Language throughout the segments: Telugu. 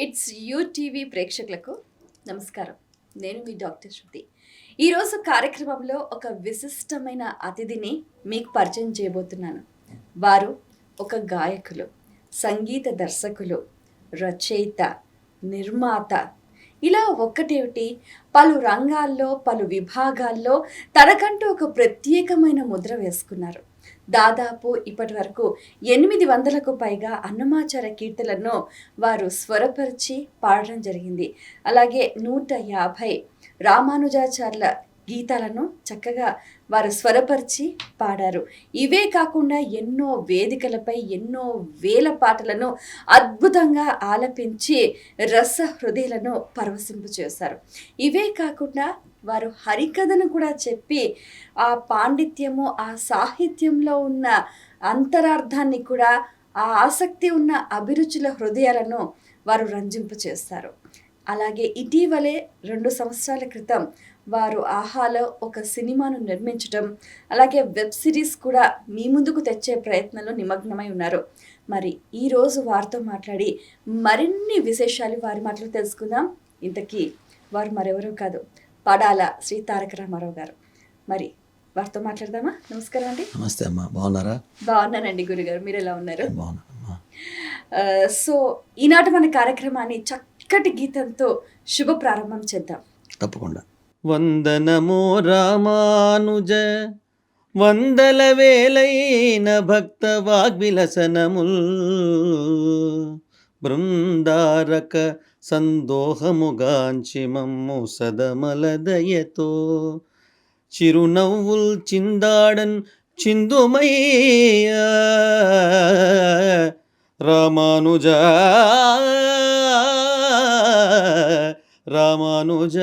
ఇట్స్ యూ టీవీ ప్రేక్షకులకు నమస్కారం. నేను మీ డాక్టర్ శృతి. ఈరోజు కార్యక్రమంలో ఒక విశిష్టమైన అతిథిని మీకు పరిచయం చేయబోతున్నాను. వారు ఒక గాయకులు, సంగీత దర్శకులు, రచయిత, నిర్మాత, ఇలా ఒక్కటేమిటి, పలు రంగాల్లో పలు విభాగాల్లో తనకంటూ ఒక ప్రత్యేకమైన ముద్ర వేసుకున్నారు. దాదాపు ఇప్పటి వరకు 800కు పైగా అన్నమాచార కీర్తనలను వారు స్వరపరిచి పాడడం జరిగింది. అలాగే 150 రామానుజాచార్యుల గీతాలను చక్కగా వారు స్వరపరిచి పాడారు. ఇవే కాకుండా ఎన్నో వేదికలపై ఎన్నో వేల పాటలను అద్భుతంగా ఆలపించి రస హృదయాలను పరవశింపు చేశారు. ఇవే కాకుండా వారు హరికథను కూడా చెప్పి ఆ పాండిత్యము, ఆ సాహిత్యంలో ఉన్న అంతరార్థాన్ని కూడా, ఆ ఆసక్తి ఉన్న అభిరుచుల హృదయాలను వారు రంజింప చేస్తారు. అలాగే ఇటీవలే 2 సంవత్సరాల క్రితం వారు ఆహాలో ఒక సినిమాను నిర్మించడం, అలాగే వెబ్ సిరీస్ కూడా మీ ముందుకు తెచ్చే ప్రయత్నంలో నిమగ్నమై ఉన్నారు. మరి ఈరోజు వారితో మాట్లాడి మరిన్ని విశేషాలు వారి మాటలు తెలుసుకుందాం. ఇంతకీ వారు మరెవరో కాదు, పడాల శ్రీ తారక రామారావు గారు. మరి వారితో మాట్లాడదామా? నమస్కారం అండి. నమస్తే అమ్మా, బాగున్నారా? బాగున్నానండి గురుగారు, మీరు ఎలా ఉన్నారు? బాగున్నానమ్మా. సో ఈనాటి మన కార్యక్రమాన్ని చక్కటి గీతంతో శుభ ప్రారంభం చేద్దాం. తప్పకుండా. వందనమో రామానుజ వందల వేలైన భక్త వాగ్విలసనముల్ బృందారక సందోహముగాంచి మమ్ము సదమలదయతో చిరునవ్వుల్ చిందాడన్ చిందుమయ్యా రామానుజ రామానుజ.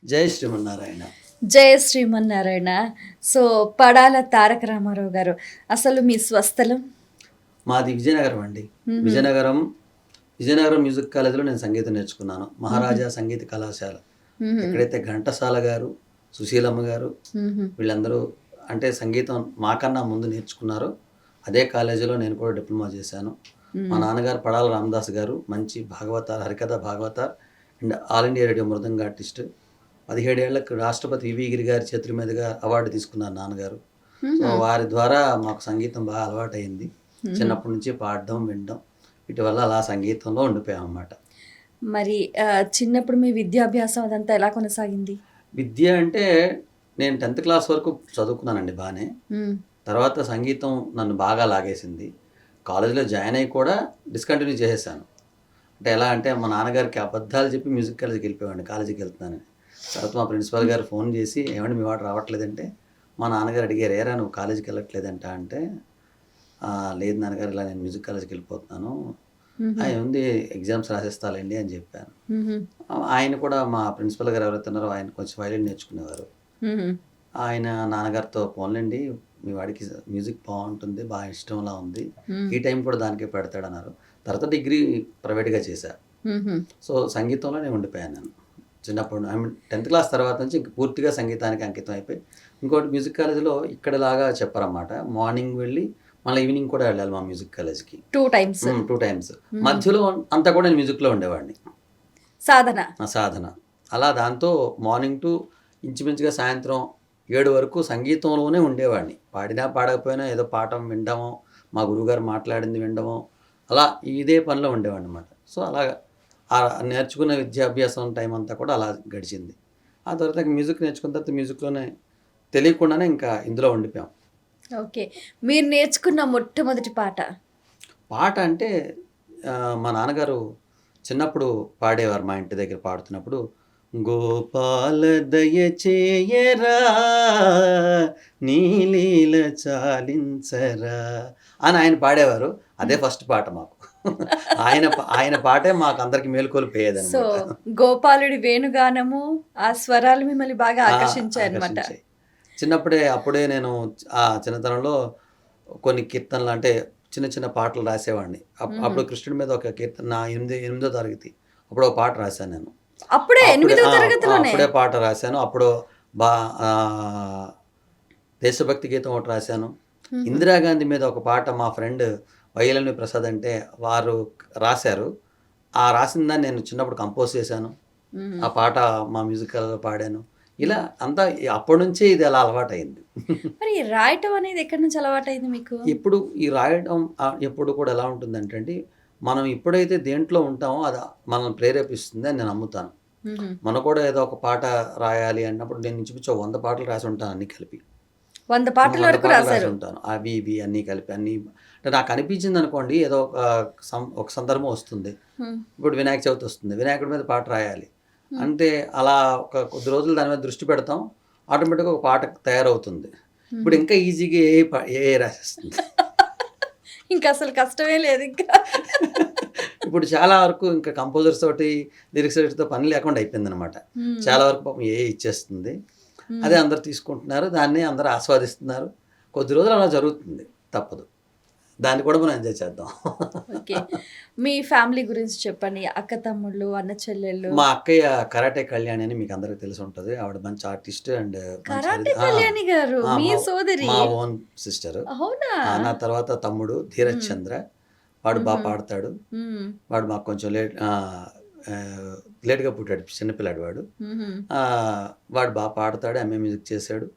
జై శ్రీమన్నారాయణ. జయ శ్రీమన్నారాయణ. సో పడాల తారక రామారావు గారు, అసలు మీ స్వస్థలం? మాది విజయనగరం అండి. విజయనగరం మ్యూజిక్ కాలేజీలో నేను సంగీతం నేర్చుకున్నాను. మహారాజా సంగీత కళాశాల, ఎక్కడైతే ఘంటసాల గారు, సుశీలమ్మ గారు వీళ్ళందరూ అంటే సంగీతం మాకన్నా ముందు నేర్చుకున్నారో అదే కాలేజీలో నేను కూడా డిప్లొమా చేశాను. మా నాన్నగారు పడాల రామదాస్ గారు మంచి Bhagavatar, Harikatha Bhagavatar and all India radio mridanga artist. 17 ఏళ్లకు రాష్ట్రపతి వివి గిరి గారి చేతుల మీదుగా అవార్డు తీసుకున్నారు నాన్నగారు. సో వారి ద్వారా మాకు సంగీతం బాగా అలవాటైంది. చిన్నప్పటి నుంచి పాడడం, వినడం, వీటి వల్ల అలా సంగీతంలో ఉండిపోయాం అన్నమాట. మరి చిన్నప్పుడు మీ విద్యాభ్యాసం అదంతా ఎలా కొనసాగింది? విద్య అంటే నేను 10th క్లాస్ వరకు చదువుకున్నానండి బాగానే. తర్వాత సంగీతం నన్ను బాగా లాగేసింది. కాలేజీలో జాయిన్ అయ్యి కూడా డిస్కంటిన్యూ చేసేసాను. అంటే ఎలా అంటే మా నాన్నగారికి అబద్ధాలు చెప్పి మ్యూజిక్ కాలేజీకి వెళ్ళిపోయాడు, కాలేజీకి వెళ్తున్నానని. తర్వాత మా ప్రిన్సిపల్ గారు ఫోన్ చేసి, ఏమండి మీ వాడు రావట్లేదంటే, మా నాన్నగారు అడిగారు, ఏరా నువ్వు కాలేజీకి వెళ్ళట్లేదంట అంటే, లేదు నాన్నగారు, ఇలా నేను మ్యూజిక్ కాలేజీకి వెళ్ళిపోతున్నాను, ఆయన ఉంది ఎగ్జామ్స్ రాసేస్తాలేండి అని చెప్పాను. ఆయన కూడా మా ప్రిన్సిపల్ గారు ఎవరైతే ఉన్నారో ఆయన కొంచెం వైలిన్ నేర్చుకునేవారు. ఆయన నాన్నగారితో, పోన్లేండి మీ వాడికి మ్యూజిక్ బాగుంటుంది, బాగా ఇష్టంలా ఉంది, ఈ టైం కూడా దానికే పెడతాడన్నారు. తర్వాత డిగ్రీ ప్రైవేట్గా చేశా. సో సంగీతంలో నేను ఉండిపోయాను. నేను చిన్నప్పుడు 10th క్లాస్ తర్వాత నుంచి పూర్తిగా సంగీతానికి అంకితం అయిపోయి, ఇంకోటి మ్యూజిక్ కాలేజీలో ఇక్కడలాగా చెప్పారన్నమాట. మార్నింగ్ వెళ్ళి మళ్ళీ ఈవినింగ్ కూడా వెళ్ళాలి మా మ్యూజిక్ కాలేజ్కి 2 టైమ్స్. మధ్యలో అంతా కూడా నేను మ్యూజిక్లో ఉండేవాడిని, సాధన. అలా దాంతో మార్నింగ్ టు ఇంచుమించుగా సాయంత్రం 7 వరకు సంగీతంలోనే ఉండేవాడిని. పాడినా పాడకపోయినా ఏదో పాఠం వినడమో, మా గురువుగారు మాట్లాడింది వినడమో, అలా ఇదే పనిలో ఉండేవాడిని అనమాట. సో అలాగా ఆ నేర్చుకున్న విద్యాభ్యాసం టైం అంతా కూడా అలా గడిచింది. ఆ తర్వాత మ్యూజిక్ నేర్చుకున్న తర్వాత మ్యూజిక్లోనే తెలియకుండానే ఇంకా ఇందులో ఉండిపోయాం. ఓకే, మీరు నేర్చుకున్న మొట్టమొదటి పాట అంటే మా నాన్నగారు చిన్నప్పుడు పాడేవారు. మా ఇంటి దగ్గర పాడుతున్నప్పుడు, గోపాల దయచేయరా నీలీల చాలించరా అని ఆయన పాడేవారు. అదే ఫస్ట్ పాట మాకు. ఆయన పాటే మాకు అందరికి మేలుకొలిపోయేది. సో గోపాలుడి వేణుగానము, ఆ స్వరాలు మిమ్మల్ని బాగా ఆకర్షించాయి అన్నమాట. అప్పుడే నేను ఆ చిన్నతనంలో కొన్ని కీర్తనలు అంటే చిన్న చిన్న పాటలు రాసేవాడిని. అప్పుడు కృష్ణుడి మీద ఒక కీర్తన, నా 8వ తరగతి అప్పుడు ఒక పాట రాశాను నేను. అప్పుడే పాట రాశాను. అప్పుడు దేశభక్తి గీతం ఒకటి రాశాను. ఇందిరాగాంధీ మీద ఒక పాట మా ఫ్రెండ్ వైఎల్ఎన్ ప్రసాద్ అంటే వారు రాశారు. ఆ రాసిన దాన్ని నేను చిన్నప్పుడు కంపోజ్ చేశాను. ఆ పాట మా మ్యూజికల్లో పాడాను. ఇలా అంతా అప్పటి నుంచే ఇది అలా అలవాటయింది. మరి రాయటం అనేది ఎక్కడి నుంచి అలవాటైంది మీకు? ఇప్పుడు ఈ రాయడం ఎప్పుడు కూడా ఎలా ఉంటుందంటే అండి, మనం ఎప్పుడైతే దేంట్లో ఉంటామో అది మనల్ని ప్రేరేపిస్తుంది అని నేను నమ్ముతాను. మనం కూడా ఏదో ఒక పాట రాయాలి అన్నప్పుడు నేను ఇంచుమించు 100 పాటలు రాసి ఉంటాను అన్నీ కలిపి. 100 పాటల 100 వరకు పాటలు రాసి రాశారు. ఉంటాను. అవి ఇవి అన్నీ కలిపి అన్నీ అంటే నాకు అనిపించింది అనుకోండి ఏదో ఒక సందర్భం వస్తుంది. ఇప్పుడు వినాయక చవితి వస్తుంది. వినాయకుడి మీద పాట రాయాలి. అంటే అలా ఒక కొద్ది రోజులు దాని మీద దృష్టి పెడతాం. ఆటోమేటిక్‌గా ఒక పాట తయారవుతుంది. ఇప్పుడు ఇంకా ఈజీగా ఏఐ రాసేస్తుంది. ఇంకా అసలు కష్టమే లేదు ఇంకా. ఇప్పుడు చాలా వరకు ఇంకా కంపోజర్స్ తోటి, లిరిక్స్ రైటర్‌తో పని లేకుండా అయిపోయిందనమాట. చాలా వరకు పాపం ఏఐ ఇచ్చేస్తుంది. అదే అందరూ తీసుకుంటున్నారు. దాన్ని అందరూ ఆస్వాదిస్తున్నారు. కొద్ది రోజులు అలా జరుగుతుంది. తప్పదు. దాన్ని కూడా మనం ఎంజాయ్ చేద్దాం. ఓకే. మీ ఫ్యామిలీ గురించి చెప్పండి. అక్క తమ్ముళ్ళు, అన్న చెల్లెళ్ళు. మా అక్కయ్య కరాటే కళ్యాణి అని మీకు అందరికి తెలిసి ఉంటుంది. ఆవిడ మంచి ఆర్టిస్ట్ అండ్ కరాటే కళ్యాణి గారు మీ సోదరి. మా ఓన్ సిస్టర్. అవునా? నా తర్వాత తమ్ముడు ధీరజ్ చంద్ర. వాడు బాగా పాడతాడు. వాడు మాకు కొంచెం లేట్గా పుట్టాడు, చిన్నపిల్లాడు వాడు. వాడు బాగా పాడతాడు, ఎంఏ మ్యూజిక్ చేశాడు.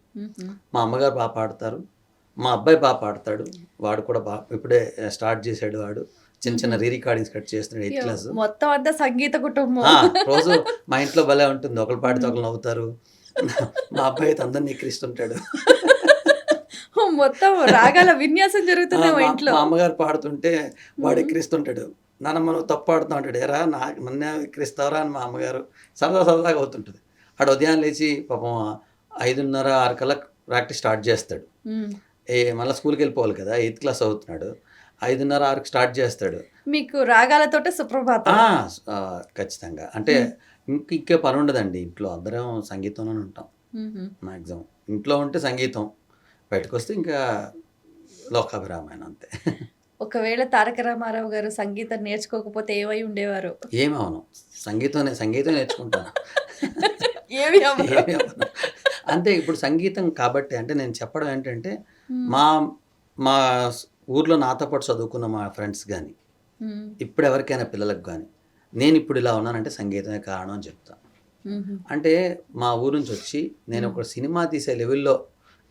మా అమ్మగారు బాగా పాడతారు. మా అబ్బాయి బాగా పాడతాడు. వాడు కూడా బాగా ఇప్పుడే స్టార్ట్ చేశాడు. వాడు చిన్న చిన్న రికార్డింగ్స్ కట్ చేస్తున్నాడు 8th క్లాస్. మొత్తం అంతా సంగీత కుటుంబం. రోజు మా ఇంట్లో భలే ఉంటుంది. ఒకరు పాడితే ఒకరు నవ్వుతారు. మా అబ్బాయి అయితే అందరినీ ఎక్కిరిస్తుంటాడు. మొత్తం రాగాల విన్యాసం జరుగుతుంది మా ఇంట్లో. మా అమ్మగారు పాడుతుంటే వాడు ఎక్కిరిస్తుంటాడు. నాన్నమ్మ నువ్వు తప్పు పాడుతూ ఉంటాడు. ఎరా నన్నే ఎక్కిరిస్తావరా అని మా అమ్మగారు సరదాగా అవుతుంటుంది. వాడు ఉదయం లేచి పాపం 5:30, 6 కల్లా ప్రాక్టీస్ స్టార్ట్ చేస్తాడు. మళ్ళీ స్కూల్కి వెళ్ళిపోవాలి కదా, 8th క్లాస్ అవుతున్నాడు. 5:30, 6కి స్టార్ట్ చేస్తాడు. మీకు రాగాలతోటే సుప్రభాతం. ఖచ్చితంగా. అంటే ఇంకే పని ఉండదండి ఇంట్లో. అందరం సంగీతంలోనే ఉంటాం మ్యాక్సిమం. ఇంట్లో ఉంటే సంగీతం, బయటకు వస్తే ఇంకా లోకాభిరామాయణ అంతే. ఒకవేళ తారక రామారావు గారు సంగీతం నేర్చుకోకపోతే ఏమై ఉండేవారు? ఏమవను, సంగీతం నేర్చుకుంటాను. ఏమి అంతే. ఇప్పుడు సంగీతం కాబట్టి అంటే నేను చెప్పడం ఏంటంటే మా మా ఊర్లో నాతో పాటు చదువుకున్న మా ఫ్రెండ్స్ కానీ ఇప్పుడు ఎవరికైనా పిల్లలకు కానీ నేను ఇప్పుడు ఇలా ఉన్నానంటే సంగీతమే కారణం అని చెప్తాను. అంటే మా ఊరు నుంచి వచ్చి నేను ఒక సినిమా తీసే లెవెల్లో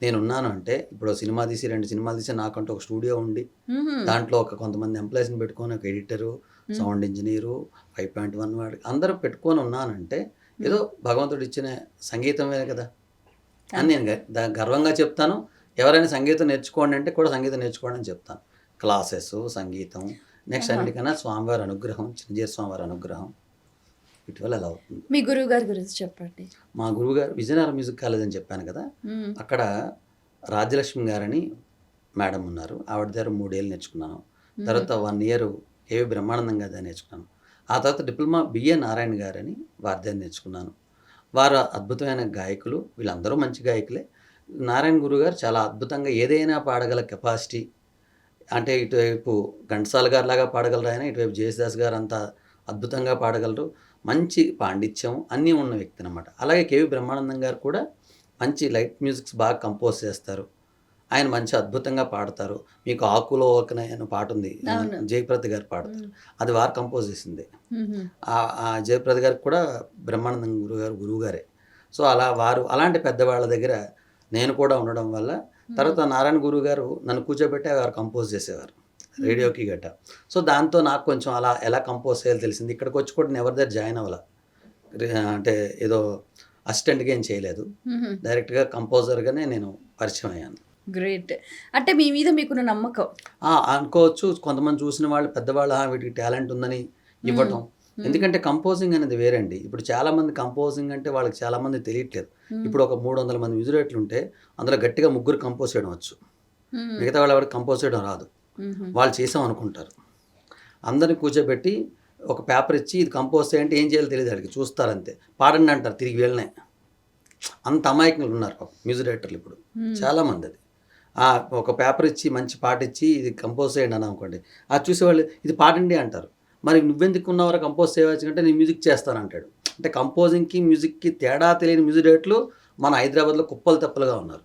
నేను ఉన్నాను అంటే, ఇప్పుడు సినిమా తీసి 2 సినిమాలు తీసి నాకంటూ ఒక స్టూడియో ఉండి దాంట్లో కొంతమంది ఎంప్లాయీస్ని పెట్టుకొని ఒక ఎడిటరు, సౌండ్ ఇంజనీరు, 5.1 వాడు అందరూ పెట్టుకొని ఉన్నానంటే ఏదో భగవంతుడు ఇచ్చిన సంగీతమే కదా అని నేను గర్వంగా చెప్తాను. ఎవరైనా సంగీతం నేర్చుకోండి అంటే కూడా సంగీతం నేర్చుకోండి అని చెప్తాను. క్లాసెస్, సంగీతం, నెక్స్ట్ అన్నిటికన్నా స్వామివారి అనుగ్రహం, చిన్నజీర స్వామివారి అనుగ్రహం, ఇటీవల ఎలా అవుతుంది. మీ గురువు గారి గురించి చెప్పండి. మా గురువు గారు విజయనగరం మ్యూజిక్ కాలేజ్ అని చెప్పాను కదా, అక్కడ రాజ్యలక్ష్మి గారని మేడం ఉన్నారు. ఆవిడ దగ్గర 3 ఏళ్ళు నేర్చుకున్నాను. తర్వాత 1 ఇయర్ కేవి బ్రహ్మానందం గారి దగ్గర నేర్చుకున్నాను. ఆ తర్వాత డిప్లొమా బిఏ నారాయణ గారని వారి దగ్గర నేర్చుకున్నాను. వారు అద్భుతమైన గాయకులు. వీళ్ళందరూ మంచి గాయకులే. నారాయణ గురువు గారు చాలా అద్భుతంగా ఏదైనా పాడగల కెపాసిటీ. అంటే ఇటువైపు ఘంటసాల గారు లాగా పాడగలరు ఆయన, ఇటువైపు జేసుదాస్ గారు అంత అద్భుతంగా పాడగలరు. మంచి పాండిత్యం అన్నీ ఉన్న వ్యక్తి అనమాట. అలాగే కేవి బ్రహ్మానందం గారు కూడా మంచి లైట్ మ్యూజిక్స్ బాగా కంపోజ్ చేస్తారు. ఆయన మంచి అద్భుతంగా పాడతారు. మీకు ఆకులో ఒకనే అనే పాట ఉంది, జయప్రద గారు పాడతారు. అది వారు కంపోజ్ చేసింది. ఆ జయప్రద గారికి కూడా బ్రహ్మానందం గురువు గారే. సో అలా వారు అలాంటి పెద్దవాళ్ళ దగ్గర నేను కూడా ఉండడం వల్ల తర్వాత నారాయణ గురువు గారు నన్ను కూర్చోబెట్టి వారు కంపోజ్ చేసేవారు రేడియోకి గట్ట. సో దాంతో నాకు కొంచెం అలా ఎలా కంపోజ్ చేయాలో తెలిసింది. ఇక్కడికి వచ్చి కూడా నేను ఎవరి దగ్గర జాయిన్ అవ్వాల, అంటే ఏదో అసిస్టెంట్గా ఏం చేయలేదు. డైరెక్ట్గా కంపోజర్గానే నేను పరిచయం అయ్యాను. గ్రేట్. అంటే మీ మీద మీకున్న నమ్మకం అనుకోవచ్చు. కొంతమంది చూసిన వాళ్ళు పెద్దవాళ్ళు వీటికి టాలెంట్ ఉందని ఇవ్వటం. ఎందుకంటే కంపోజింగ్ అనేది వేరండి. ఇప్పుడు చాలామంది కంపోజింగ్ అంటే వాళ్ళకి చాలామంది తెలియట్లేదు. ఇప్పుడు ఒక 300 మంది మ్యూజిక్ డైరెక్టర్లు ఉంటే అందులో గట్టిగా 3 కంపోజ్ చేయడం వచ్చు. మిగతా వాళ్ళు ఎవరికి కంపోజ్ చేయడం రాదు. వాళ్ళు చేసాం అనుకుంటారు. అందరిని కూర్చోబెట్టి ఒక పేపర్ ఇచ్చి ఇది కంపోజ్ చేయంటే ఏం చేయాలో తెలియదు. అడిగి చూస్తారంతే, పాడండి అంటారు తిరిగి వెళ్ళనే. అంత అమాయకులు ఉన్నారు మ్యూజిక్ డైరెక్టర్లు ఇప్పుడు చాలామంది. అది ఒక పేపర్ ఇచ్చి మంచి పాట ఇచ్చి ఇది కంపోజ్ చేయండి అని అనుకోండి, అది చూసేవాళ్ళు ఇది పాడండి అంటారు. మరి నువ్వెందుకు ఉన్నవారు కంపోజ్ చేయవచ్చు అంటే నేను మ్యూజిక్ చేస్తానంటాడు. అంటే కంపోజింగ్కి మ్యూజిక్కి తేడా తెలియని మ్యూజిక్ డైరెక్టర్లు మన హైదరాబాద్లో కుప్పలు తెప్పలుగా ఉన్నారు.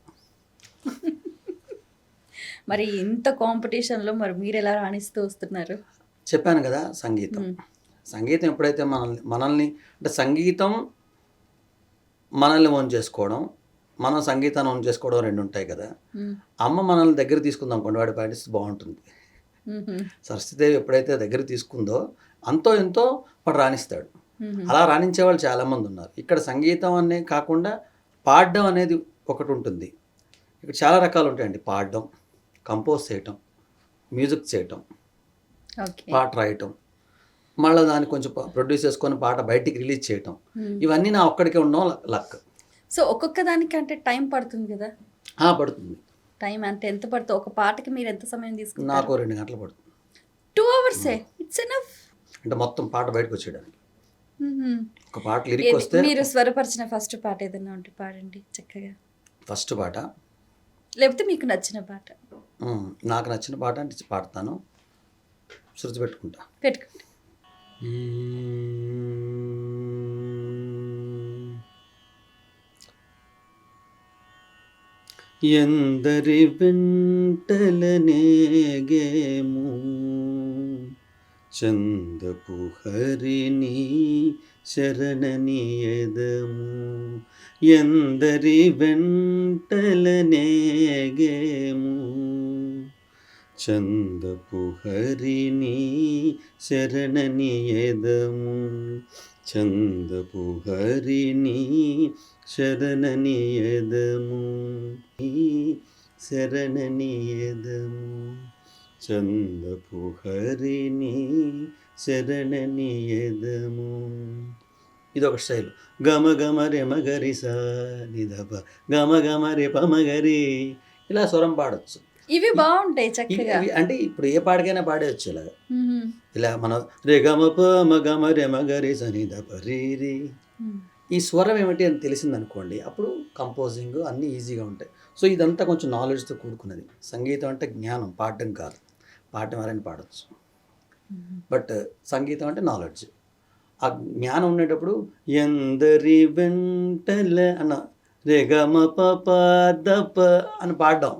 మరి ఇంత కాంపిటీషన్లో మరి మీరు ఎలా రాణిస్తూ వస్తున్నారు? చెప్పాను కదా, సంగీతం. సంగీతం ఎప్పుడైతే మనల్ని అంటే సంగీతం మనల్ని ఓన్ చేసుకోవడం, మనం సంగీతాన్ని ఓన్ చేసుకోవడం రెండు ఉంటాయి కదా. అమ్మ మనల్ని దగ్గర తీసుకుందాం అనుకోండి, వాడి పాటిస్తే బాగుంటుంది. సరస్వతీదేవి ఎప్పుడైతే దగ్గర తీసుకుందో అంతో ఎంతో వాడు రాణిస్తాడు. అలా రాణించే వాళ్ళు చాలామంది ఉన్నారు. ఇక్కడ సంగీతం అనే కాకుండా పాడడం అనేది ఒకటి ఉంటుంది. ఇక్కడ చాలా రకాలు ఉంటాయండి. పాడడం, కంపోజ్ చేయటం, మ్యూజిక్ చేయటం, పాట రాయటం, మళ్ళీ దాన్ని కొంచెం ప్రొడ్యూస్ చేసుకొని పాట బయటికి రిలీజ్ చేయటం, ఇవన్నీ నా ఒక్కడికే ఉండడం లక్. సో ఒక్కొక్క దానికి అంటే టైం పడుతుంది కదా? పడుతుంది. టైం అంటే ఎంత పడుతుంది? ఒక పాటకి మీరు ఎంత సమయం తీసుకుంటారు? నాకు 2 గంటలు పడుతుంది. 2 hours ఇట్స్ ఎనఫ్. అంటే మొత్తం పాట బయటకు వచ్చేయడానికి. ఒక పాట లిరిక్ వస్తే మీరు స్వరపరిచిన ఫస్ట్ పాట ఏదైనా ఉంటే పాడండి చక్కగా. ఫస్ట్ పాట లేకపోతే మీకు నచ్చిన పాట? నాకు నచ్చిన పాట అంటే పాడతాను, శృతి పెట్టుకుంటా. పెట్టుకోండి. ఎందరి వెంటలనేగేము చందపు హరిని శరణనియదము, ఎందరి వెంటలనేగేము చందపు హరిని శరణనియదము, చందపు హరిని శరణనియదము, శరణనియదము, చందపు హరిని శరణనియదము. ఇది ఒక స్టైల్. గమ గమ రే మగరి సా నిధప గమ గమ రే పమగరి, ఇలా స్వరం పాడొచ్చు. ఇవి బాగుంటాయి చక్కగా. అంటే ఇప్పుడు ఏ పాటకైనా పాడేయచ్చు ఇలాగా. ఇలా మనం రే గమ ప గమ రే మగరి స నిధప రీ రీ, ఈ స్వరం ఏమిటి అని తెలిసిందనుకోండి, అప్పుడు కంపోజింగ్ అన్నీ ఈజీగా ఉంటాయి. సో ఇదంతా కొంచెం నాలెడ్జ్తో కూడుకున్నది. సంగీతం అంటే జ్ఞానం, పాడడం కాదు. పాడటం ఎవరైనా పాడచ్చు, బట్ సంగీతం అంటే నాలెడ్జ్. ఆ జ్ఞానం ఉండేటప్పుడు ఎందరి వెంటల అన్న రేగమ పప దప అని పాడడం.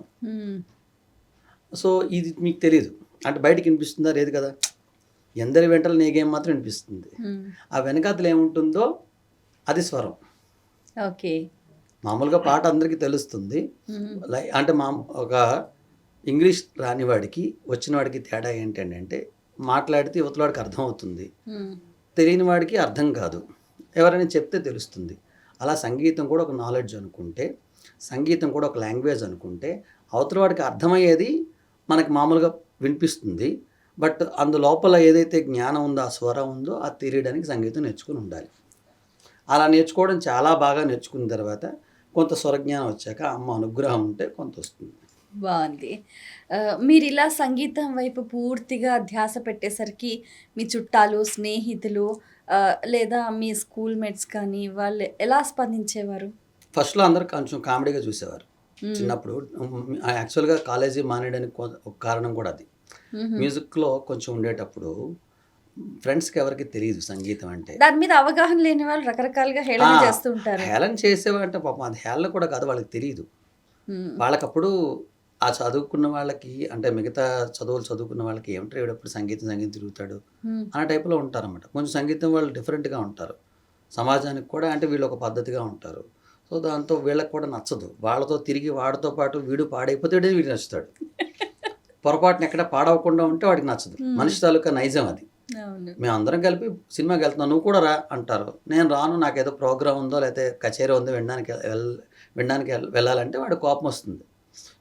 సో ఇది మీకు తెలియదు అంటే బయటికి వినిపిస్తుందా? లేదు కదా. ఎందరి వెంటల నీకేం మాత్రం వినిపిస్తుంది. ఆ వెనకాతలు ఏముంటుందో అది స్వరం. ఓకే. మామూలుగా పాట అందరికీ తెలుస్తుంది. అంటే ఒక ఇంగ్లీష్ రాని వాడికి వచ్చిన వాడికి తేడా ఏంటంటే, మాట్లాడితే యువతలవాడికి అర్థం అవుతుంది, తెలియని వాడికి అర్థం కాదు, ఎవరైనా చెప్తే తెలుస్తుంది. అలా సంగీతం కూడా ఒక నాలెడ్జ్ అనుకుంటే, సంగీతం కూడా ఒక లాంగ్వేజ్ అనుకుంటే, అవతల వాడికి అర్థమయ్యేది మనకి మామూలుగా వినిపిస్తుంది. బట్ అందులోపల ఏదైతే జ్ఞానం ఉందో, ఆ స్వరం ఉందో, అది తెలియడానికి సంగీతం నేర్చుకుని ఉండాలి. అలా నేర్చుకోవడం చాలా బాగా నేర్చుకున్న తర్వాత కొంత స్వరజ్ఞానం వచ్చాక అమ్మ అనుగ్రహం ఉంటే కొంత వస్తుంది. బాగుంది. మీరు ఇలా సంగీతం వైపు పూర్తిగా ధ్యాస పెట్టేసరికి మీ చుట్టాలు, స్నేహితులు లేదా మీ స్కూల్ మేట్స్ కానీ వాళ్ళు ఎలా స్పందించేవారు? ఫస్ట్లో అందరూ కొంచెం కామెడీగా చూసేవారు. చిన్నప్పుడు యాక్చువల్గా కాలేజీ మానేయడానికి ఒక కారణం కూడా అది. మ్యూజిక్లో కొంచెం ఉండేటప్పుడు ఫ్రెండ్స్కి ఎవరికి తెలియదు సంగీతం అంటే. దాని మీద అవగాహన లేని వాళ్ళు రకరకాలుగా హేళన చేస్తూ ఉంటారు. హేళన చేసేవారంటే పాపం అది హేళన కూడా కాదు, వాళ్ళకి తెలియదు. వాళ్ళకప్పుడు ఆ చదువుకున్న వాళ్ళకి అంటే మిగతా చదువులు చదువుకున్న వాళ్ళకి ఏమిటో ఎప్పుడు సంగీతం తిరుగుతాడు అన్న టైప్లో ఉంటారన్నమాట. కొంచెం సంగీతం వాళ్ళు డిఫరెంట్గా ఉంటారు, సమాజానికి కూడా అంటే వీళ్ళు ఒక పద్ధతిగా ఉంటారు. సో దాంతో వీళ్ళకి కూడా నచ్చదు. వాళ్ళతో తిరిగి వాడితో పాటు వీడు పాడైపోతే వీడికి నచ్చుతాడు. పొరపాటున ఎక్కడ పాడవకుండా ఉంటే వాడికి నచ్చదు. మనిషి తాలూకా నైజం అది. మేము అందరం కలిపి సినిమాకి వెళ్తున్నాం, నువ్వు కూడా రా అంటారు. నేను రాను, నాకేదో ప్రోగ్రామ్ ఉందో లేకపోతే కచేరీ ఉందో వినడానికి వెళ్ళాలంటే వాడు కోపం వస్తుంది.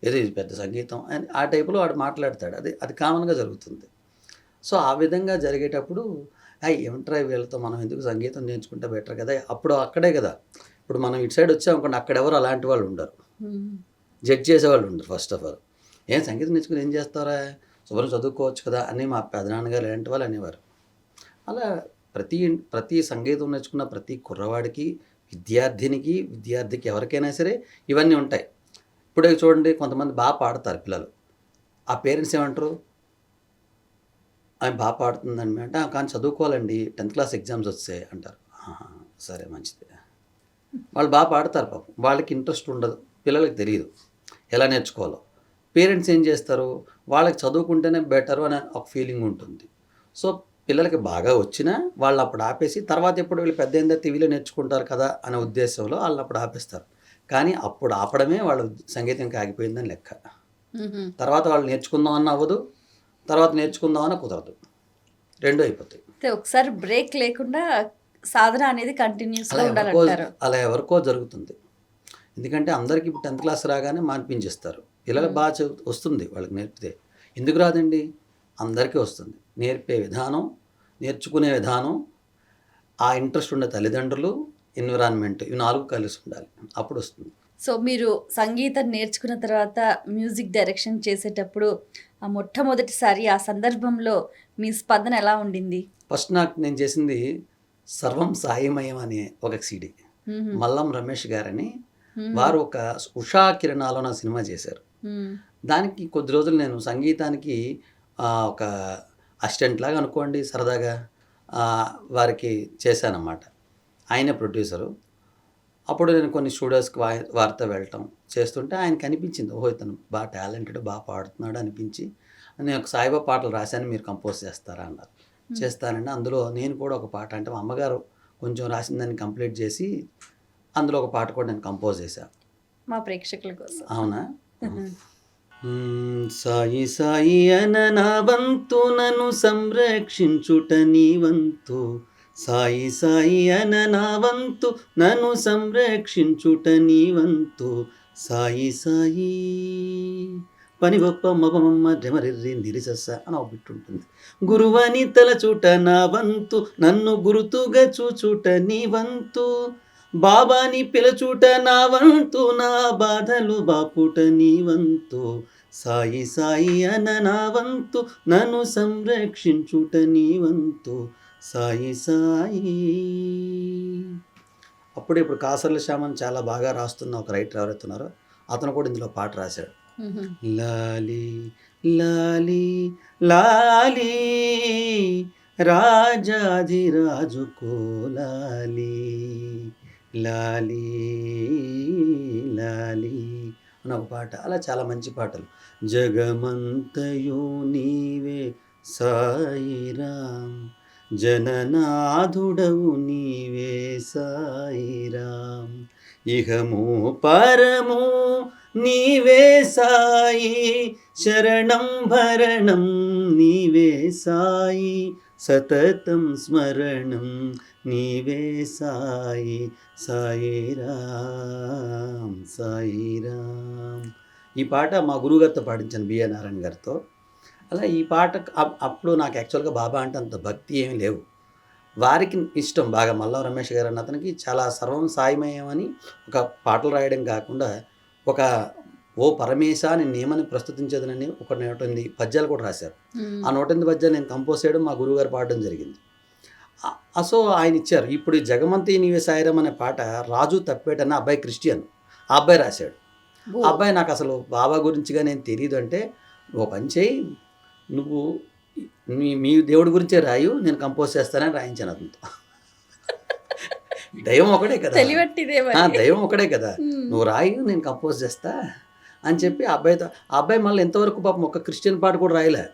ఏది పెద్ద సంగీతం అని ఆ టైపులో వాడు మాట్లాడతాడు. అది కామన్గా జరుగుతుంది. సో ఆ విధంగా జరిగేటప్పుడు ఏమంటారా వీళ్ళతో మనం ఎందుకు సంగీతం నేర్చుకుంటే బెటర్ కదా. అప్పుడు అక్కడే కదా, ఇప్పుడు మనం ఇటు సైడ్ వచ్చామనుకోండి, అక్కడెవరు అలాంటి వాళ్ళు ఉండరు, జడ్జ్ చేసేవాళ్ళు ఉండరు. ఫస్ట్ ఆఫ్ ఆల్ ఏం సంగీతం నేర్చుకుని ఏం చేస్తారా, శుభ్రం చదువుకోవచ్చు కదా అని మా పెదనాన్నగారు ఇలాంటి వాళ్ళు అనేవారు. అలా ప్రతి సంగీతం నేర్చుకున్న ప్రతి కుర్రవాడికి, విద్యార్థికి ఎవరికైనా సరే ఇవన్నీ ఉంటాయి. ఇప్పుడే చూడండి, కొంతమంది బాగా పాడతారు పిల్లలు. ఆ పేరెంట్స్ ఏమంటారు, ఆమె బాగా పాడుతుందని అంటే కానీ చదువుకోవాలండి, 10th క్లాస్ ఎగ్జామ్స్ వచ్చాయి అంటారు. సరే మంచిది. వాళ్ళు బాగా పాడతారు పాపం, వాళ్ళకి ఇంట్రెస్ట్ ఉండదు, పిల్లలకి తెలియదు ఎలా నేర్చుకోవాలో. పేరెంట్స్ ఏం చేస్తారు, వాళ్ళకి చదువుకుంటేనే బెటరు అనే ఒక ఫీలింగ్ ఉంటుంది. సో పిల్లలకి బాగా వచ్చినా వాళ్ళు అప్పుడు ఆపేసి తర్వాత ఎప్పుడు వీళ్ళు పెద్ద అయిన తర్వాత వీళ్ళే నేర్చుకుంటారు కదా అనే ఉద్దేశంలో వాళ్ళు అప్పుడు ఆపేస్తారు. కానీ అప్పుడు ఆపడమే వాళ్ళ సంగీతంకి ఆగిపోయిందని లెక్క. తర్వాత వాళ్ళు నేర్చుకుందాం అన్న అవ్వదు, తర్వాత నేర్చుకుందాం అన్న కుదరదు, రెండు అయిపోతాయి. అయితే ఒకసారి బ్రేక్ లేకుండా సాధన అనేది కంటిన్యూస్గా అలా ఉండాలంటారు. ఎవరికో జరుగుతుంది. ఎందుకంటే అందరికీ ఇప్పుడు 10th క్లాస్ రాగానే మాన్పించేస్తారు. పిల్లలకు బాగా వస్తుంది వాళ్ళకి నేర్పితే. ఎందుకు రాదండి? అందరికీ వస్తుంది. నేర్పే విధానం, నేర్చుకునే విధానం, ఆ ఇంట్రెస్ట్ ఉండే తల్లిదండ్రులు, ఎన్విరాన్మెంట్, ఇవి 4 కలిసి ఉండాలి, అప్పుడు వస్తుంది. సో మీరు సంగీతం నేర్చుకున్న తర్వాత మ్యూజిక్ డైరెక్షన్ చేసేటప్పుడు ఆ మొట్టమొదటిసారి ఆ సందర్భంలో మీ స్పందన ఎలా ఉండింది? ఫస్ట్ నేను చేసింది సర్వం సాయిమయం అనే ఒక సీడీ. మల్లం రమేష్ గారని వారు ఒక ఉషా కిరణాలు అనే సినిమా చేశారు. దానికి కొద్ది రోజులు నేను సంగీతానికి ఒక అసిస్టెంట్ లాగా అనుకోండి, సరదాగా వారికి చేశానన్నమాట. ఆయనే ప్రొడ్యూసరు. అప్పుడు నేను కొన్ని స్టూడియోస్కి వారితో వెళ్ళటం చేస్తుంటే ఆయనకి అనిపించింది, ఓహో ఇతను బాగా టాలెంటెడ్, బాగా పాడుతున్నాడు అనిపించి, నేను ఒక సాయిబాబా పాటలు రాశాను, మీరు కంపోజ్ చేస్తారా అన్నారు. చేస్తానండి. అందులో నేను కూడా ఒక పాట, అంటే మా అమ్మగారు కొంచెం రాసిందాన్ని కంప్లీట్ చేసి అందులో ఒక పాట కూడా నేను కంపోజ్ చేశాను మా ప్రేక్షకుల కోసం. అవునా? సాయి సాయి అన వంతు నన్ను సంరక్షించుట నీ వంతు, సాయి సాయి అన వంతు నన్ను సంరక్షించుట నీ వంతు, సాయి సాయి పని గొప్ప మపమమ్మ రెమరిర్రి నిరిసస్స అని ఒక బిట్టు ఉంటుంది. గురువని తలచుట నా వంతు, నన్ను గురుతుగా చూచుట నీ వంతు, బాబాని పిలచుట నా వంతు, నా బాధలు బాపుట నీ వంతు, సాయి సాయి అన నా వంతు నన్ను సంరక్షించుట నీ వంతు, సాయి సాయి. అప్పుడు ఇప్పుడు కాసర్ల శ్యామని చాలా బాగా రాస్తున్న ఒక రైటర్ ఎవరైతే ఉన్నారో అతను కూడా ఇందులో పాట రాశాడు. లాలి లాలి లాలి రాజాధిరాజు కోలాలి, లాలి లాలి అని ఒక పాట. అలా చాలా మంచి పాటలు. జగమంతయు నీవే సాయిరాం, జననాథుడవు నీవే సాయిరాం, ఇహము పరము నీవే సాయి, శరణం భరణం నీవే సాయి, సతతం స్మరణం నీవే సాయి, సాయిరాం సాయిరాం. ఈ పాట మా గురువుగారితో పాడించాను, బిఏ నారాయణ గారితో. అలా ఈ పాట అప్పుడు నాకు యాక్చువల్గా బాబా అంటే అంత భక్తి ఏమీ లేవు. వారికి ఇష్టం బాగా, మల్లం రమేష్ గారు అన్న అతనికి చాలా సర్వం సాయిమయం అని ఒక పాటలు రాయడం కాకుండా ఒక ఓ పరమేశ నేనేమని ప్రస్తుతించేదనని ఒక 108 పద్యాలు కూడా రాశారు. ఆ 108 పద్యాలు నేను కంపోజ్ చేయడం, మా గురువుగారు పాడడం జరిగింది. సో ఆయన ఇచ్చారు. ఇప్పుడు ఈ జగమంతి నీవే సాయిరాం అనే పాట రాజు తప్పేట అన్న అబ్బాయి క్రిస్టియన్, ఆ అబ్బాయి రాశాడు. ఆ అబ్బాయి నాకు అసలు బాబా గురించిగా నేను తెలియదు అంటే, ఓ పని చేయి, నువ్వు మీ దేవుడి గురించే రాయు, నేను కంపోజ్ చేస్తానని రాయించాను అతనితో. దైవం ఒకడే కదా, దైవం ఒకడే కదా, నువ్వు రాయు నేను కంపోజ్ చేస్తా అని చెప్పి ఆ అబ్బాయి మళ్ళీ ఎంతవరకు పాపం ఒక క్రిస్టియన్ పాట కూడా రాయలే.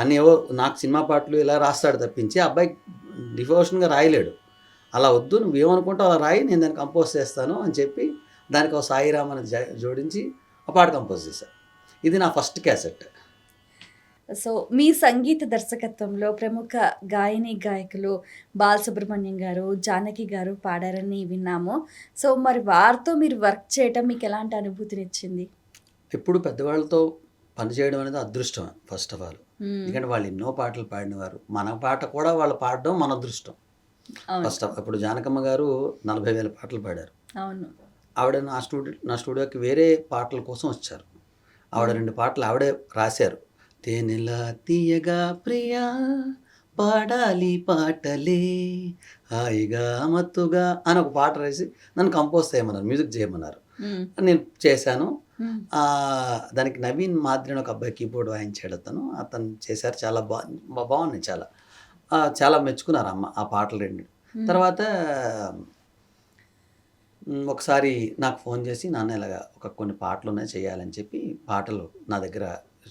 అన్నీ ఏవో నాకు సినిమా పాటలు ఇలా రాస్తాడు తప్పించి ఆ అబ్బాయి డివోషన్గా రాయలేడు. అలా వద్దు, నువ్వేమనుకుంటావు అలా రాయి, నేను దాన్ని కంపోజ్ చేస్తాను అని చెప్పి దానికి ఒక సాయిరామ్ అని జోడించి ఆ పాట కంపోజ్ చేశాను. ఇది నా ఫస్ట్ క్యాసెట్. సో మీ సంగీత దర్శకత్వంలో ప్రముఖ గాయకులు బాలసుబ్రహ్మణ్యం గారు, జానకి గారు పాడారని విన్నాము. సో మరి వారితో మీరు వర్క్ చేయటం మీకు ఎలాంటి అనుభూతినిచ్చింది? ఎప్పుడు పెద్దవాళ్ళతో పనిచేయడం అనేది అదృష్టం ఫస్ట్ ఆఫ్ ఆల్. ఎందుకంటే వాళ్ళు ఎన్నో పాటలు పాడినవారు, మన పాట కూడా వాళ్ళు పాడడం మన అదృష్టం ఫస్ట్. ఇప్పుడు జానకమ్మ గారు 40,000 పాటలు పాడారు. అవును. ఆవిడ నా స్టూడియోకి వేరే పాటల కోసం వచ్చారు. ఆవిడ 2 పాటలు ఆవిడే రాశారు. తేనెలా తీయగా ప్రియా పాడాలి పాటలే హాయిగా మత్తుగా అని ఒక పాట రాసి నన్ను కంపోజ్ చేయమన్నారు, మ్యూజిక్ చేయమన్నారు. నేను చేశాను. దానికి నవీన్ మాద్రి ఒక అబ్బాయి కీబోర్డ్ వాయించాడు, అతను చేశారు. చాలా బాగున్నాయి, చాలా మెచ్చుకున్నారు అమ్మ ఆ పాటలు 2. తర్వాత ఒకసారి నాకు ఫోన్ చేసి, "నాన్న ఇలాగా కొన్ని పాటలున్నాయి చేయాలని" చెప్పి పాటలు నా దగ్గర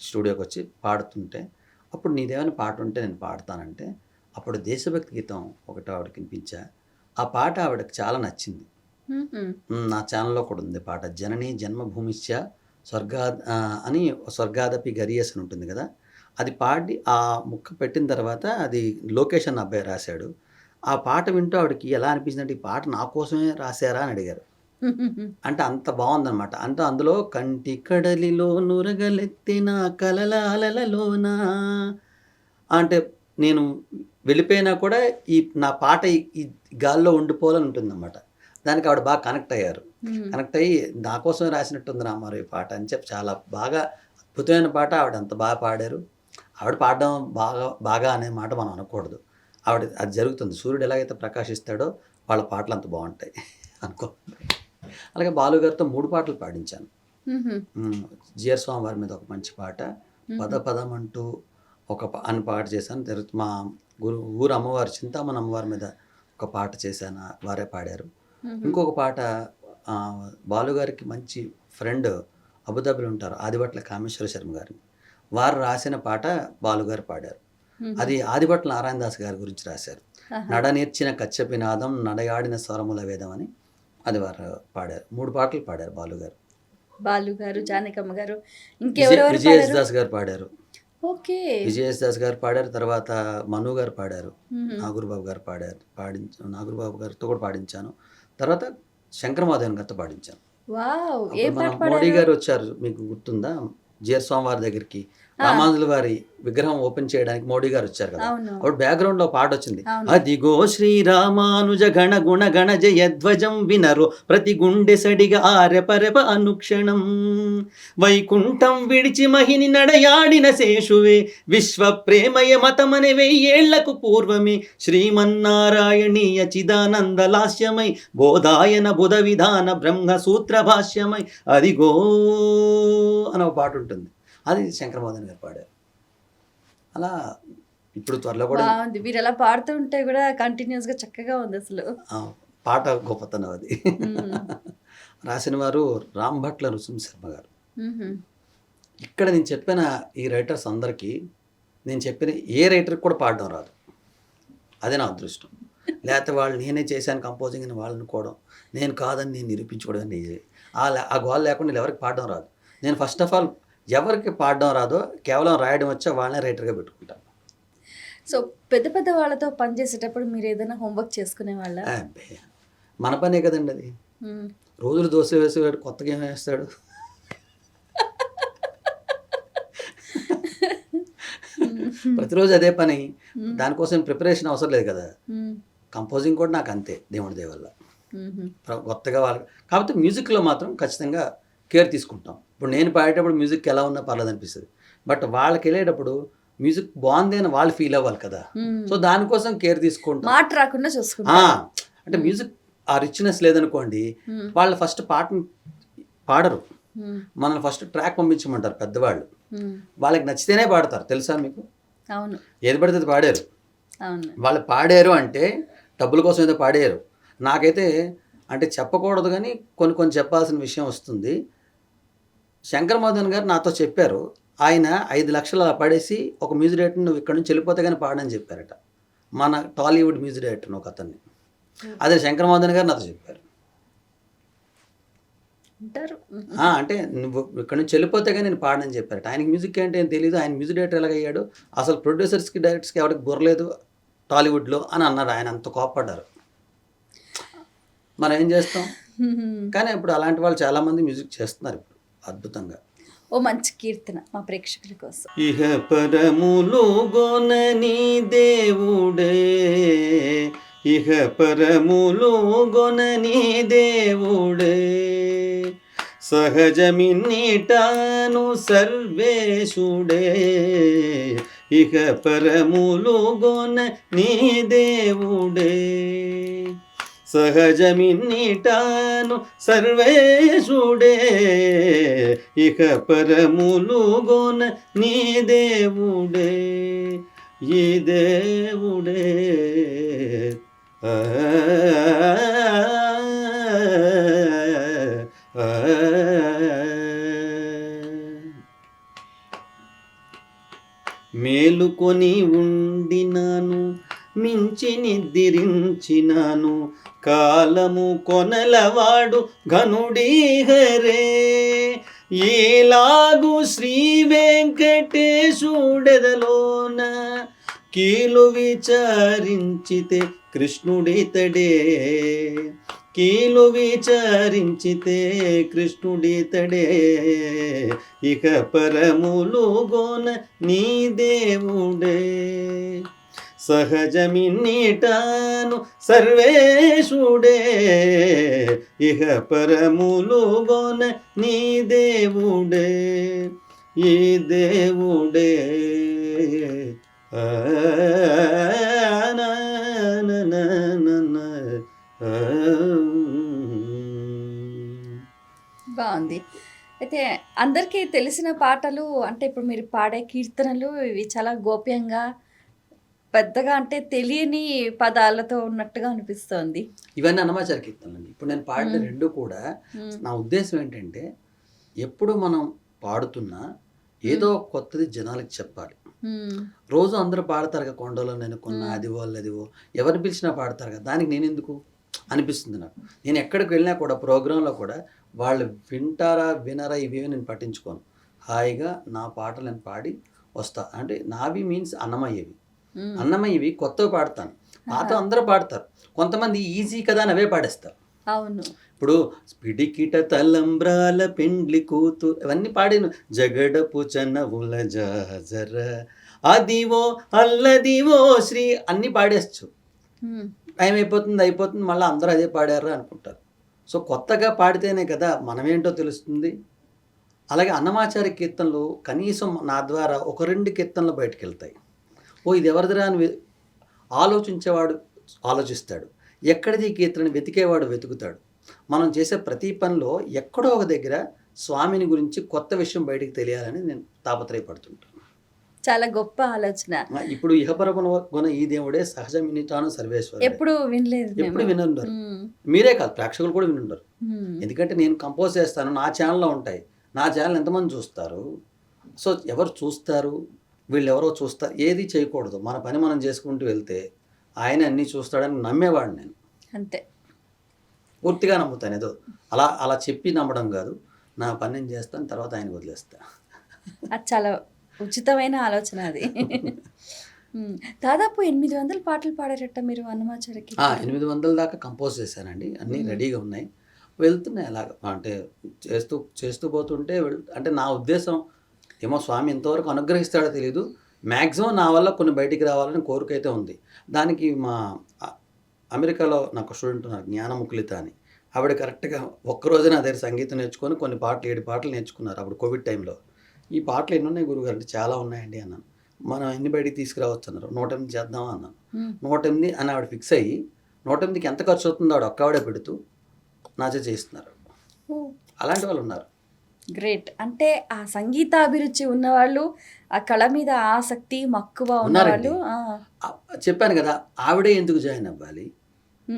స్టూడియోకి వచ్చి పాడుతుంటే, అప్పుడు "నీదేమైనా పాట ఉంటే నేను పాడతానంటే" అప్పుడు దేశభక్తి గీతం ఒకటి ఆవిడకి వినిపించా. ఆ పాట ఆవిడకి చాలా నచ్చింది. నా ఛానల్‌లో కూడా ఉంది పాట. 'జనని జన్మభూమిశ్చ అని 'స్వర్గాదపి గరీయస్' అని ఉంటుంది కదా! అది పాడి ఆ ముక్క పెట్టిన తర్వాత అది లోకేష్ అన్న అబ్బాయి రాశాడు. ఆ పాట వింటూ ఆవిడకి ఎలా అనిపించిందంటే, "ఈ పాట నా కోసమే రాశారా?" అని అడిగారు. అంటే అంత బావుందనమాట. అంటే అందులో "కంటి కడలిలో నురగలెత్తిన కలల అలలలోన" అంటే నేను వెళ్ళిపోయినా కూడా నా పాట ఈ గాల్లో ఉండిపోవాలని ఉంటుందన్నమాట. దానికి ఆవిడ బాగా కనెక్ట్ అయ్యారు. కనెక్ట్ అయ్యి "నా కోసమే రాసినట్టుంది రామారావు ఈ పాట" అని చెప్పి చాలా బాగా అద్భుతమైన పాట. ఆవిడ అంత బాగా పాడారు. ఆవిడ పాడడం బాగా అనే మాట మనం అనకూడదు. అది జరుగుతుంది. సూర్యుడు ఎలాగైతే ప్రకాశిస్తాడో వాళ్ళ పాటలు అంత బావుంటాయి అనుకో. అలాగే బాలు గారితో 3 పాటలు పాడించాను. జిఆర్ స్వామి వారి మీద ఒక మంచి పాట, పద పదమంటూ అని పాట చేశాను. తర్వాత మా ఊరు అమ్మవారు చింతామణి అమ్మవారి మీద ఒక పాట చేశాను, వారే పాడారు. ఇంకొక పాట బాలుగారికి మంచి ఫ్రెండ్ అబుదాబిలో ఉంటారు, ఆదిభట్ల కామేశ్వర శర్మ గారు, వారు రాసిన పాట బాలుగారు పాడారు. అది ఆదిభట్ల నారాయణ దాస్ గారి గురించి రాశారు. నడ నేర్చిన కచ్చపి నాదం నడయాడిన స్వరముల వేదం అని అది వారు పాడారు. 3 పాటలు పాడారు బాలుగారు, జానకమ్మ గారు, విజయదాస్ గారు పాడారు. ఓకే, విజయదాస్ గారు పాడారు. తర్వాత మను గారు పాడారు. నాగూర్బాబు గారు పాడారు. నాగూర్బాబు గారితో కూడా పాడించాను. తర్వాత శంకర మాధవన్ గారితో పాడించాను. మోడీ గారు వచ్చారు, మీకు గుర్తుందా? జిఆర్ స్వామి వారి దగ్గరికి రామానుజుల వారి విగ్రహం ఓపెన్ చేయడానికి మోడీ గారు వచ్చారు కదా, అప్పుడు బ్యాక్గ్రౌండ్ లో పాట వచ్చింది. అదిగో శ్రీరామానుజ గణ గుణ గణ జయధ్వజం వినరు ప్రతి గుండె సడిగా ఆరెపరెప అనుక్షణం, వైకుంఠం విడిచి మహిని నడయాడిన శేషువే విశ్వ ప్రేమయ మతమనే 1000 ఏళ్లకు పూర్వమే శ్రీమన్నారాయణీయ చిదానంద లాస్యమై బోధాయన బుధ విధాన బ్రహ్మ సూత్ర భాష్యమై అదిగో అని ఒక పాట ఉంటుంది. అది శంకరమోహన్ గారు పాడారు. అలా ఇప్పుడు త్వరలో కూడా మీరు ఎలా పాడుతుంటే కూడా కంటిన్యూస్ గా చక్కగా ఉంది అసలు. పాట గొప్పతనం అది. రాసిన వారు రాంభట్ల నృసింహశర్మ గారు. ఇక్కడ నేను చెప్పిన ఈ రైటర్స్ అందరికీ నేను చెప్పిన ఏ రైటర్కి కూడా పాడడం రాదు. అదే నా అదృష్టం. లేకపోతే వాళ్ళు నేనే చేశాను కంపోజింగ్ అని వాళ్ళు అనుకోవడం, నేను కాదని నేను నిరూపించుకోవడం అనేది ఆ గోల్ లేకుండా ఎవరికి పాడడం రాదు. నేను ఫస్ట్ ఆఫ్ ఆల్ ఎవరికి పాడడం రాదో కేవలం రాయడం వచ్చా వాళ్ళనే రైటర్గా పెట్టుకుంటాను. సో పెద్ద వాళ్ళతో పనిచేసేటప్పుడు మీరు ఏదైనా హోంవర్క్ చేసుకునే వాళ్ళ? మన పనే కదండి అది. రోజులు దోశ వేసేవాడు కొత్తగా ఏం వేస్తాడు. ప్రతిరోజు అదే పని, దానికోసం ప్రిపరేషన్ అవసరం లేదు కదా. కంపోజింగ్ కూడా నాకు అంతే, దేవుడి దయ వల్ల. కొత్తగా వాళ్ళు కాకపోతే మ్యూజిక్లో మాత్రం ఖచ్చితంగా కేర్ తీసుకుంటాం. ఇప్పుడు నేను పాడేటప్పుడు మ్యూజిక్ ఎలా ఉన్నా పర్లేదు అనిపిస్తుంది, బట్ వాళ్ళకి వెళ్ళేటప్పుడు మ్యూజిక్ బాగుంది అని వాళ్ళు ఫీల్ అవ్వాలి కదా. సో దానికోసం కేర్ తీసుకుంటాం, మాట రాకుండా చూసుకుంటాం. అంటే మ్యూజిక్ ఆ రిచ్నెస్ లేదనుకోండి, వాళ్ళు ఫస్ట్ పాటను పాడరు, మనల్ని ఫస్ట్ ట్రాక్ పంపించమంటారు పెద్దవాళ్ళు. వాళ్ళకి నచ్చితేనే పాడతారు, తెలుసా మీకు? అవును, ఏది పడితే అది పాడారు. వాళ్ళు పాడారు అంటే డబ్బుల కోసం ఏదో పాడారు. నాకైతే అంటే చెప్పకూడదు కానీ కొన్ని చెప్పాల్సిన విషయం వస్తుంది. శంకర్ మోహన్ గారు నాతో చెప్పారు, ఆయన 5 లక్షలు అలా పడేసి ఒక మ్యూజిక్ డైరెక్టర్ నువ్వు ఇక్కడ నుంచి వెళ్ళిపోతే కానీ పాడని చెప్పారట, మన టాలీవుడ్ మ్యూజిక్ డైరెక్టర్ ఒక అతన్ని. అదే శంకర్ మోహన్ గారు నాతో చెప్పారు. అంటే నువ్వు ఇక్కడ నుంచి వెళ్ళిపోతే కానీ నేను పాడని చెప్పారట. ఆయనకి మ్యూజిక్ అంటే ఏం తెలియదు, ఆయన మ్యూజిక్ డైరెక్టర్ ఎలాగయ్యాడు, అసలు ప్రొడ్యూసర్స్కి డైరెక్టర్స్కి ఎవరికి బుర్రలేదు టాలీవుడ్లో అని అన్నారు. ఆయన అంత కోప్పడ్డారు. మనం ఏం చేస్తాం, కానీ ఇప్పుడు అలాంటి వాళ్ళు చాలామంది మ్యూజిక్ చేస్తున్నారు ఇప్పుడు అద్భుతంగా. ఓ మంచి కీర్తన మా ప్రేక్షకుల కోసం. ఇహ పరములు గొనని దేవుడే, ఇహ పరములు గొనని దేవుడే, సహజమిన్నిటాను సర్వేశుడే, ఇహ పరములు గొనని దేవుడే, సహజమిన్నిటాను సర్వేశుడే, ఇక పరములు గొన నీ దేవుడే, ఈ దేవుడే మేలుకొని ఉండినాను, మించి నిద్రించినాను, కాలము కొనలవాడు ఘనుడీ హరే. ఏలాగు శ్రీ వెంకటేశుడెదలోన కీలు విచారించితే కృష్ణుడితడే, కీలు విచారించితే కృష్ణుడితడే. ఇక పరములుగోన నీ దేవుడే, సహజమిన్నిటాను సర్వేశుడే. ఇహ పరములుగోన నీ దేవుడే, ఈ దేవుడే. ఆ నా నా నా నా నా. బాగుంది. అయితే అందరికీ తెలిసిన పాటలు అంటే ఇప్పుడు మీరు పాడే కీర్తనలు ఇవి చాలా గోప్యంగా పెద్దగా అంటే తెలియని పదాలతో ఉన్నట్టుగా అనిపిస్తోంది. ఇవన్నీ అన్నమాచార కీర్తనలండి. ఇప్పుడు నేను పాడిన మ్మ్. రెండు కూడా మ్మ్. నా ఉద్దేశం ఏంటంటే, ఎప్పుడు మనం పాడుతున్నా ఏదో కొత్తది జనాలకి చెప్పాలి. మ్మ్. రోజు అందరూ పాడతారు కదా, కొండలో నేను కొన్న అదివో అల్లదివో, ఎవరిని పిలిచినా పాడతారు కదా, దానికి నేను ఎందుకు అనిపిస్తుంది నాకు. నేను ఎక్కడికి వెళ్ళినా కూడా ప్రోగ్రాంలో కూడా వాళ్ళు వింటారా వినరా ఇవేవి నేను పట్టించుకోను. హాయిగా నా పాటలు నేను పాడి వస్తా. అంటే నావి మీన్స్ అన్నమయ్యేవి. మ్మ్. అన్నమయ్యవి కొత్తవి పాడతాను, పాత అందరూ పాడతారు. కొంతమంది ఈజీ కదా అని అవే పాడేస్తారు. అవును. ఇప్పుడు పిడికిట తలంబ్రాల పెండ్లి కూతు ఇవన్నీ పాడిను. జగడపు చనవుల జాజర అదివో అల్లదివో శ్రీ అన్నీ పాడేచ్చు. మ్మ్. టైం అయిపోతుంది మళ్ళీ అందరూ అదే పాడారు అనుకుంటారు. సో కొత్తగా పాడితేనే కదా మనమేంటో తెలుస్తుంది. అలాగే అన్నమాచార్య కీర్తనలు కనీసం నా ద్వారా ఒక 2 కీర్తనలు బయటకు వెళ్తాయి. ఓ ఇది ఎవరిదిరా అని ఆలోచించేవాడు ఆలోచిస్తాడు, ఎక్కడిది ఈ కీర్తనని వెతికేవాడు వెతుకుతాడు. మనం చేసే ప్రతి పనిలో ఎక్కడో ఒక దగ్గర స్వామిని గురించి కొత్త విషయం బయటికి తెలియాలని నేను తాపత్రయపడుతుంటాను. చాలా గొప్ప ఆలోచన. ఇప్పుడు ఇహపరమున గుణ ఈ దేవుడే సహజమినిటాను సర్వేశ్వరుడే. ఎప్పుడు వినలేదు మేము. ఎప్పుడు వినుండరు. మ్మ్. మీరే కాదు, ప్రేక్షకులు కూడా వినుండరు. మ్మ్. ఎందుకంటే నేను కంపోజ్ చేస్తాను, నా ఛానల్లో ఉంటాయి. నా ఛానల్ ఎంతమంది చూస్తారు? సో ఎవరు చూస్తారు, వీళ్ళు ఎవరో చూస్తారు, ఏది చేయకూడదు. మన పని మనం చేసుకుంటూ వెళ్తే ఆయన అన్నీ చూస్తాడని నమ్మేవాడు నేను. అంతే. పూర్తిగా నమ్ముతాను. ఏదో అలా అలా చెప్పి నమ్మడం కాదు. నా పని నేను చేస్తాను, తర్వాత ఆయన వదిలేస్తా. అది చాలా ఉచితమైన ఆలోచన అది. మ్మ్. దాదాపు 800 పాటలు పాడారట మీరు అన్నమాచార్యకి. 800 దాకా కంపోజ్ చేశానండి. అన్నీ రెడీగా ఉన్నాయి, వెళ్తున్నాయి. అలాగ అంటే చేస్తూ పోతుంటే అంటే నా ఉద్దేశం ఏమో స్వామి ఎంతవరకు అనుగ్రహిస్తాడో తెలియదు. మ్యాక్సిమం నా వల్ల కొన్ని బయటికి రావాలని కోరిక అయితే ఉంది. దానికి మా అమెరికాలో నాకు స్టూడెంట్ ఉన్నారు, జ్ఞానముకులిత అని. ఆవిడ కరెక్ట్గా ఒక్కరోజే నా దగ్గర సంగీతం నేర్చుకొని కొన్ని పాటలు 7 పాటలు నేర్చుకున్నారు అప్పుడు కోవిడ్ టైంలో. ఈ పాటలు ఎన్ని ఉన్నాయి గురుగారు అంటే, చాలా ఉన్నాయండి అన్నాను. మనం ఎన్ని బయటికి తీసుకురావచ్చు అన్నారు. 108 చేద్దామా అన్నాను. 108 అని ఆవిడ ఫిక్స్ అయ్యి 108కి ఎంత ఖర్చు అవుతుందో ఆవిడ ఒక్కవిడే పెడుతూ నాచే చేస్తున్నారు. అలాంటి వాళ్ళు ఉన్నారు. గ్రేట్. అంటే ఆ సంగీతాభిరుచి ఉన్నవాళ్ళు, ఆ కళ మీద ఆసక్తి మక్కువ ఉన్నవాళ్ళు. చెప్పాను కదా, ఆవిడే ఎందుకు జాయిన్ అవ్వాలి?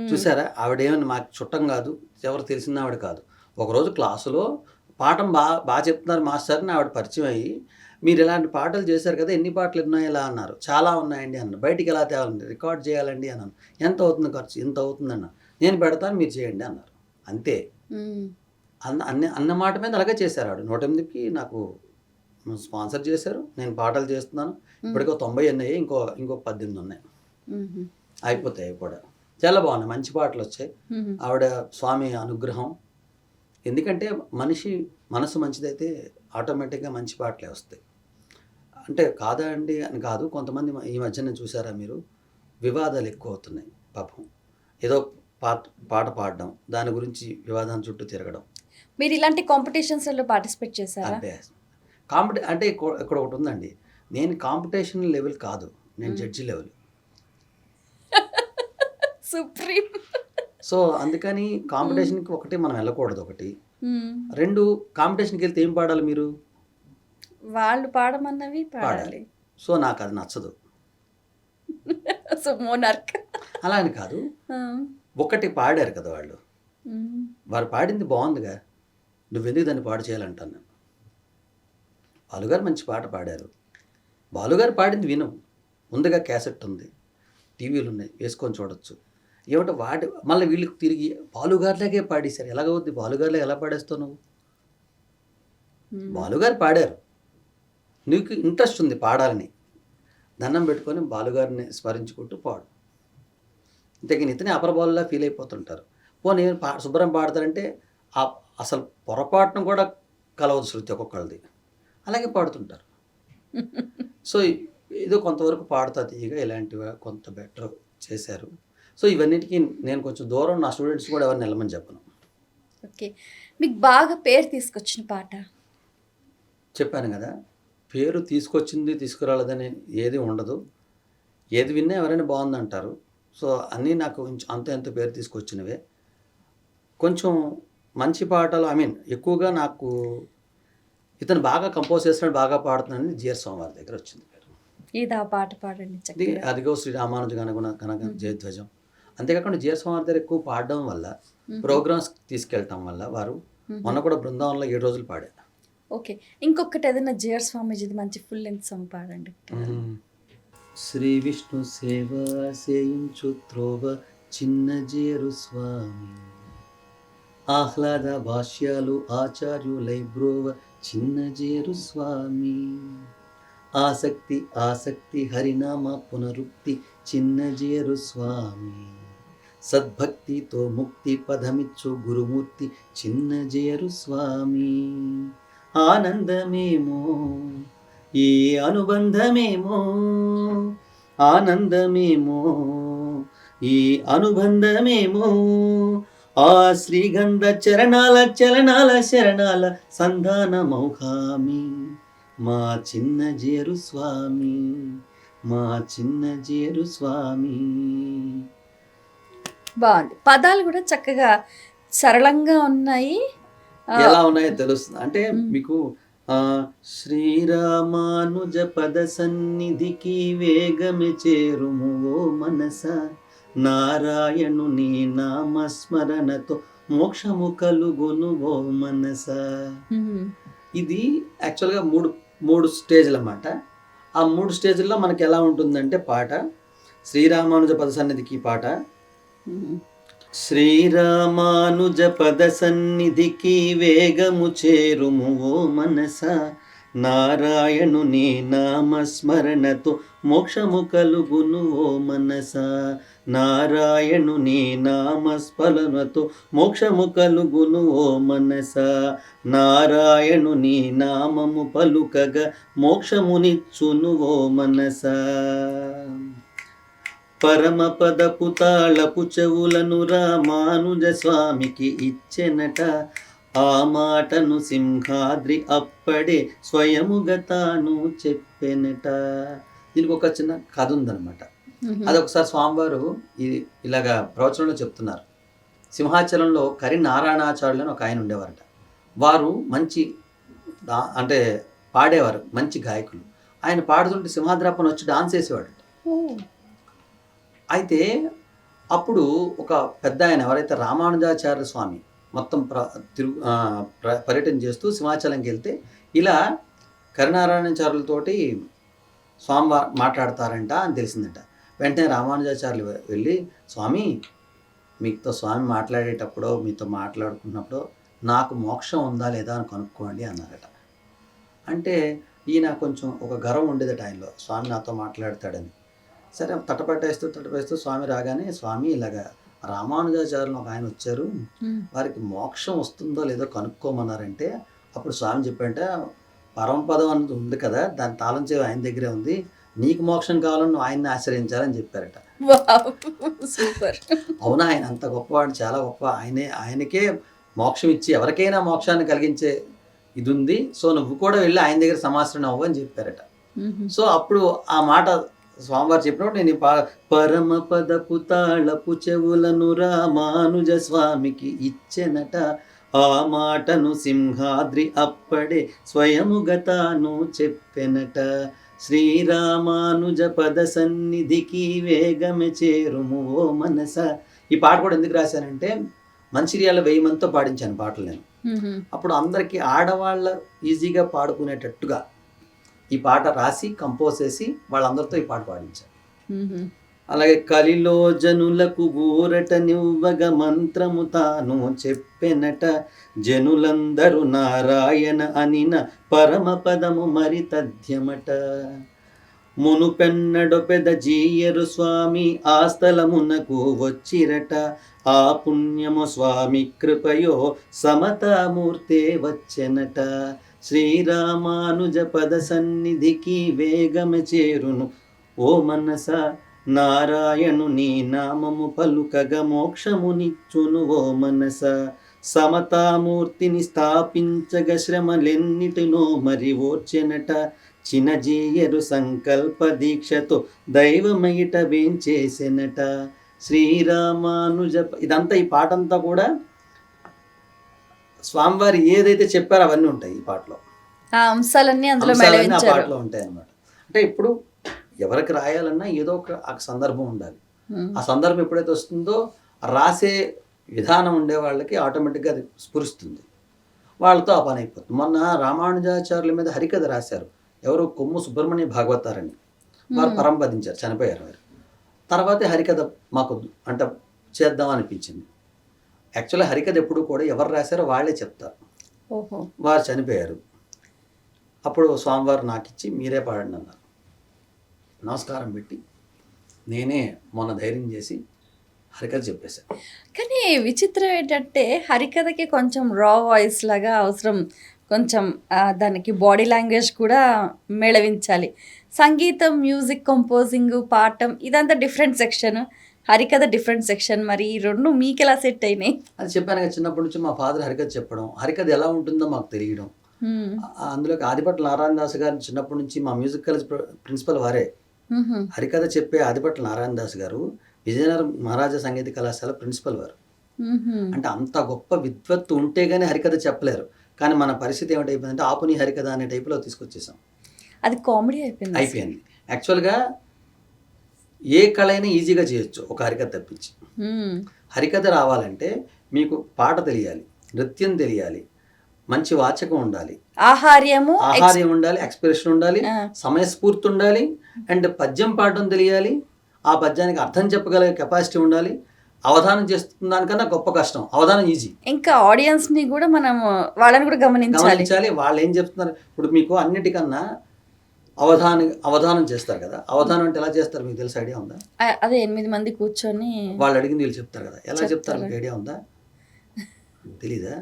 చూసారా, ఆవిడేమని మాకు చుట్టం కాదు, ఎవరు తెలిసిన ఆవిడ కాదు. ఒకరోజు క్లాసులో పాఠం బాగా చెప్తున్నారు మాస్టర్ అని ఆవిడ పరిచయం అయ్యి, మీరు ఇలాంటి పాటలు చేశారు కదా, ఎన్ని పాటలు ఉన్నాయి ఇలా అన్నారు. చాలా ఉన్నాయండి అన్నారు. బయటికి ఎలా తేవాలండి, రికార్డ్ చేయాలండి అన్నాను. ఎంత అవుతుంది ఖర్చు? ఇంత అవుతుంది అన్నారు. నేను పెడతాను, మీరు చేయండి అన్నారు. అంతే. అన్న మాట మీద అలాగే చేశారు ఆవిడ. 108కి నాకు స్పాన్సర్ చేశారు, నేను పాటలు చేస్తున్నాను. ఇప్పటికో 90 అన్నాయి, ఇంకో 18 ఉన్నాయి, అయిపోతాయి కూడా. చాలా బాగున్నాయి, మంచి పాటలు వచ్చాయి. ఆవిడ స్వామి అనుగ్రహం. ఎందుకంటే మనిషి మనసు మంచిదైతే ఆటోమేటిక్గా మంచి పాటలే వస్తాయి. అంటే కాదా అండి అని కాదు, కొంతమంది ఈ మధ్యన చూసారా మీరు, వివాదాలు ఎక్కువ అవుతున్నాయి పాపం. ఏదో పాట పాడడం, దాని గురించి వివాదం చుట్టూ తిరగడం. మీరు ఇలాంటి కాంపిటీషన్స్లో పార్టిసిపేట్ చేశారా? అంటే ఇక్కడ ఒకటి ఉందండి, నేను కాంపిటీషన్ లెవెల్ కాదు, నేను జడ్జి లెవెల్. సుప్రీం. సో అందుకని కాంపిటీషన్కి ఒకటి మనం వెళ్ళకూడదు. ఒకటి 2 కాంపిటీషన్కి వెళ్తే ఏం పాడాలి మీరు? వాళ్ళు పాడమన్నవి పాడాలి. సో నాకు అది నచ్చదు. సో మోనార్క్ అలా అని కాదు, ఒకటి పాడారు కదా వాళ్ళు, వారు పాడింది బాగుందిగా, నువ్వెందుకు దాన్ని పాడు చేయాలంటాను నేను. బాలుగారు మంచి పాట పాడారు, బాలుగారు పాడింది విను. ముందుగా క్యాసెట్ ఉంది, టీవీలు ఉన్నాయి, వేసుకొని చూడొచ్చు. ఏమంటే వాటి మళ్ళీ వీళ్ళకి తిరిగి బాలుగారులాగే పాడేశారు. ఎలాగవుద్ది, బాలుగారులో ఎలా పాడేస్తావు నువ్వు? బాలుగారు పాడారు, నీకు ఇంట్రెస్ట్ ఉంది పాడాలని, దండం పెట్టుకొని బాలుగారిని స్మరించుకుంటూ పాడు. ఇంతకీ ఇతనే అపర బాలులా ఫీల్ అయిపోతుంటారు. పోనీ శుభ్రం పాడతారంటే అసలు పొరపాటును కూడా కలవదు శృతి ఒక్కొక్కళ్ళది, అలాగే పాడుతుంటారు. సో ఏదో కొంతవరకు పాడుతా తీయగా ఇలాంటివి కొంత బెటర్ చేశారు. సో ఇవన్నిటికీ నేను కొంచెం దూరం, నా స్టూడెంట్స్ కూడా ఎవరిని వెళ్ళమని చెప్పను. ఓకే, మీకు బాగా పేరు తీసుకొచ్చిన పాట? చెప్పాను కదా, పేరు తీసుకొచ్చింది తీసుకురాలేదని ఏది ఉండదు. ఏది విన్నా ఎవరైనా బాగుందంటారు. సో అన్నీ నాకు అంత ఎంత పేరు తీసుకొచ్చినవే. కొంచెం మంచి పాటలు, ఎక్కువగా నాకు ఇతను బాగా కంపోజ్ చేస్తున్నాడు, బాగా పాడుతున్నాడని జిఆర్ స్వామి దగ్గర వచ్చింది పేరు. ఇది ఆ పాట పాడండి చక్కగా. అదిగో శ్రీ రామానుజ గణగుణ కనక జయధ్వజం. అంతేకాకుండా జిఆర్ స్వామి దగ్గర ఎక్కువ పాడడం వల్ల, ప్రోగ్రామ్స్ తీసుకెళ్ళటం వల్ల వారు మొన్న కూడా బృందావనంలో 7 రోజులు పాడారు. ఓకే, ఇంకొకటి ఏదైనా జిఆర్ స్వామీజీది మంచి ఫుల్ లెంత్ సాంగ్ పాడండి. శ్రీ విష్ణు సేవ సేయించు త్రోవ చిన్న జేరు స్వామి, ఆహ్లాద భాష్యాలు ఆచార్యులై బ్రోవ చిన్న జేరు స్వామి, ఆసక్తి ఆసక్తి హరినామ పునరుక్తి చిన్న జేరు స్వామి, సద్భక్తితో ముక్తి పదమిచ్చు గురుమూర్తి చిన్న జేరు స్వామి, ఆనందమేమో ఈ అనుబంధమేమో, ఆనందమేమో ఈ అనుబంధమేమో, ఆ శ్రీగంధ చరణాల చలనాల శరణాల సంధాన మౌఖామి, మా చిన్న జేరు స్వామి, మా చిన్న జేరు స్వామి. బాగుంది, పదాలు కూడా చక్కగా సరళంగా ఉన్నాయి. ఎలా ఉన్నాయో తెలుస్తుంది. అంటే మీకు శ్రీరామానుజ పద సన్నిధికి వేగమే చేరుము ఓ మనస, నారాయణుని నామస్మరణతో మోక్షము కలుగును ఓ మనస. ఇది యాక్చువల్గా మూడు స్టేజ్లు అన్నమాట. ఆ 3 స్టేజ్ల్లో మనకి ఎలా ఉంటుందంటే పాట, శ్రీరామానుజ పద సన్నిధికి పాట, శ్రీరామానుజ పద సన్నిధికి వేగము చేరుము ఓ మనస, నారాయణుని నామస్మరణతో మోక్షము కలుగును ఓ మనస, నారాయణుని నామస్మరణతో మోక్షము కలుగును ఓ మనస, నారాయణుని నామము పలుకగా మోక్షమునిచ్చును ఓ మనస. పరమపదపు తాళపు చెవులను రామానుజ స్వామికి ఇచ్చెనట, ఆ మాటను సింహాద్రి అప్పడే స్వయముగా తాను చెప్పెనట. దీనికి ఒక చిన్న కథ ఉందన్నమాట. అదొకసారి స్వామివారు ఇలాగా ప్రవచనంలో చెప్తున్నారు. సింహాచలంలో కరి నారాయణాచార్యులు అని ఒక ఆయన ఉండేవారట. వారు మంచి అంటే పాడేవారు, మంచి గాయకులు. ఆయన పాడుతుంటే సింహాద్రాపన వచ్చి డాన్స్ వేసేవాడట. అయితే అప్పుడు ఒక పెద్ద ఆయన ఎవరైతే రామానుజాచార్య స్వామి మొత్తం పర్యటన చేస్తూ సింహాచలంకి వెళ్తే ఇలా కరినారాయణాచార్యులతోటి స్వామి మాట్లాడతారంట అని తెలిసిందట. వెంటనే రామానుజాచార్యులు వెళ్ళి, స్వామి మీతో స్వామి మాట్లాడేటప్పుడు, మీతో మాట్లాడుకున్నప్పుడు నాకు మోక్షం ఉందా లేదా అని కనుక్కోండి అన్నారట. అంటే ఈయన కొంచెం ఒక గర్వం ఉండేదట ఆయనలో, స్వామి నాతో మాట్లాడతాడని. సరే తటపట్టేస్తూ స్వామి రాగానే, స్వామి ఇలాగా రామానుజాచార్యులు ఒక ఆయన వచ్చారు, వారికి మోక్షం వస్తుందో లేదో కనుక్కోమన్నారంటే, అప్పుడు స్వామి చెప్పంటే, పరమపదం అన్నది ఉంది కదా, దాని తాళం చెవి ఆయన దగ్గరే ఉంది, నీకు మోక్షం కావాలని నువ్వు ఆయన్ని ఆశ్రయించాలని చెప్పారట. సూపర్. అవునా, ఆయన అంత గొప్పవాడు, చాలా గొప్ప, ఆయనకే మోక్షం ఇచ్చి ఎవరికైనా మోక్షాన్ని కలిగించే ఇది ఉంది, సో నువ్వు కూడా వెళ్ళి ఆయన దగ్గర సమాశ్రయం అవ్వు అని చెప్పారట. సో అప్పుడు ఆ మాట స్వామివారు చెప్పినప్పుడు నేను పరమ పదపు తాళపు చెవులను రామానుజ స్వామికి ఇచ్చెనట, ఆ మాటను సింహాద్రి అప్పడే స్వయముగా తాను చెప్పెనట, శ్రీరామానుజ పద సన్నిధికి వేగమే చేరుము ఓ మనస. ఈ పాట కూడా ఎందుకు రాశానంటే, మంచిర్యాల 1000 మందితో పాడించాను పాటలు నేను. మ్మ్. అప్పుడు అందరికీ ఆడవాళ్ళ ఈజీగా పాడుకునేటట్టుగా ఈ పాట రాసి కంపోజ్ చేసి వాళ్ళందరితో ఈ పాట పాడించాను. మ్మ్. అలాగే కలిలో జనులకు ఊరట నివ్వగ మంత్రము తాను చెప్పెనట, జనులందరూ నారాయణ అనిన పరమ పదము మరి తథ్యమట, మునుపెన్నడొ పెద జీయరు స్వామి ఆ స్థలమునకు వచ్చిరట, ఆ పుణ్యము స్వామి కృపయో సమతామూర్తే వచ్చెనట, శ్రీరామానుజ పద సన్నిధికి వేగమ చేరును ఓ మనస, నారాయణు నీ నామము పలుకగ మోక్షమునిచ్చును ఓ మనస, సమతామూర్తిని స్థాపించగ శ్రమలెన్నిటినో మరి ఓర్చెనట, చినజీయరు సంకల్ప దీక్షతో దైవమయిట వేంచేసెనట, శ్రీరామానుజ ఇదంతా ఈ పాటంతా కూడా స్వామివారి ఏదైతే చెప్పారో అవన్నీ ఉంటాయి ఈ పాటలో. ఆ అంశాలన్నీ అందులో అంశాలన్నీ ఆ మేళవించారు. పాటలో ఉంటాయి అన్నమాట. అంటే ఇప్పుడు ఎవరికి రాయాలన్నా ఏదో ఒక ఆ సందర్భం ఉండాలి. మ్మ్. ఆ సందర్భం ఎప్పుడైతే వస్తుందో రాసే విధానం ఉండే వాళ్ళకి ఆటోమేటిక్గా అది స్ఫురిస్తుంది, వాళ్ళతో ఆ పని అయిపోతుంది. మొన్న రామానుజాచార్యుల మీద హరికథ రాశారు ఎవరు, కొమ్ము సుబ్రహ్మణ్య భాగవతారని, వారు పరంపదించారు, చనిపోయారు వారు. తర్వాతే హరికథ మాకు అంటే చేద్దాం అనిపించింది. యాక్చువల్గా హరికథ ఎప్పుడు కూడా ఎవరు రాశారో వాళ్ళే చెప్తారు. ఓహో. వారు చనిపోయారు. అప్పుడు స్వామివారు నాకు ఇచ్చి మీరే పాడండి అన్నారు. నమస్కారం పెట్టి నేనే మొన్న ధైర్యం చేసి హరికథ చెప్పేశాను. కానీ విచిత్రం ఏంటంటే హరికథకి కొంచెం రా వాయిస్ లాగా అవసరం, కొంచెం దానికి బాడీ లాంగ్వేజ్ కూడా మేళవించాలి. సంగీతం, మ్యూజిక్ కంపోజింగ్, పాడటం ఇదంతా డిఫరెంట్ సెక్షన్, హరికథ డిఫరెంట్ సెక్షన్. మరి ఈ రెండు మీకు ఎలా సెట్ అయినాయి? అది చెప్పాను కదా, చిన్నప్పటి నుంచి మా ఫాదర్ హరికథ చెప్పడం, హరికథ ఎలా ఉంటుందో మాకు తెలియడం. అందులోకి ఆదిపట్ల నారాయణ దాస్ గారు చిన్నప్పటి నుంచి మా మ్యూజిక్ కాలేజ్ ప్రిన్సిపల్ వారే. హరికథ చెప్పే ఆదిపట్ల నారాయణ దాస్ గారు విజయనగరం మహారాజా సంగీత కళాశాల ప్రిన్సిపల్ వారు. అంటే అంత గొప్ప విద్వత్తు ఉంటే గానీ హరికథ చెప్పలేరు. కానీ మన పరిస్థితి ఏమిటైపోయిందంటే ఆపుని హరికథ అనే టైపులో తీసుకొచ్చేసాం. అది కామెడీ అయిపోయింది. యాక్చువల్గా ఏ కళ అయినా ఈజీగా చేయొచ్చు ఒక హరికథ తప్పించి. హరికథ రావాలంటే మీకు పాట తెలియాలి, నృత్యం తెలియాలి, మంచి వాచకం ఉండాలి, ఆహార్యం ఉండాలి, ఎక్స్ప్రెషన్ ఉండాలి, సమయస్ఫూర్తి ఉండాలి, అండ్ పద్యం పాడడం తెలియాలి, ఆ పద్యానికి అర్థం చెప్పగలిగే కెపాసిటీ ఉండాలి. అవధానం చేస్తున్న దానికన్నా గొప్ప కష్టం, అవధానం ఈజీ. ఇంకా ఆడియన్స్ ని కూడా మనం వాళ్ళని కూడా గమనించాలి. వాళ్ళు ఏం చెప్తున్నారు. ఇప్పుడు మీకు అన్నిటికన్నా అవధానం చేస్తారు కదా, అవధానం అంటే ఎలా చేస్తారు మీకు తెలిసి ఐడియా ఉందా? అదే 8 మంది కూర్చొని వాళ్ళు అడిగింది వీళ్ళు చెప్తారు కదా, ఎలా చెప్తారు మీకు ఐడియా ఉందా? తెలీదా?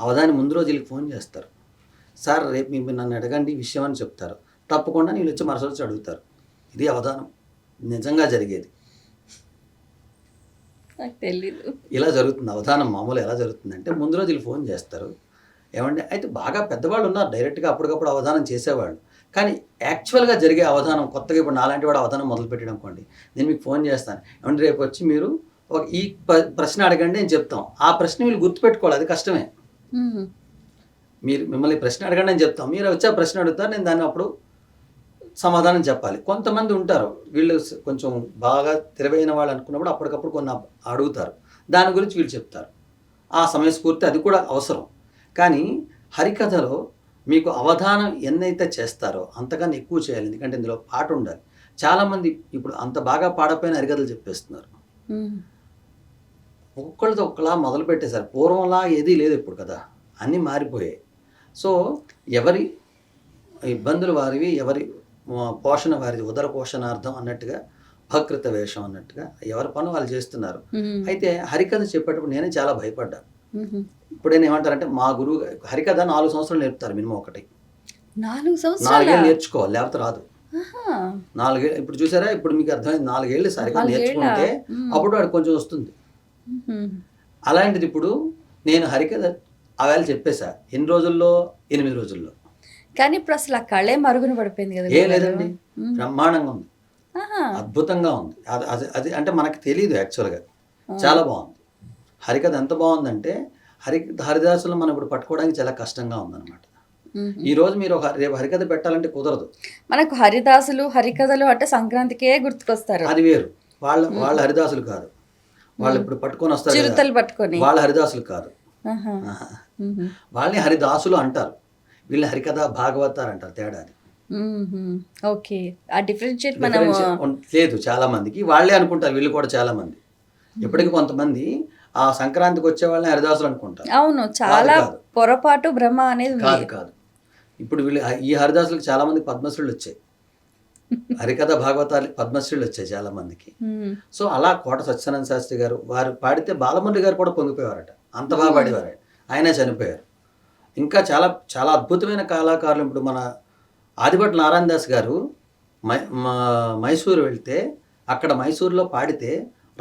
అవధాని ముందు రోజు వీళ్ళకి ఫోన్ చేస్తారు, సార్ రేపు మీరు నన్ను అడగండి ఈ విషయం అని చెప్తారు. తప్పకుండా వీళ్ళు వచ్చి మరుసటి వచ్చి అడుగుతారు. ఇది అవధానం, నిజంగా జరిగేది. నాకు తెలీదు. ఇలా జరుగుతుంది అవధానం. మామూలు ఎలా జరుగుతుందంటే ముందు రోజు వీళ్ళు ఫోన్ చేస్తారు, ఏమంటే అయితే బాగా పెద్దవాళ్ళు ఉన్నారు డైరెక్ట్గా అప్పటికప్పుడు అవధానం చేసేవాళ్ళు. కానీ యాక్చువల్గా జరిగే అవధానం కొత్తగా ఇప్పుడు నాలాంటి వాడు అవధానం మొదలు పెట్టడం అనుకోండి, నేను మీకు ఫోన్ చేస్తాను, ఏమంటే రేపు వచ్చి మీరు ఒక ఈ ప్రశ్న అడగండి అని చెప్తాం. ఆ ప్రశ్న వీళ్ళు గుర్తుపెట్టుకోవాలి, అది కష్టమే. మిమ్మల్ని ప్రశ్న అడగండి అని చెప్తాం, మీరు వచ్చి ఆ ప్రశ్న అడుగుతారు, నేను దాన్ని అప్పుడు సమాధానం చెప్పాలి. కొంతమంది ఉంటారు వీళ్ళు కొంచెం బాగా తెలివైన వాళ్ళు అనుకున్నప్పుడు అప్పటికప్పుడు కొన్ని అడుగుతారు, దాని గురించి వీళ్ళు చెప్తారు. ఆ సమయస్ఫూర్తి అది కూడా అవసరం. కానీ హరికథలో మీకు అవధానం ఎన్నైతే చేస్తారో అంతకన్నా ఎక్కువ చేయాలి, ఎందుకంటే ఇందులో పాట ఉండాలి. చాలామంది ఇప్పుడు అంత బాగా పాడపోయిన హరికథలు చెప్పేస్తున్నారు. ఒక్కొక్కళ్ళతో ఒక్కలా మొదలు పెట్టేశారు. పూర్వంలా ఏదీ లేదు ఇప్పుడు కదా, అన్నీ మారిపోయాయి. సో ఎవరి ఇబ్బందులు వారివి, ఎవరి పోషణ వారిది, ఉదర పోషణార్థం అన్నట్టుగా, భకృత వేషం అన్నట్టుగా ఎవరి పనులు వాళ్ళు చేస్తున్నారు. అయితే హరికథ చెప్పేటప్పుడు నేనే చాలా భయపడ్డా. ఇప్పుడైనా ఏమంటారంటే మా గురువు హరికథ 4 సంవత్సరాలు నేర్పుతారు మినిమం. ఒకటి 4 ఏళ్ళు నేర్చుకోవాలి, లేకపోతే రాదు. 4 ఏళ్ళు ఇప్పుడు చూసారా, ఇప్పుడు మీకు అర్థమైంది. 4 ఏళ్ళు హరికథ నేర్చుకుంటే అప్పుడు వాడికి కొంచెం వస్తుంది. అలాంటిది ఇప్పుడు నేను హరికథ అవేళ చెప్పేశా. ఎన్ని రోజుల్లో? 8 రోజుల్లో. కానీ ఇప్పుడు అసలు ఆ కళే మరుగున పడిపోయింది కదా. ఏ లేదండి, బ్రహ్మాండంగా ఉంది, అద్భుతంగా ఉంది. అది అంటే మనకు తెలియదు యాక్చువల్గా, చాలా బాగుంది. హరికథ ఎంత బాగుందంటే హరిదాసులు మనం ఇప్పుడు పట్టుకోవడానికి చాలా కష్టంగా ఉందన్నమాట. ఈ రోజు మీరు రేపు హరికథ పెట్టాలంటే కుదరదు. మనకు హరిదాసులు హరికథలు అంటే సంక్రాంతికే గుర్తుకొస్తారు, అది వేరు. వాళ్ళ హరిదాసులు కాదు, వాళ్ళు ఇప్పుడు పట్టుకొని వస్తారు కదా, చిరుతలు పట్టుకొని. వాళ్ళ హరిదాసులు కాదు. ఆహా. ఆహా. మ్మ్. వాళ్ళని హరిదాసులు అంటారు, వీళ్ళని హరికథ భాగవతారు అంటారు. తేడా అది. మ్మ్. ఓకే. ఆ డిఫరెన్షియేట్ మనం లేదు చాలా మందికి, వాళ్ళే అనుకుంటారు వీళ్ళు కూడా చాలా మంది. ఇప్పటికీ కొంతమంది ఆ సంక్రాంతికి వచ్చే వాళ్ళని హరిదాసులు అనుకుంటారు. అవును, చాలా కాదు. పొరపాటు భ్రమ అనేది ఉంది. కాదు. ఇప్పుడు వీళ్ళు ఈ హరిదాసులకు చాలా మందికి పద్మశ్రీలు వచ్చాయి, హరికథ భాగవతాలకి పద్మశ్రీలు వచ్చాయి చాలా మందికి. మ్మ్. సో అలా కోట సత్యనారాయణ శాస్త్రి గారు వారు పాడితే బాలమురళి గారు కూడా పొంగిపోయేవారట, అంత బాగా పాడేవారు. ఆయనే చనిపోయారు. ఇంకా చాలా చాలా అద్భుతమైన కళాకారులు. ఇప్పుడు మన ఆదిభట్ల నారాయణ దాస్ గారు మైసూరు వెళ్తే, అక్కడ మైసూరులో పాడితే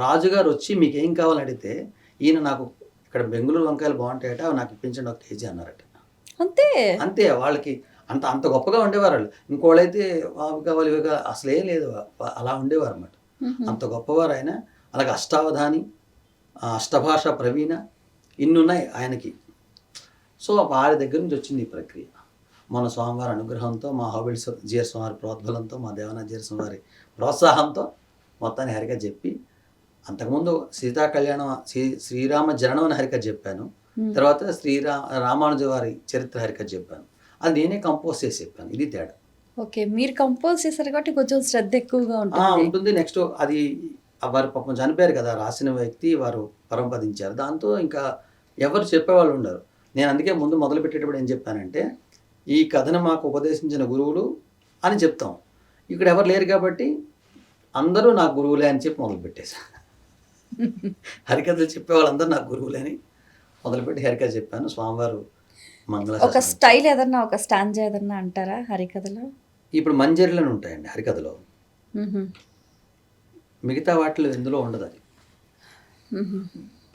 రాజుగారు వచ్చి మీకు ఏం కావాలని అడిగితే, ఈయన నాకు ఇక్కడ బెంగళూరు వంకాయలు బాగుంటాయట, అవి నాకు ఇప్పించండి 1 కేజీ అన్నారట. అంతే వాళ్ళకి అంత గొప్పగా ఉండేవారు వాళ్ళు. ఇంకోళ్ళైతే అవి కావాలి ఇవి కావాలి అసలే లేదు, అలా ఉండేవారు అన్నమాట. అంత గొప్పవారు ఆయన. అలాగే అష్టావధాని, అష్టభాష ప్రవీణ, ఇన్ని ఉన్నాయి ఆయనకి. సో వారి దగ్గర నుంచి వచ్చింది ఈ ప్రక్రియ. మన స్వామివారి అనుగ్రహంతో, మా హోబిల్ జీర స్వామి ప్రోద్బలంతో, మా దేవనాథ జీర స్వామి ప్రోత్సాహంతో మొత్తాన్ని హరికథ చెప్పి, అంతకుముందు సీతా కళ్యాణం శ్రీరామ జననం అని హరికథ చెప్పాను. తర్వాత రామానుజ వారి చరిత్ర హరికథ చెప్పాను. అది నేనే కంపోజ్ చేసి చెప్పాను. ఇది తేడా. ఓకే, మీరు కంపోజ్ చేశారు కాబట్టి కొంచెం శ్రద్ధ ఎక్కువగా ఉంటుంది. నెక్స్ట్ అది వారు పాపం చనిపోయారు కదా, రాసిన వ్యక్తి వారు పరంపదించారు. దాంతో ఇంకా ఎవరు చెప్పేవాళ్ళు ఉండరు. నేను అందుకే ముందు మొదలు పెట్టేటప్పుడు ఏం చెప్పానంటే, ఈ కథను మాకు ఉపదేశించిన గురువులు అని చెప్తాం. ఇక్కడ ఎవరు లేరు కాబట్టి అందరూ నా గురువులే అని చెప్పి మొదలుపెట్టేశాను. హరికథలు చెప్పేవాళ్ళందరూ నా గురువులే అని మొదలుపెట్టి హరికథ చెప్పాను. స్వామివారు మంగళ ఒక స్టైల్ ఏదన్నా, ఒక స్టాంజా ఏదన్నా అంటారా హరికథలో? ఇప్పుడు మంజరిలను ఉంటాయండి హరికథలో, మిగతా వాటిలో ఎందులో ఉండదు. అది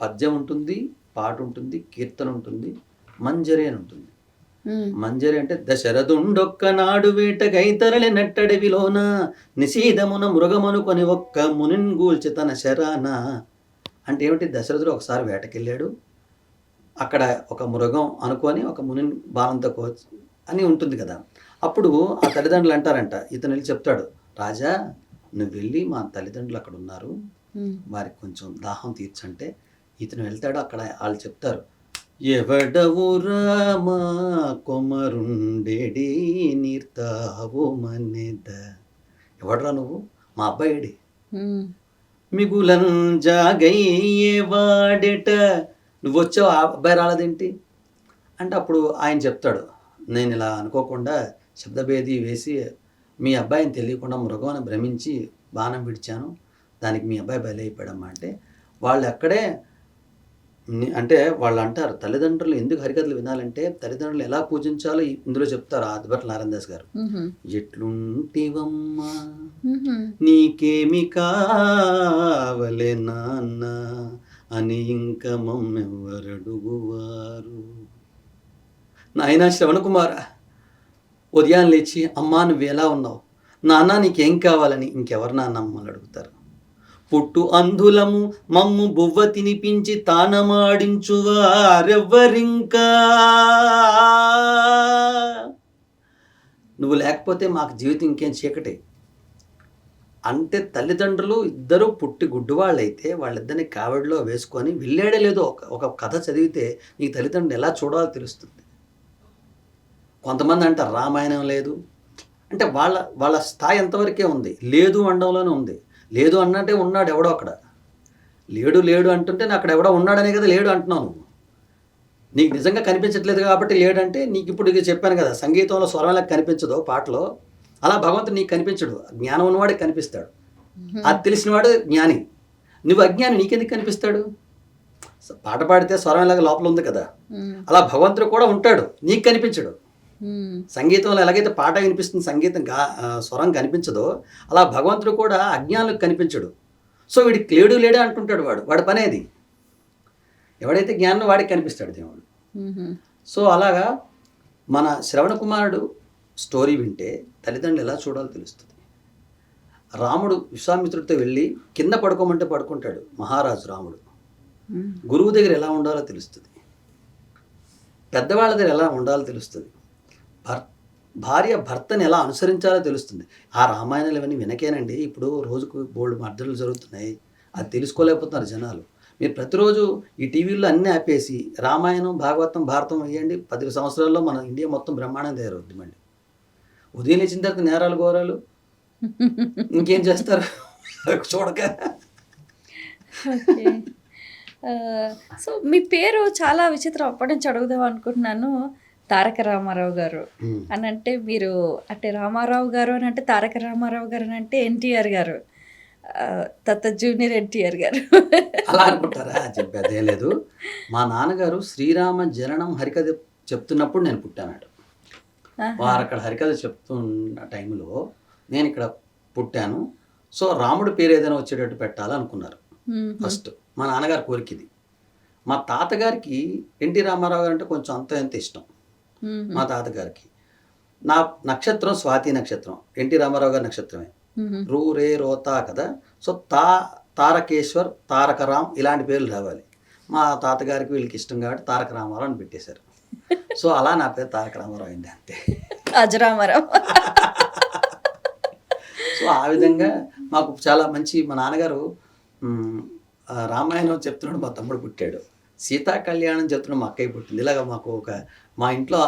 పద్యం ఉంటుంది, పాట ఉంటుంది, కీర్తన ఉంటుంది, మంజరి అని ఉంటుంది. మంజరి అంటే దశరథుండొక్క నాడు వేట గైతరలి నట్టడవిలోన నిశీదమున మృగమనుకొని ఒక్క మునిన్ గూల్చి తన శరాన. అంటే ఏమిటి, దశరథుడు ఒకసారి వేటకెళ్ళాడు, అక్కడ ఒక మృగం అనుకొని ఒక మునిన్ బాణంతో కోచ్ అని ఉంటుంది కదా. అప్పుడు ఆ తల్లిదండ్రులు అంటారంట, ఇతను వెళ్ళి చెప్తాడు, రాజా నువ్వు వెళ్ళి మా తల్లిదండ్రులు అక్కడ ఉన్నారు, వారికి కొంచెం దాహం తీర్చంటే ఇతను వెళ్తాడు. అక్కడ వాళ్ళు చెప్తారు, ఎవడవు రామా కొమరుండేడి నీర్తావు మన్నెద. ఎవడరా నువ్వు, మా అబ్బాయిడి, మిగులం జాగయ్యే వాడేట, నువ్వు వచ్చావు ఆ అబ్బాయి రాలేదేంటి అంటే, అప్పుడు ఆయన చెప్తాడు, నేను ఇలా అనుకోకుండా శబ్దభేది వేసి మీ అబ్బాయిని తెలియకుండా మృగం భ్రమించి బాణం విడిచాను, దానికి మీ అబ్బాయి బలైపోయాడమ్మా. అంటే వాళ్ళు అక్కడే అంటే వాళ్ళు అంటారు, తల్లిదండ్రులు ఎందుకు హరికథలు వినాలంటే తల్లిదండ్రులు ఎలా పూజించాలో ఇందులో చెప్తారు ఆదిభట్ల నారాయణ దాస్ గారు. ఎట్లుంటివమ్మా నీకేమి కావలే నాన్న అని ఇంక మమ్మెవ్వరడుగువారు. నాయనా శ్రవణ కుమార, ఉదయం లేచి అమ్మా నువ్వు ఎలా ఉన్నావు, నాన్న నీకేం కావాలని ఇంకెవరు నాన్న అమ్మని అడుగుతారు. పుట్టు అంధులము మమ్ము బువ్వ తినిపించి తానమాడించువారెవ్వరింకా, నువ్వు లేకపోతే మాకు జీవితం ఇంకేం చీకటి. అంటే తల్లిదండ్రులు ఇద్దరు పుట్టి గుడ్డివాళ్ళైతే వాళ్ళిద్దరిని కావిడిలో వేసుకొని వెళ్ళాడే లేదో ఒక కథ చదివితే నీకు తల్లిదండ్రులు ఎలా చూడాలో తెలుస్తుంది. కొంతమంది అంటారు రామాయణం లేదు అంటే వాళ్ళ స్థాయి ఎంతవరకే ఉంది, లేదు అనడంలోనే ఉంది. లేదు అన్నట్టే ఉన్నాడు ఎవడో అక్కడ, లేడు అంటుంటే నేను అక్కడ ఎవడో ఉన్నాడనే కదా లేడు అంటున్నావు నువ్వు. నీకు నిజంగా కనిపించట్లేదు కాబట్టి లేడంటే, నీకు ఇప్పుడు ఇది చెప్పాను కదా, సంగీతంలో స్వరంలా కనిపించదు పాటలో, అలా భగవంతుడు నీకు కనిపించడు, జ్ఞానం ఉన్నవాడికి కనిపిస్తాడు. అది తెలిసినవాడు జ్ఞాని. నువ్వు అజ్ఞాని, నీకెందుకు కనిపిస్తాడు? పాట పాడితే స్వరం ఎలాగ లోపల ఉంది కదా, అలా భగవంతుడు కూడా ఉంటాడు, నీకు కనిపించడు. సంగీతంలో ఎలాగైతే పాట వినిపిస్తుంది, సంగీతం స్వరం కనిపించదో, అలా భగవంతుడు కూడా అజ్ఞానులకు కనిపించడు. సో వీడికి లేడే అంటుంటాడు, వాడి పనేది. ఎవడైతే జ్ఞానం వాడికి కనిపిస్తాడు దేవుడు. సో అలాగా మన శ్రవణ కుమారుడు స్టోరీ వింటే తల్లిదండ్రులు ఎలా చూడాలో తెలుస్తుంది. రాముడు విశ్వామిత్రుడితో వెళ్ళి కింద పడుకోమంటే పడుకుంటాడు మహారాజు రాముడు. గురువు దగ్గర ఎలా ఉండాలో తెలుస్తుంది, పెద్దవాళ్ళ దగ్గర ఎలా ఉండాలో తెలుస్తుంది, భార్య భర్తని ఎలా అనుసరించాలో తెలుస్తుంది. ఆ రామాయణాలు ఇవన్నీ వినకేనండి, ఇప్పుడు రోజుకు బోల్డ్ మర్డర్లు జరుగుతున్నాయి, అది తెలుసుకోలేకపోతున్నారు జనాలు. మీరు ప్రతిరోజు ఈ టీవీల్లో అన్నీ ఆపేసి రామాయణం, భాగవతం, భారతం వేయండి, 10 సంవత్సరాల్లో మన ఇండియా మొత్తం బ్రహ్మాండం తయారవుద్ది. మళ్ళీ ఉదయం లేచిన తర్వాత నేరాలు ఘోరాలు ఇంకేం చేస్తారు చూడక. ఓకే. సో మీ పేరు చాలా విచిత్రం. అప్పటి నుంచి అడుగుదాం అనుకుంటున్నాను. తారక రామారావు గారు అని అంటే మీరు అంటే రామారావు గారు అని అంటే తారక రామారావు గారు అని అంటే ఎన్టీఆర్ గారు, తత జూనియర్ ఎన్టీఆర్ గారు. అలా అనుకుంటారా? చెప్పేదే లేదు. మా నాన్నగారు శ్రీరామ జననం హరికథ చెప్తున్నప్పుడు నేను పుట్టాను. వారు అక్కడ హరికథ చెప్తున్న టైంలో నేను ఇక్కడ పుట్టాను. సో రాముడి పేరు ఏదైనా వచ్చేటట్టు పెట్టాలనుకున్నారు ఫస్ట్. మా నాన్నగారి కోరిక ఇది. మా తాతగారికి ఎన్టీ రామారావు గారు అంటే కొంచెం అంత ఎంత ఇష్టం. మా తాతగారికి నా నక్షత్రం స్వాతి నక్షత్రం, ఎన్టీ రామారావు గారి నక్షత్రమే. రూ రే రోతా కదా. సో తారకేశ్వర్, తారకరామ్ ఇలాంటి పేర్లు రావాలి. మా తాతగారికి వీళ్ళకి ఇష్టం కాబట్టి తారక రామారావు అని పెట్టేశారు. సో అలా నా పేరు తారక రామారావు అయింది అంతే. అజరామారావు. సో ఆ విధంగా మాకు చాలా మంచి. మా నాన్నగారు రామాయణం చెప్తున్నాడు, మా తమ్ముడు పుట్టాడు. సీతా కళ్యాణం చెప్తున్నాడు, మా అక్కయ్య పుట్టింది. ఇలాగ మాకు మా ఇంట్లో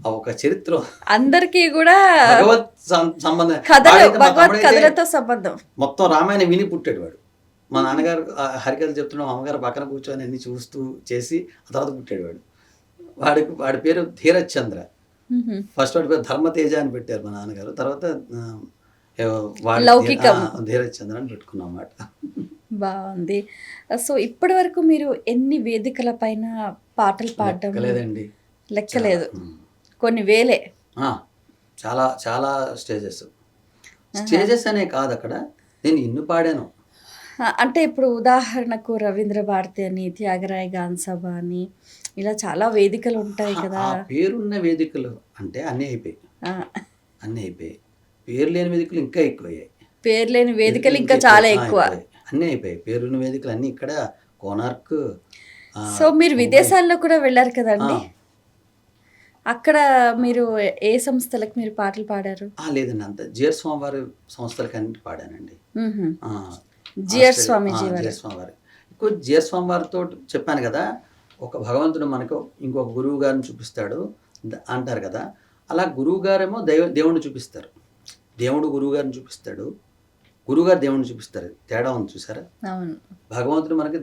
ఒక చరిత్ర అందరికీ కూడా భగవత్ సంబంధం, కథలతో సంబంధం. మొత్తం రామాయణం విని పుట్టాడు వాడు. మా నాన్నగారు హరికథలు చెప్తున్నాం, మా అమ్మగారు పక్కన కూర్చొని అన్ని చూస్తూ చేసి ఆ తర్వాత పుట్టాడు వాడు. వాడి పేరు ధీరజ్ చంద్ర. ఫస్ట్ వాడి పేరు ధర్మతేజ అని పెట్టారు మా నాన్నగారు. తర్వాత ధీరజ్ చంద్ర అని పెట్టుకున్నాం అన్నమాట. బాగుంది. సో ఇప్పటి వరకు మీరు ఎన్ని వేదికల పైన పాటలు పాడడం? లేదండి, లెక్కలేదు, కొన్ని వేలే. చాలా చాలా స్టేజెస్ అనే కాదు, అక్కడ నేను ఇన్ని పాడాను. అంటే ఇప్పుడు ఉదాహరణకు రవీంద్ర భారతి అని, త్యాగరాయ గాన సభ అని, ఇలా చాలా వేదికలు ఉంటాయి కదా. పేరున్న వేదికలు అంటే అన్నీ అయిపోయాయి. పేరు లేని వేదికలు ఇంకా ఎక్కువయ్యాయి. పేరు లేని వేదికలు ఇంకా చాలా ఎక్కువ. అన్నీ అయిపోయాయి. పేరున్న వేదికలు అన్నీ ఇక్కడ కోనార్క్. సో మీరు విదేశాల్లో కూడా వెళ్ళారు కదండి, అక్కడ మీరు ఏ సంస్థలకు మీరు పాటలు పాడారు? లేదండి, అంత జిఆర్ స్వామి వారి సంస్థలకి అన్నిటి పాడానండి. జిఆర్ స్వామిజీ వారి ఎక్కువ జిఆర్ స్వామి వారితో చెప్పాను కదా, ఒక భగవంతుడు మనకు ఇంకొక గురువు గారిని చూపిస్తాడు అంటారు కదా. అలా గురువు గారేమో దేవుడిని చూపిస్తారు, దేవుడు గురువు గారిని చూపిస్తాడు, గురువుగారు దేవుడిని చూపిస్తారు. తేడా ఉంది చూసారా? భగవంతుడు మనకి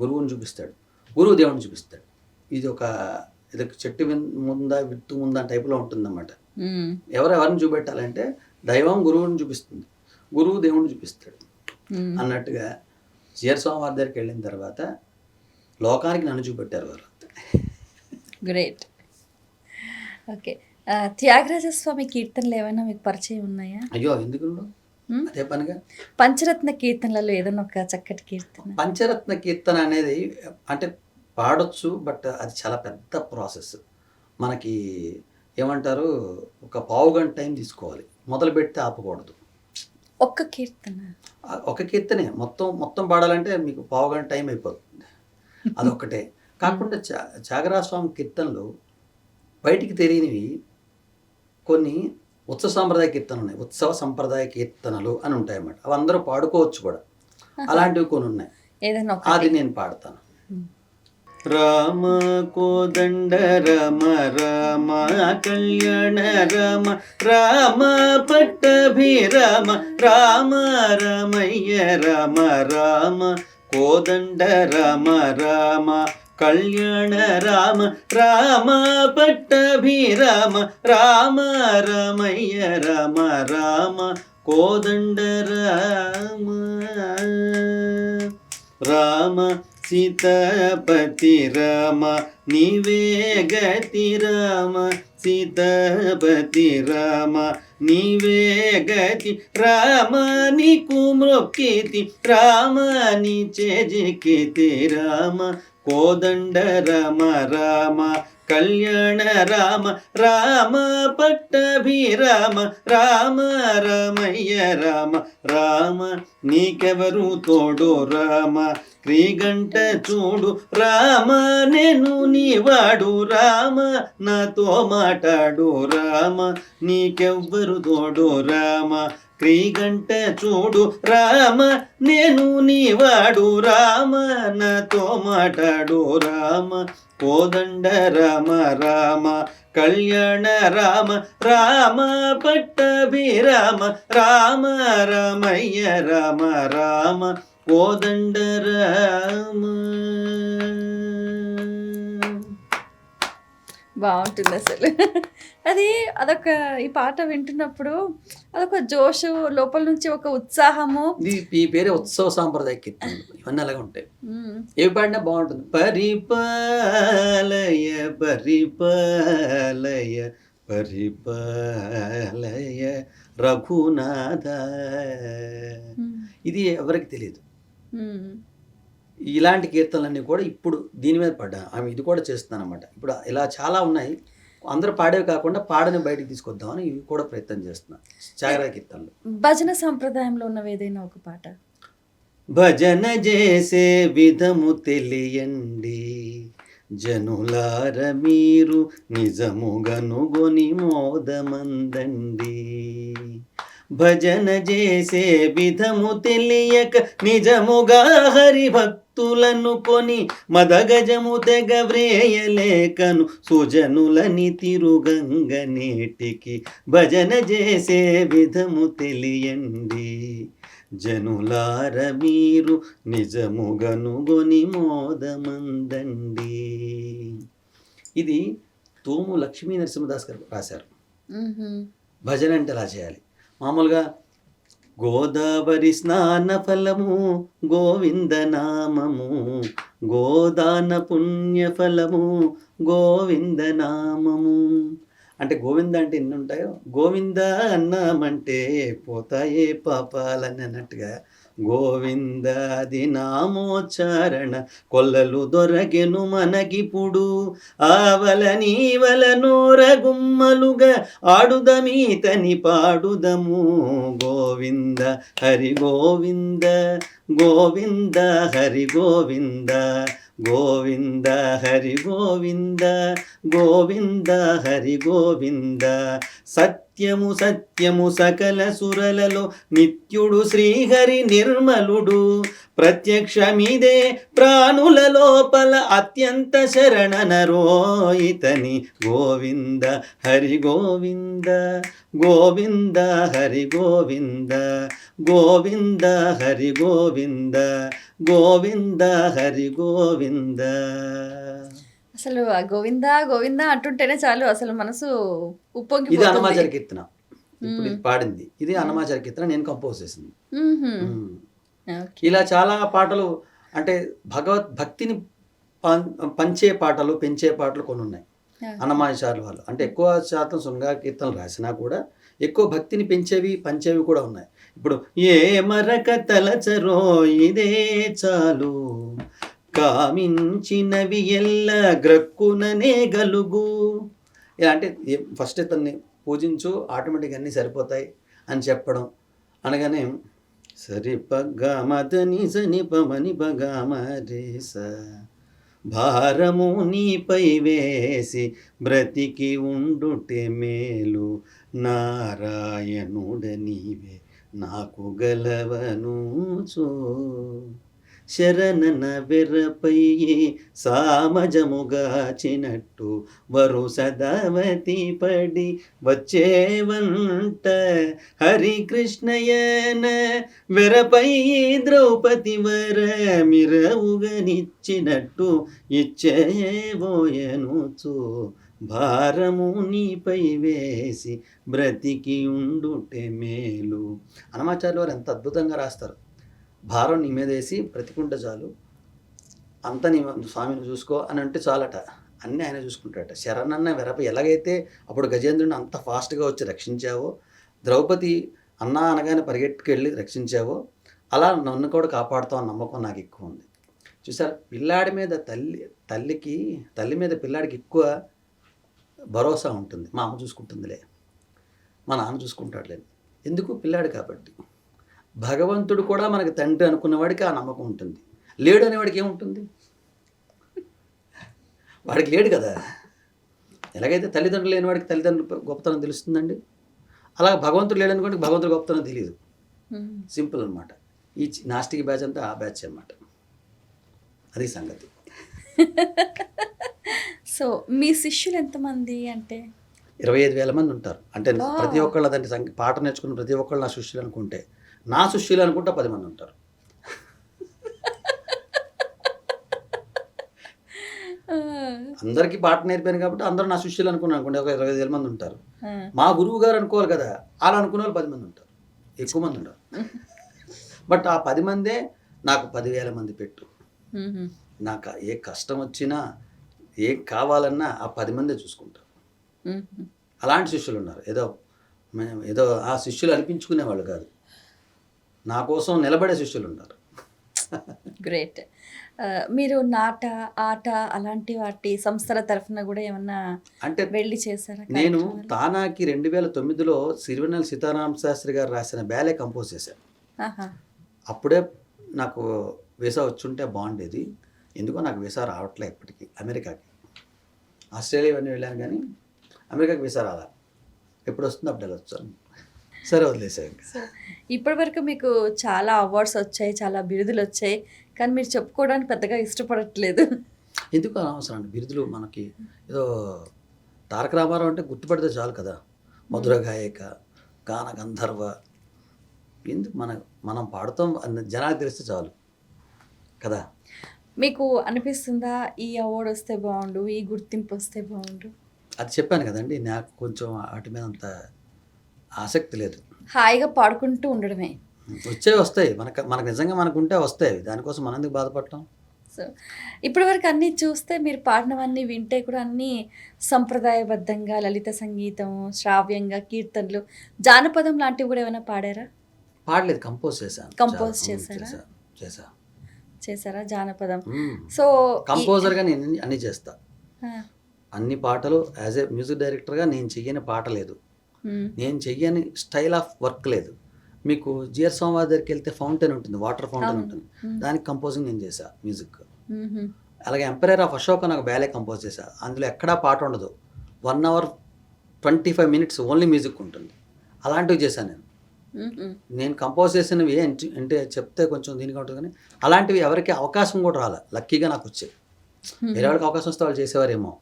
గురువుని చూపిస్తాడు, గురువు దేవుడిని చూపిస్తాడు. ఇది చెట్టు ముందా విత్తు ముందా టైపులో ఉంటుందన్నమాట. ఎవరిని చూపెట్టాలంటే దైవం గురువుని చూపిస్తుంది, గురువు దేవుడిని చూపిస్తాడు అన్నట్టుగా. జిఆర్ స్వామి వారి దగ్గరికి వెళ్ళిన తర్వాత లోకానికి నన్ను చూపెట్టారు వారు. గ్రేట్. ఓకే. త్యాగరాజ స్వామి కీర్తనలు ఏమైనా మీకు పరిచయం ఉన్నాయా? అయ్యో ఎందుకు, అదే పనిగా. పంచరత్న కీర్తనలలో ఏదైనా ఒక చక్కటి కీర్తన? పంచరత్న కీర్తన అనేది అంటే పాడొచ్చు, బట్ అది చాలా పెద్ద ప్రాసెస్. మనకి ఏమంటారు, ఒక పావు గంట టైం తీసుకోవాలి, మొదలు పెడితే ఆపకూడదు. ఒక కీర్తనే మొత్తం పాడాలంటే మీకు పావు గంట టైం అయిపోతుంది. అదొక్కటే కాకుండా త్యాగరాజ స్వామి కీర్తనలు బయటికి తెలియనివి కొన్ని ఉత్సవ సంప్రదాయ కీర్తనలు ఉన్నాయి. ఉత్సవ సంప్రదాయ కీర్తనలు అని ఉంటాయి అన్నమాట. అవి అందరూ పాడుకోవచ్చు కూడా. అలాంటివి కొన్ని ఉన్నాయి, అది నేను పాడతాను. రామ కోదండ రమ రామ కళ్యాణ రమ రామ పట్టభిరామ రామ రమయ్య రమ రామ కోదండ రమ రామ కళ్యాణ రామ రామ పట్టభిరామ రామ రమయ్య రమ రామ కోదండ రామ రామ సీతాపతి రామ నీవే గతి రామ సీతాపతి రామ నీవే గతి రామ నీకు మ్రొక్కితి రామ నీ చేజికితి రామ కోదండ రమ రామ కళ్యాణ రామ రామ పట్టభిరామ రామ రమయ్య రామ రామ నీకెవరు తోడు రామ క్రీగంట చూడు రామ నేను నీవాడు రామ నాతో మాట్లాడు రామ నీకెవ్వరు తోడు రామ క్రీగంట చూడు రామ నేను నీవాడు రామ నాతో మాట్లాడు రామ కోదండ రామ రామ కళ్యాణ రామ రామ పట్టభిరామ రామ రామయ్య రామ రామ కోదండ రామ. బాగుంటుంది అసలు. అదొక ఈ పాట వింటున్నప్పుడు అదొక జోషు, లోపల నుంచి ఒక ఉత్సాహము. ఈ పేరే ఉత్సవ సాంప్రదాయ కీర్తనలు, ఇవన్నీ అలాగే ఉంటాయి. ఏ పాడినా బాగుంటుంది. పరిపాలయ పరిపాలయ పరిపాలయ రఘునాథ. ఇది ఎవరికి తెలియదు. ఇలాంటి కీర్తనలన్నీ కూడా ఇప్పుడు దీని మీద పడ్డా ఆమె ఇది కూడా చేస్తున్నాను అనమాట. ఇప్పుడు ఇలా చాలా ఉన్నాయి, అందరూ పాడేవి కాకుండా పాడని బయటికి తీసుకొద్దామని ఇవి కూడా ప్రయత్నం చేస్తున్నా. జాగరణ కీర్తనలు. భజన సంప్రదాయంలో ఉన్నవి ఏదైనా ఒక పాట. భజన చేసే విధము తెలియండి జనులార మీరు నిజముగనుగొని మోదమందండి. భజన చేసే విధము తెలియక నిజముగా హరిభక్తులను కొని మదగజము తెగ వ్రేయలేకను సుజనులని తిరుగంగ నేటికి. భజన చేసే విధము తెలియండి జనులార మీరు నిజముగనుగొని మోదమందండి. ఇది తూము లక్ష్మీ నరసింహదాస్ గారు రాశారు. భజన అంటే ఎలా చేయాలి? మామూలుగా గోదావరి స్నాన ఫలము గోవింద నామము, గోదాన పుణ్య ఫలము గోవింద నామము. అంటే గోవింద అంటే ఎన్ని ఉంటాయో, గోవింద అన్నామంటే పోతాయే పాపాలని అన్నట్టుగా గోవిందాది నామోచ్చారణ కొల్లలు దొరకెను మనకిప్పుడు. ఆవల నీవల నోరగుమ్మలుగా ఆడుదమీతని పాడుదము గోవింద హరి గోవింద గోవింద హరి గోవింద గోవింద హరి గోవింద గోవింద హరి గోవింద. సత్యము సత్యము సకల సురలలో నిత్యుడు శ్రీహరి నిర్మలుడు. ప్రత్యక్షమిదే ప్రాణుల లోపల అత్యంత శరణనరో ఇతని. గోవింద హరి గోవింద గోవింద హరి గోవింద గోవింద హరి గోవింద గోవింద హరి గోవింద. అసలు ఆ గోవింద గోవింద అంటుంటేనే చాలు అసలు మనసు ఉప్పొంగి. ఇది అన్నమాచార్య కీర్తన, ఇప్పుడు ఇది పాడింది. ఇది అన్నమాచార్య కీర్తన, నేను కంపోజ్ చేసింది. ఇలా చాలా పాటలు అంటే భక్తిని పంచే పాటలు, పెంచే పాటలు కొన్ని ఉన్నాయి అన్నమాచార్యుల వాళ్ళు. అంటే ఎక్కువ శాతం శృంగార కీర్తనలు రాసినా కూడా ఎక్కువ భక్తిని పెంచేవి పంచేవి కూడా ఉన్నాయి. ఇప్పుడు ఏ మరక తలచరో ఇదే చాలు, కామించినవి ఎల్ల గ్రక్కుననే గలుగు. ఇలా అంటే ఫస్ట్ ఇతన్ని పూజించు, ఆటోమేటిక్గా అన్నీ సరిపోతాయి అని చెప్పడం. అనగానే సరిపగమదని సనిపమని పగమరేస భారము నీపై వేసి బ్రతికి ఉండుటే మేలు, నారాయణుడ నీవే నాకు గలవను చో. శరణన వెరపై సామజముగాచినట్టు వరుసదావతి పడి వచ్చేవంట. హరికృష్ణయన వెరపై ద్రౌపది వర మిరవుగనిచ్చినట్టు ఇచ్చేవోయనుచో భారము నీపై వేసి బ్రతికి ఉండుటే మేలు. అన్నమాచార్యుల వారు ఎంత అద్భుతంగా రాస్తారు. భారం నీ మీద వేసి బ్రతికుంటే చాలు, అంత నీ స్వామిని చూసుకో అని అంటే చాలట, అన్నీ ఆయన చూసుకుంటాడట. శరణన్న వెరప ఎలాగైతే అప్పుడు గజేంద్రుని అంత ఫాస్ట్గా వచ్చి రక్షించావో, ద్రౌపది అన్నా అనగానే పరిగెట్టుకెళ్ళి రక్షించావో, అలా నన్ను కూడా కాపాడుతావు అన్న నమ్మకం నాకు ఎక్కువ ఉంది. చూసారు, పిల్లాడి మీద తల్లి మీద పిల్లాడికి ఎక్కువ భరోసా ఉంటుంది. మా అమ్మ చూసుకుంటుందిలే, మా నాన్న చూసుకుంటాడులే. ఎందుకు? పిల్లాడు కాబట్టి. భగవంతుడు కూడా మనకి తండ్రి అనుకున్నవాడికి ఆ నమ్మకం ఉంటుంది. లేడు అనేవాడికి ఏముంటుంది? వాడికి లేడు కదా. ఎలాగైతే తల్లిదండ్రులు లేనివాడికి తల్లిదండ్రులు గొప్పతనం తెలుస్తుందండి, అలా భగవంతుడు లేడనుకోండి, భగవంతుడు గొప్పతనం తెలియదు. సింపుల్ అనమాట. ఈ నాస్టిక్ బ్యాచ్ అంతా ఆ బ్యాచ్ అన్నమాట. అది సంగతి. సో మీ శిష్యులు ఎంతమంది అంటే? 25,000 మంది ఉంటారు. అంటే ప్రతి ఒక్కళ్ళు అదంటే పాట నేర్చుకున్న ప్రతి ఒక్కళ్ళు నా శిష్యులు అనుకుంటే, నా శిష్యులు అనుకుంటే 10 మంది ఉంటారు. అందరికీ పాట నేర్పాను కాబట్టి అందరూ నా శిష్యులు అనుకున్నాను అనుకోండి, ఒక 25,000 మంది ఉంటారు. మా గురువు గారు అనుకోవాలి కదా, అలా అనుకునే వాళ్ళు 10 మంది ఉంటారు, ఎక్కువ మంది ఉంటారు. బట్ ఆ 10 మందే నాకు 10,000 మంది పెట్టు. నాకు ఏ కష్టం వచ్చినా ఏం కావాలన్నా ఆ 10 మందే చూసుకుంటారు. అలాంటి శిష్యులు ఉన్నారు. ఏదో ఆ శిష్యులు అనిపించుకునేవాళ్ళు కాదు, నా కోసం నిలబడే శిష్యులు ఉన్నారు. గ్రేట్. మీరు నాట, ఆట అలాంటి వాటి సంస్థల తరఫున కూడా ఏమన్నా అంటే వెళ్ళి చేశారా? నేను తానాకి 2009లో సిరివెన్నెల సీతారామ శాస్త్రి గారు రాసిన బ్యాలే కంపోజ్ చేశాను. అప్పుడే నాకు వీసా వచ్చుంటే బాగుండేది. ఎందుకో నాకు వీసా రావట్లే ఇప్పటికీ. అమెరికాకి, ఆస్ట్రేలియా ఇవన్నీ వెళ్ళాను కానీ అమెరికాకి వీసా రాలా. ఎప్పుడు వస్తుంది అప్పుడు వెళ్ళొచ్చాను. సరే వదిలేసాను. ఇప్పటి వరకు మీకు చాలా అవార్డ్స్ వచ్చాయి, చాలా బిరుదులు వచ్చాయి, కానీ మీరు చెప్పుకోవడానికి పెద్దగా ఇష్టపడట్లేదు. ఎందుకు అనవసరం అండి బిరుదులు? మనకి ఏదో తారక రామారావు అంటే గుర్తుపడితే చాలు కదా, మధుర గాయక, గాన గంధర్వ. ఎందుకు మనం పాడుతాం జనాలకు తెలిస్తే చాలు కదా. మీకు అనిపిస్తుందా ఈ అవార్డు వస్తే బాగుండు, ఈ గుర్తింపు వస్తే బాగుండు? అది చెప్పాను కదండి, నాకు కొంచెం వాటి మీద అంత ఆసక్తి లేదు. హాయిగా పాడుకుంటూ ఉండడమే. వస్తాయి మనకు నిజంగా మనకుంటే వస్తాయి, దానికోసం మనం ఎందుకు బాధపడటం? సో ఇప్పటి వరకు అన్నీ చూస్తే మీరు పాడినవన్నీ వింటే కూడా అన్నీ సంప్రదాయబద్ధంగా లలిత సంగీతం, శ్రావ్యంగా, కీర్తనలు, జానపదం లాంటివి కూడా ఏమైనా పాడారా? పాడలేదు, కంపోజ్ చేశాను. కంపోజ్ చేశారా జానపదం? సో కంపోజర్గా నేను అన్నీ చేస్తా. అన్ని పాటలు యాజ్ ఏ మ్యూజిక్ డైరెక్టర్గా నేను చెయ్యని పాట లేదు, నేను చెయ్యని స్టైల్ ఆఫ్ వర్క్ లేదు. మీకు జిఆర్ సోమవారి దగ్గరికి వెళ్తే ఫౌంటైన్ ఉంటుంది, వాటర్ ఫౌంటైన్ ఉంటుంది, దానికి కంపోజింగ్ నేను చేశా మ్యూజిక్. అలాగే ఎంపైర్ ఆఫ్ అశోక నాకు బ్యాలే కంపోజ్ చేశా. అందులో ఎక్కడా పాట ఉండదు, 1 hour 25 minutes ఓన్లీ మ్యూజిక్ ఉంటుంది. అలాంటివి చేశాను నేను. నేను కంపోజ్ చేసినవి అంటే చెప్తే కొంచెం దీనిగా ఉంటుంది, కానీ అలాంటివి ఎవరికి అవకాశం కూడా రాలే. లక్కీగా నాకు వచ్చాయి. వేరే వాళ్ళకి అవకాశం వస్తే వాళ్ళు చేసేవారేమో,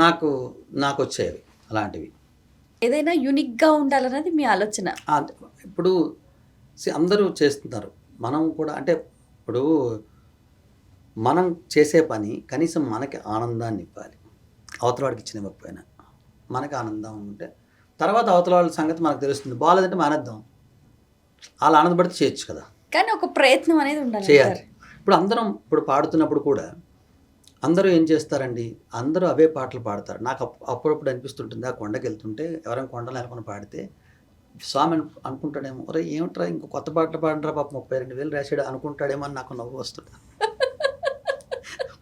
నాకు వచ్చేవి అలాంటివి. ఏదైనా యూనిక్గా ఉండాలన్నది మీ ఆలోచన. ఇప్పుడు అందరూ చేస్తున్నారు, మనం కూడా. అంటే ఇప్పుడు మనం చేసే పని కనీసం మనకి ఆనందాన్ని ఇవ్వాలి. అవతల వాడికి ఇచ్చిన ఇవ్వకపోయినా మనకి ఆనందం ఉంటే తర్వాత అవతల వాళ్ళ సంగతి మనకు తెలుస్తుంది. బాగాలేదంటే మానేద్దాం, వాళ్ళు ఆనందపడితే చేయొచ్చు కదా. కానీ ఒక ప్రయత్నం అనేది ఉండాలి, చేయాలి. ఇప్పుడు పాడుతున్నప్పుడు కూడా అందరూ ఏం చేస్తారండి, అందరూ అవే పాటలు పాడతారు. నాకు అప్పుడప్పుడు అనిపిస్తుంటుంది, ఆ కొండకి వెళ్తుంటే ఎవరైనా కొండలు నెలకొని పాడితే స్వామి అనుకుంటాడేమో, ఒరే ఏమిట్రా ఇంకో కొత్త పాటలు పాడినరా పాప 32,000 రాశాడు అనుకుంటాడేమో అని నాకు నవ్వు వస్తుంది.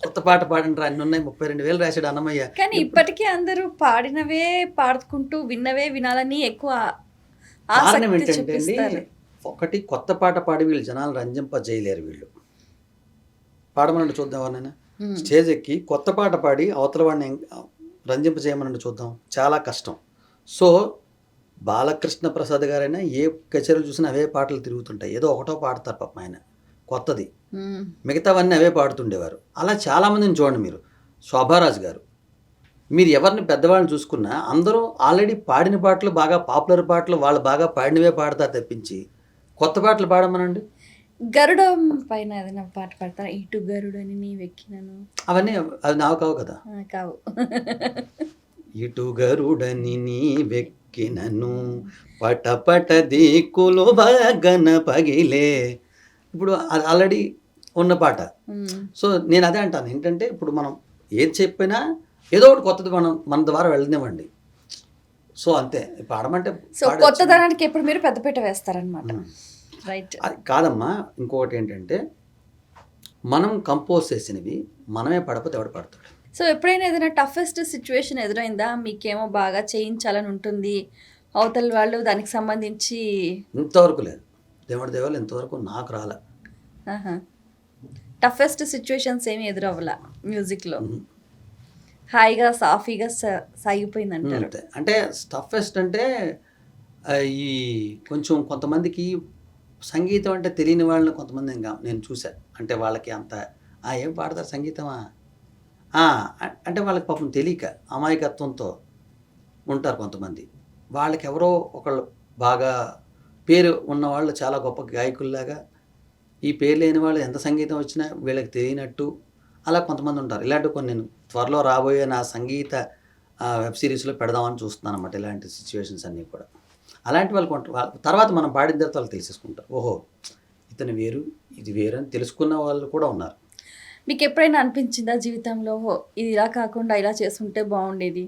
కొత్త పాట పాడినరా అన్ని ఉన్నాయి, 32,000 రాశాడు అన్నమయ్య. కానీ ఇప్పటికీ అందరూ పాడినవే పాడుకుంటూ విన్నవే వినాలని ఎక్కువ కారణం ఏంటంటే అండి, ఒకటి కొత్త పాట పాడి వీళ్ళు జనాలు రంజింపజేయలేరు. వీళ్ళు పాడమనండి చూద్దాం, ఎవరినైనా స్టేజ్ ఎక్కి కొత్త పాట పాడి అవతల వాడిని రంజింప చేయమనండి చూద్దాం, చాలా కష్టం. సో బాలకృష్ణ ప్రసాద్ గారైనా ఏ కచేరీలు చూసినా అవే పాటలు తిరుగుతుంటాయి, ఏదో ఒకటో పాడతారు పాపం ఆయన కొత్తది, మిగతావన్నీ అవే పాడుతుండేవారు. అలా చాలామందిని చూడండి మీరు. శోభారాజు గారు, మీరు ఎవరిని పెద్దవాళ్ళని చూసుకున్నా అందరూ ఆల్రెడీ పాడిన పాటలు, బాగా పాపులర్ పాటలు, వాళ్ళు బాగా పాడినవే పాడతారు తప్పించి కొత్త పాటలు పాడమనండి. గరుడం పైన ఏదైనా పాట పాడతారా? ఇటు గరుడని నీ వెక్కినను, అవన్నీ అది నావు కావు కదా. కావు. ఇటు గరుడని నీ వెక్కినను పటపట దిక్కులు భగన పగిలే. ఇప్పుడు అది ఆల్రెడీ ఉన్న పాట. సో నేను అదే అంటాను, ఏంటంటే ఇప్పుడు మనం ఏది చెప్పినా ఏదో ఒకటి కొత్తది మన ద్వారా వెళ్ళనివ్వండి. సో అంతే, పాడమంటే సో కొత్తదనానికి ఎప్పుడు మీరు పెద్దపీట వేస్తారనమాట. రైట్. అది కాదమ్మా, ఇంకొకటి ఏంటంటే మనం కంపోజ్ చేసినవి మనమే పడకపోతే ఎవడు పడతాడు. సో ఎప్పుడైనా ఏదైనా టఫెస్ట్ సిచ్యువేషన్ ఎదురైందా? మీకేమో బాగా చేయించాలని ఉంటుంది, అవతల వాళ్ళు దానికి సంబంధించి? ఇంతవరకు లేదు, దేవుడి దేవాలు ఇంతవరకు నాకు రాలే. టఫెస్ట్ సిచ్యువేషన్స్ ఏమి ఎదురవ్వాల మ్యూజిక్లో? హాయిగా సాఫీగా సాగిపోయింది అంటారు. అంటే టఫెస్ట్ అంటే ఈ కొంచెం కొంతమందికి సంగీతం అంటే తెలియని వాళ్ళని కొంతమంది నేను చూశాను. అంటే వాళ్ళకి అంత ఏం పాడతారు సంగీతమా అంటే వాళ్ళకి పాపం తెలియక అమాయకత్వంతో ఉంటారు కొంతమంది. వాళ్ళకి ఎవరో ఒకళ్ళు బాగా పేరు ఉన్నవాళ్ళు చాలా గొప్ప గాయకుల్లాగా, ఈ పేరు లేని వాళ్ళు ఎంత సంగీతం వచ్చినా వీళ్ళకి తెలియనట్టు అలా కొంతమంది ఉంటారు. ఇలాంటివి కొన్ని నేను త్వరలో రాబోయే నా సంగీత వెబ్ సిరీస్లో పెడదామని చూస్తున్నాను అన్నమాట. ఇలాంటి సిచ్యువేషన్స్ అన్నీ కూడా అలాంటి వాళ్ళకి తర్వాత మనం పాడిన తర్వాత వాళ్ళు తెలిసేసుకుంటారు. ఓహో, ఇతను వేరు ఇది వేరు అని తెలుసుకున్న వాళ్ళు కూడా ఉన్నారు. మీకు ఎప్పుడైనా అనిపించిందా జీవితంలో ఇది ఇలా కాకుండా ఇలా చేసుంటే బాగుండేది,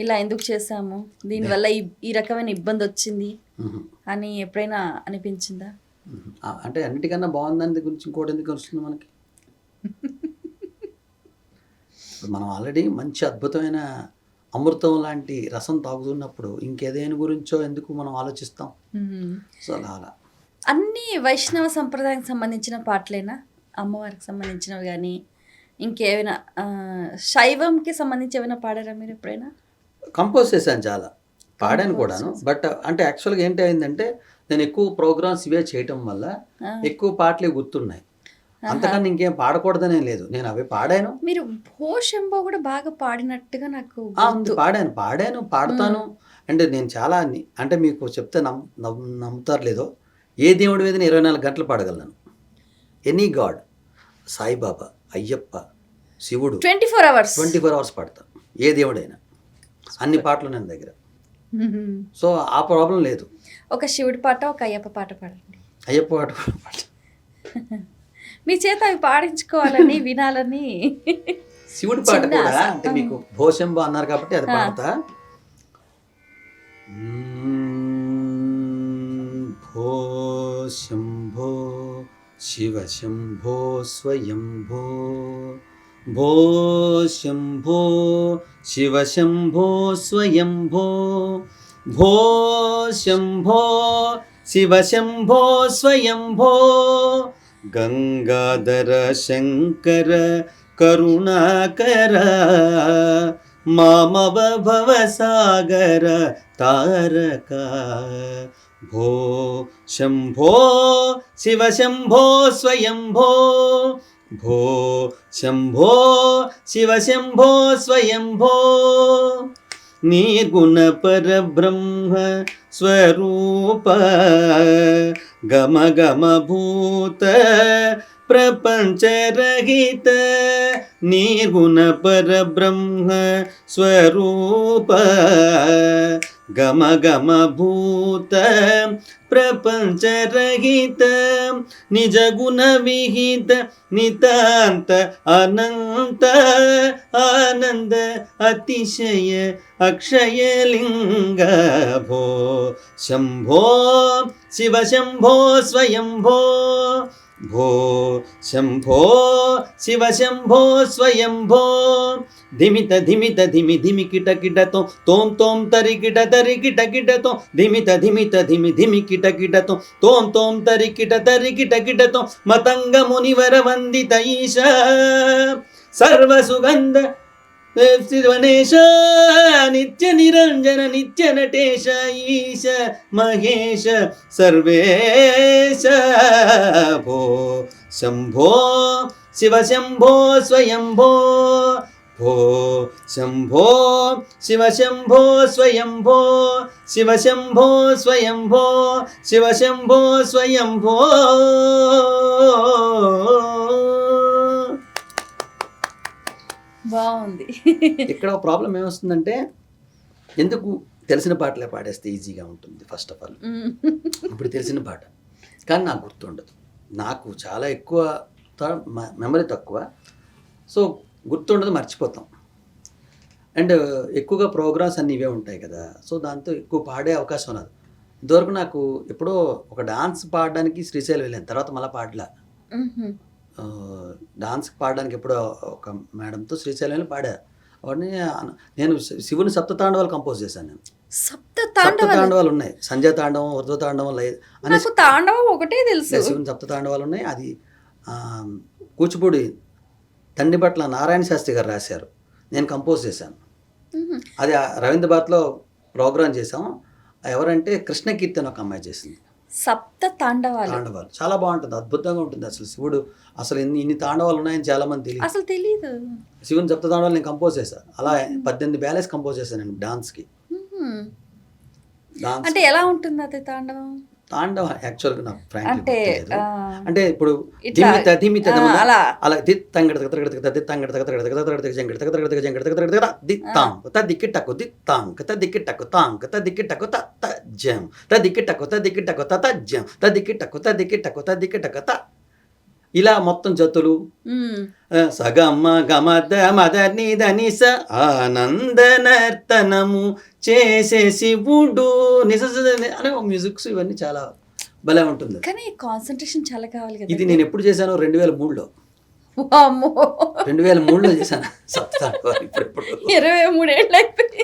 ఇలా ఎందుకు చేసాము, దీనివల్ల ఈ రకమైన ఇబ్బంది వచ్చింది అని ఎప్పుడైనా అనిపించిందా? అంటే అన్నిటికన్నా బాగుందని గురించి ఇంకోటి ఎందుకు వస్తుంది మనకి? మనం ఆల్రెడీ మంచి అద్భుతమైన అమృతం లాంటి రసం తాగుతున్నప్పుడు ఇంకేదైనా గురించో ఎందుకు మనం ఆలోచిస్తాం? సో అలా అన్ని వైష్ణవ సంప్రదాయానికి సంబంధించిన పాటలేనా, అమ్మవారికి సంబంధించినవి కానీ ఇంకేమైనా శైవంకి సంబంధించి ఏమైనా పాడారా మీరు ఎప్పుడైనా? కంపోజ్ చేశాను, చాలా పాడాను కూడాను. బట్ అంటే యాక్చువల్గా ఏంటి అయిందంటే నేను ఎక్కువ ప్రోగ్రామ్స్ ఇవే చేయటం వల్ల ఎక్కువ పాటలే గుర్తున్నాయి. అంతకన్నా ఇంకేం పాడకూడదనే లేదు, నేను అవి పాడాను. మీరు భోషంబో కూడా బాగా పాడినట్టుగా నాకు పాడాను పాడతాను. అంటే నేను చాలా అంటే మీకు చెప్తే నమ్ముతారు లేదో, ఏ దేవుడి మీద 24 గంటలు పాడగలను. ఎనీ గాడ్, సాయిబాబా, అయ్యప్ప, శివుడు 24 అవర్స్ పాడతా, ఏ దేవుడైనా. అన్ని పాటలు నేను దగ్గర. సో ఆ ప్రాబ్లం లేదు. ఒక శివుడి పాట, ఒక అయ్యప్ప పాట పాడండి. అయ్యప్ప పాట మీ చేత అవి పాడించుకోవాలని వినాలని. శివుడి పాట కూడా అంటే మీకు భోశంబో అన్నారు కాబట్టి అది పాడతా. భో శంభో శివ శంభో స్వయంభో, భో శంభో శివ శంభో స్వయంభో, భో శంభో శివ శంభో స్వయంభో, గంగాధర శంకర కరుణాకర, మామవ భవసాగర తారక, భో శంభో శివ శంభో స్వయంభో, భో శంభో శివ శంభో స్వయంభో, నిర్గుణ పరబ్రహ్మ స్వరూప, గమ గమ భూత ప్రపంచరహిత, నిర్గుణ పరబ్రహ్మ స్వరూప, గమ గమ భూత ప్రపంచరహిత, నిజ గుణ విహిత నితాంత అనంత ఆనంద అతిశయ అక్షయలింగ, భో శంభో శివ శంభో స్వయంభో, భో శంభో శివ శంభో స్వయంభో, ధిమిత ధిమిత ధిమి ధిమి కిట కిటతో తోం తోం తరి కిట తరి కిట కిటతో, ధిమిత ధిమిత ధిమి ధిమి కిట కిటతో తోం తోం తరి కిట కిటతో, మతంగ మునివర వందిత ఈశ సర్వ సుగంధ శివనేశ, నిత్య నిరంజన నిత్య నటేశ, ఈశ మహేశ సర్వేశ, భో శంభో శివ శంభో స్వయంభో, భో శంభో శివ శంభో స్వయంభో, శివ శంభో స్వయంభో, శివ శంభో స్వయంభో. బాగుంది. ఇక్కడ ప్రాబ్లం ఏమొస్తుందంటే, ఎందుకు తెలిసిన పాటలే పాడేస్తే ఈజీగా ఉంటుంది ఫస్ట్ ఆఫ్ ఆల్. ఇప్పుడు తెలిసిన పాట కానీ నాకు గుర్తుండదు, నాకు చాలా ఎక్కువ మెమరీ తక్కువ, సో గుర్తుండదు, మర్చిపోతాం. అండ్ ఎక్కువగా ప్రోగ్రామ్స్ అన్నీ ఇవే ఉంటాయి కదా, సో దాంతో ఎక్కువ పాడే అవకాశం ఉన్నది. ఇంతవరకు నాకు ఎప్పుడో ఒక డాన్స్ పాడడానికి శ్రీశైలం వెళ్ళాను, తర్వాత మళ్ళీ పాడలా. డాన్స్ పాడడానికి ఎప్పుడో ఒక మేడంతో శ్రీశైలంలో పాడా. వాడిని నేను శివుని సప్తతాండవాలు కంపోజ్ చేశాను. నేను సప్తతాండవాలు ఉన్నాయి, సంజయ తాండవం, ఉర్ధ్వ తాండవం నాకు తాండవం ఒకటే తెలుసు. శివుని సప్తతాండవాలు ఉన్నాయి. అది కూచిపూడి తండ్రిపట్ల నారాయణ శాస్త్రి గారు రాశారు, నేను కంపోజ్ చేశాను. అది రవీంద్ర భారత్లో ప్రోగ్రామ్ చేసాము. ఎవరంటే కృష్ణకీర్తి అని ఒక అమ్మాయి చేసింది. సప్త తాండవాలు తాండవాలు చాలా బాగుంటుంది, అద్భుతంగా ఉంటుంది. అసలు శివుడు అసలు ఇన్ని తాండవాలు ఉన్నాయని చాలా మంది తెలియదు. అసలు తెలీదు. శివుని సప్త తాండవాలు నేను కంపోజ్ చేశాను. అలా 18 బ్యాలెన్స్ కంపోజ్ చేశాను నేను డాన్స్కి. డాన్స్ అంటే ఎలా ఉంటుంది అది తాండవం? తాండవ యాక్చువల్గా నాకు ఫ్రాంక్లీ అంటే గుర్తులేదు. అంటే ఇప్పుడు ఇట్లా, ధిమిత అలా అలా ఇలా మొత్తం జతులు సగమ గమద మద నిద నిస ఆనందనర్తనము చేసే శివుడు నిజ అనే మ్యూజిక్స్ ఇవన్నీ చాలా భలే ఉంటుంది. కానీ కాన్సన్ట్రేషన్ చాలా కావాలి కదా. ఇది నేను ఎప్పుడు చేశాను? 2003లో. వామ్మో, 2003లో చేశాను సప్తాండవాలు. ఇప్పుడు 23 ఏళ్ళు అయిపోయింది.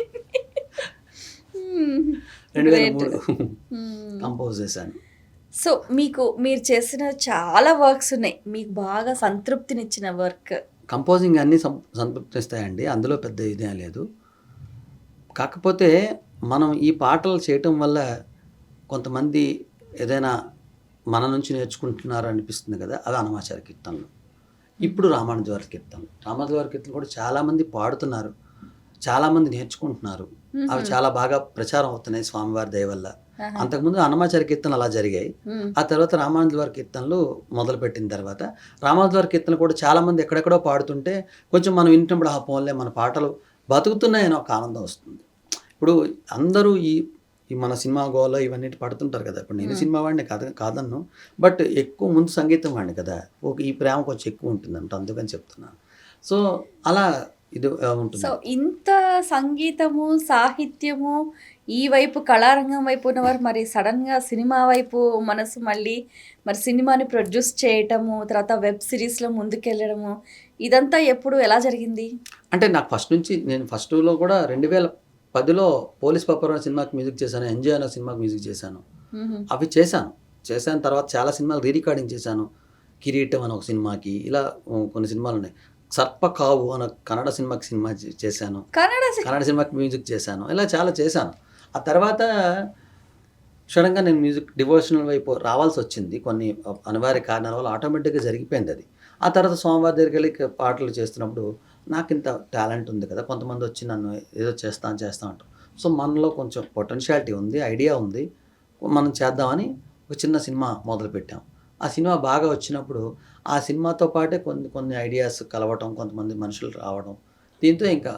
2003 కంపోజ్ చేశాను. సో మీరు చేసిన చాలా వర్క్స్ ఉన్నాయి, మీకు బాగా సంతృప్తినిచ్చిన వర్క్? కంపోజింగ్ అన్నీ సంతృప్తిస్తాయండి, అందులో పెద్ద ఇదేం లేదు. కాకపోతే మనం ఈ పాటలు చేయటం వల్ల కొంతమంది ఏదైనా మన నుంచి నేర్చుకుంటున్నారు అనిపిస్తుంది కదా, అది అన్నమాచార్య కీర్తనలు. ఇప్పుడు రామానుజవారి కీర్తనలు. రామానుజవారి కీర్తనలు కూడా చాలామంది పాడుతున్నారు, చాలామంది నేర్చుకుంటున్నారు. అవి చాలా బాగా ప్రచారం అవుతున్నాయి స్వామివారి దయ వల్ల. అంతకుముందు అన్నమాచార్య కీర్తనలు అలా జరిగాయి. ఆ తర్వాత రామానుజవారి కీర్తనలు మొదలుపెట్టిన తర్వాత రామానుజవారి కీర్తనలు కూడా చాలామంది ఎక్కడెక్కడో పాడుతుంటే కొంచెం మనం వింటున్నప్పుడు ఆ పోన్లే మన పాటలు బతుకుతున్నాయని ఒక ఆనందం వస్తుంది. ఇప్పుడు అందరూ ఈ మన సినిమా గోలో ఇవన్నీ పడుతుంటారు కదా. ఇప్పుడు నేను సినిమా వాడిని కాదన్ను, బట్ ఎక్కువ ముందు సంగీతం వాడిని కదా, ఈ ప్రేమ కొంచెం ఎక్కువ ఉంటుందంట, అందుకని చెప్తున్నాను. సో అలా ఇది ఉంటుంది. సో ఇంత సంగీతము సాహిత్యము ఈ వైపు కళారంగం వైపు ఉన్నవారు మరి సడన్గా సినిమా వైపు మనసు మళ్ళీ మరి సినిమాని ప్రొడ్యూస్ చేయటము, తర్వాత వెబ్ సిరీస్లో ముందుకెళ్ళడము, ఇదంతా ఎప్పుడు ఎలా జరిగింది? అంటే నాకు ఫస్ట్ నుంచి, నేను ఫస్ట్లో కూడా 2010లో పోలీస్ పప్పర్ అనే సినిమాకి మ్యూజిక్ చేశాను, ఎంజాయ్ అనే సినిమాకి మ్యూజిక్ చేశాను. అవి చేశాను తర్వాత చాలా సినిమాలు రికార్డింగ్ చేశాను. కిరీటం అని ఒక సినిమాకి, ఇలా కొన్ని సినిమాలు ఉన్నాయి. సర్పకావు అనే కన్నడ సినిమాకి చేశాను, కన్నడ సినిమాకి మ్యూజిక్ చేశాను, ఇలా చాలా చేశాను. ఆ తర్వాత సడన్గా నేను మ్యూజిక్ డివోషనల్ వైపు రావాల్సి వచ్చింది, కొన్ని అనివార్య కారణాల వల్ల ఆటోమేటిక్గా జరిగిపోయింది అది. ఆ తర్వాత స్వామివారి దగ్గరికి వెళ్ళి పాటలు చేస్తున్నప్పుడు నాకు ఇంత టాలెంట్ ఉంది కదా, కొంతమంది వచ్చి నన్ను ఏదో చేస్తా అంటారు. సో మనలో కొంచెం పొటెన్షియాలిటీ ఉంది, ఐడియా ఉంది, మనం చేద్దామని ఒక చిన్న సినిమా మొదలుపెట్టాం. ఆ సినిమా బాగా వచ్చినప్పుడు ఆ సినిమాతో పాటే కొన్ని ఐడియాస్ కలవటం, కొంతమంది మనుషులు రావడం, దీంతో ఇంకా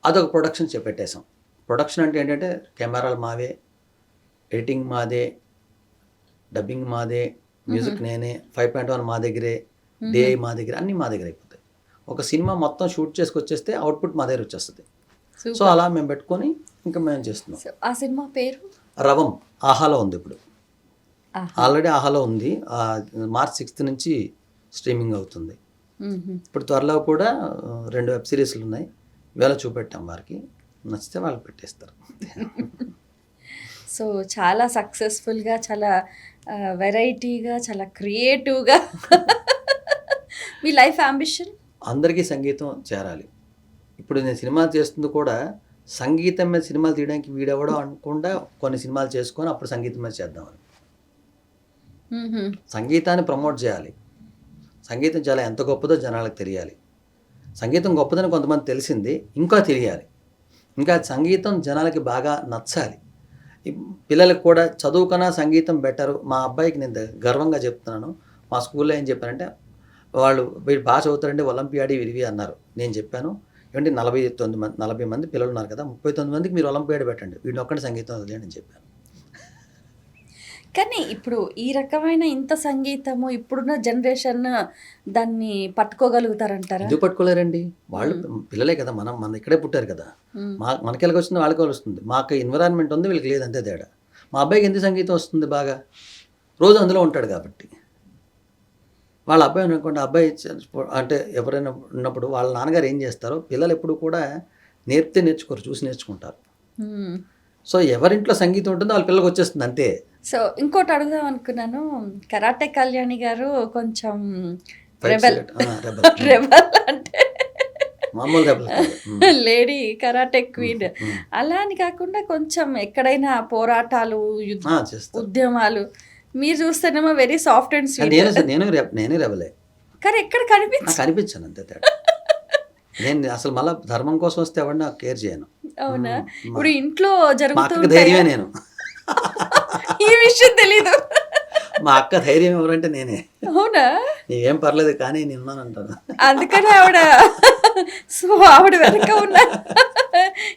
అదొక ప్రొడక్షన్ పెట్టేశాం. ప్రొడక్షన్ అంటే ఏంటంటే కెమెరాలు మావే, ఎడిటింగ్ మాదే, డబ్బింగ్ మాదే, మ్యూజిక్ నేనే, 5.1 మా దగ్గరే, డే మా దగ్గర, అన్నీ మా దగ్గర అయిపోతాయి. ఒక సినిమా మొత్తం షూట్ చేసుకొచ్చేస్తే అవుట్పుట్ మా దగ్గర వచ్చేస్తుంది. సో అలా మేము పెట్టుకొని ఇంకా మేము చేస్తున్నాం. ఆ సినిమా పేరు రవం. ఆహాలో ఉంది ఇప్పుడు, ఆల్రెడీ ఆహాలో ఉంది. మార్చ్ 6 నుంచి స్ట్రీమింగ్ అవుతుంది. ఇప్పుడు త్వరలో కూడా 2 వెబ్ సిరీస్లు ఉన్నాయి, ఇవాళ చూపెట్టాం. వారికి నచ్చితే వాళ్ళు పెట్టేస్తారు. సో చాలా సక్సెస్ఫుల్గా, చాలా వెరైటీగా, చాలా క్రియేటివ్గా మీ లైఫ్ అంబిషన్? అందరికీ సంగీతం చేరాలి. ఇప్పుడు నేను సినిమాలు చేస్తుంది కూడా సంగీతం మీద సినిమాలు తీయడానికి వీడెవడో అనుకుండా కొన్ని సినిమాలు చేసుకొని అప్పుడు సంగీతం మీద చేద్దామని. సంగీతాన్ని ప్రమోట్ చేయాలి. సంగీతం చాలా ఎంత గొప్పదో జనాలకు తెలియాలి. సంగీతం గొప్పదని కొంతమంది తెలిసింది, ఇంకా తెలియాలి. ఇంకా సంగీతం జనాలకి బాగా నచ్చాలి. పిల్లలకు కూడా చదువుకన్నా సంగీతం బెటరు. మా అబ్బాయికి నేను గర్వంగా చెప్తున్నాను. మా స్కూల్లో ఏం చెప్పానంటే, వీడు బాగా చదువుతారంటే ఒలింపియాడ్ ఇవి అన్నారు. నేను చెప్పాను, ఏమంటే 40 మంది పిల్లలు ఉన్నారు కదా, 39 మందికి మీరు ఒలింపియాడ్ పెట్టండి, వీడిని ఒక్కటి సంగీతం వదిలేండి అని చెప్పాను. కానీ ఇప్పుడు ఈ రకమైన ఇంత సంగీతము ఇప్పుడున్న జనరేషన్ దాన్ని పట్టుకోగలుగుతారంటారా? ఎందుకు పట్టుకోలేరండి? వాళ్ళు పిల్లలే కదా, మన ఇక్కడే పుట్టారు కదా. మనకి ఎలాగ వస్తుంది వాళ్ళకి వస్తుంది. మాకు ఎన్విరాన్మెంట్ ఉంది, వీళ్ళకి లేదు, అంతే తేడా. మా అబ్బాయికి ఎందుకు సంగీతం వస్తుంది బాగా, రోజు అందులో ఉంటాడు కాబట్టి. వాళ్ళ అబ్బాయి అనుకోండి, అబ్బాయి అంటే ఎవరైనా ఉన్నప్పుడు వాళ్ళ నాన్నగారు ఏం చేస్తారో పిల్లలు ఎప్పుడు కూడా నేర్చుకోరు, చూసి నేర్చుకుంటారు. సో ఎవరింట్లో సంగీతం ఉంటుందో వాళ్ళ పిల్లలకు వచ్చేస్తుంది అంతే. సో ఇంకోటి అడుగుదాం అనుకున్నాను, కరాటే కళ్యాణి గారు కొంచెం రెబల్ అంటే మామూలు రెబల్ కాదు. Lady karate queen. ఉమ్. అలా అని కాకుండా కొంచెం ఎక్కడైనా పోరాటాలు, చేస్తాను. ఉద్యమాలు మీరు చూస్తేనేమో వెరీ సాఫ్ట్ అండ్ స్వీట్. నేను రెబలే, కానీ ఎక్కడ కనిపించ నాకు అనిపించాను అంతే తేడా. నేను అసలు మళ్ళీ ధర్మం కోసం వస్తే ఎవరిని నాకు కేర్ చేయను. అవునా? మా ఇప్పుడు ఇంట్లో మా జరుగుతూ అక్కకి ధైర్యమే నేను. ఈ విషయం తెలీదు. మా అక్క ధైర్యం ఎవరంటే నేనే. అవునా? నీవేం పర్లేదు కానీ నేను ఉన్నాను అంటాను. అందుకని ఆవిడ, సో ఆవిడ వెనక ఉన్న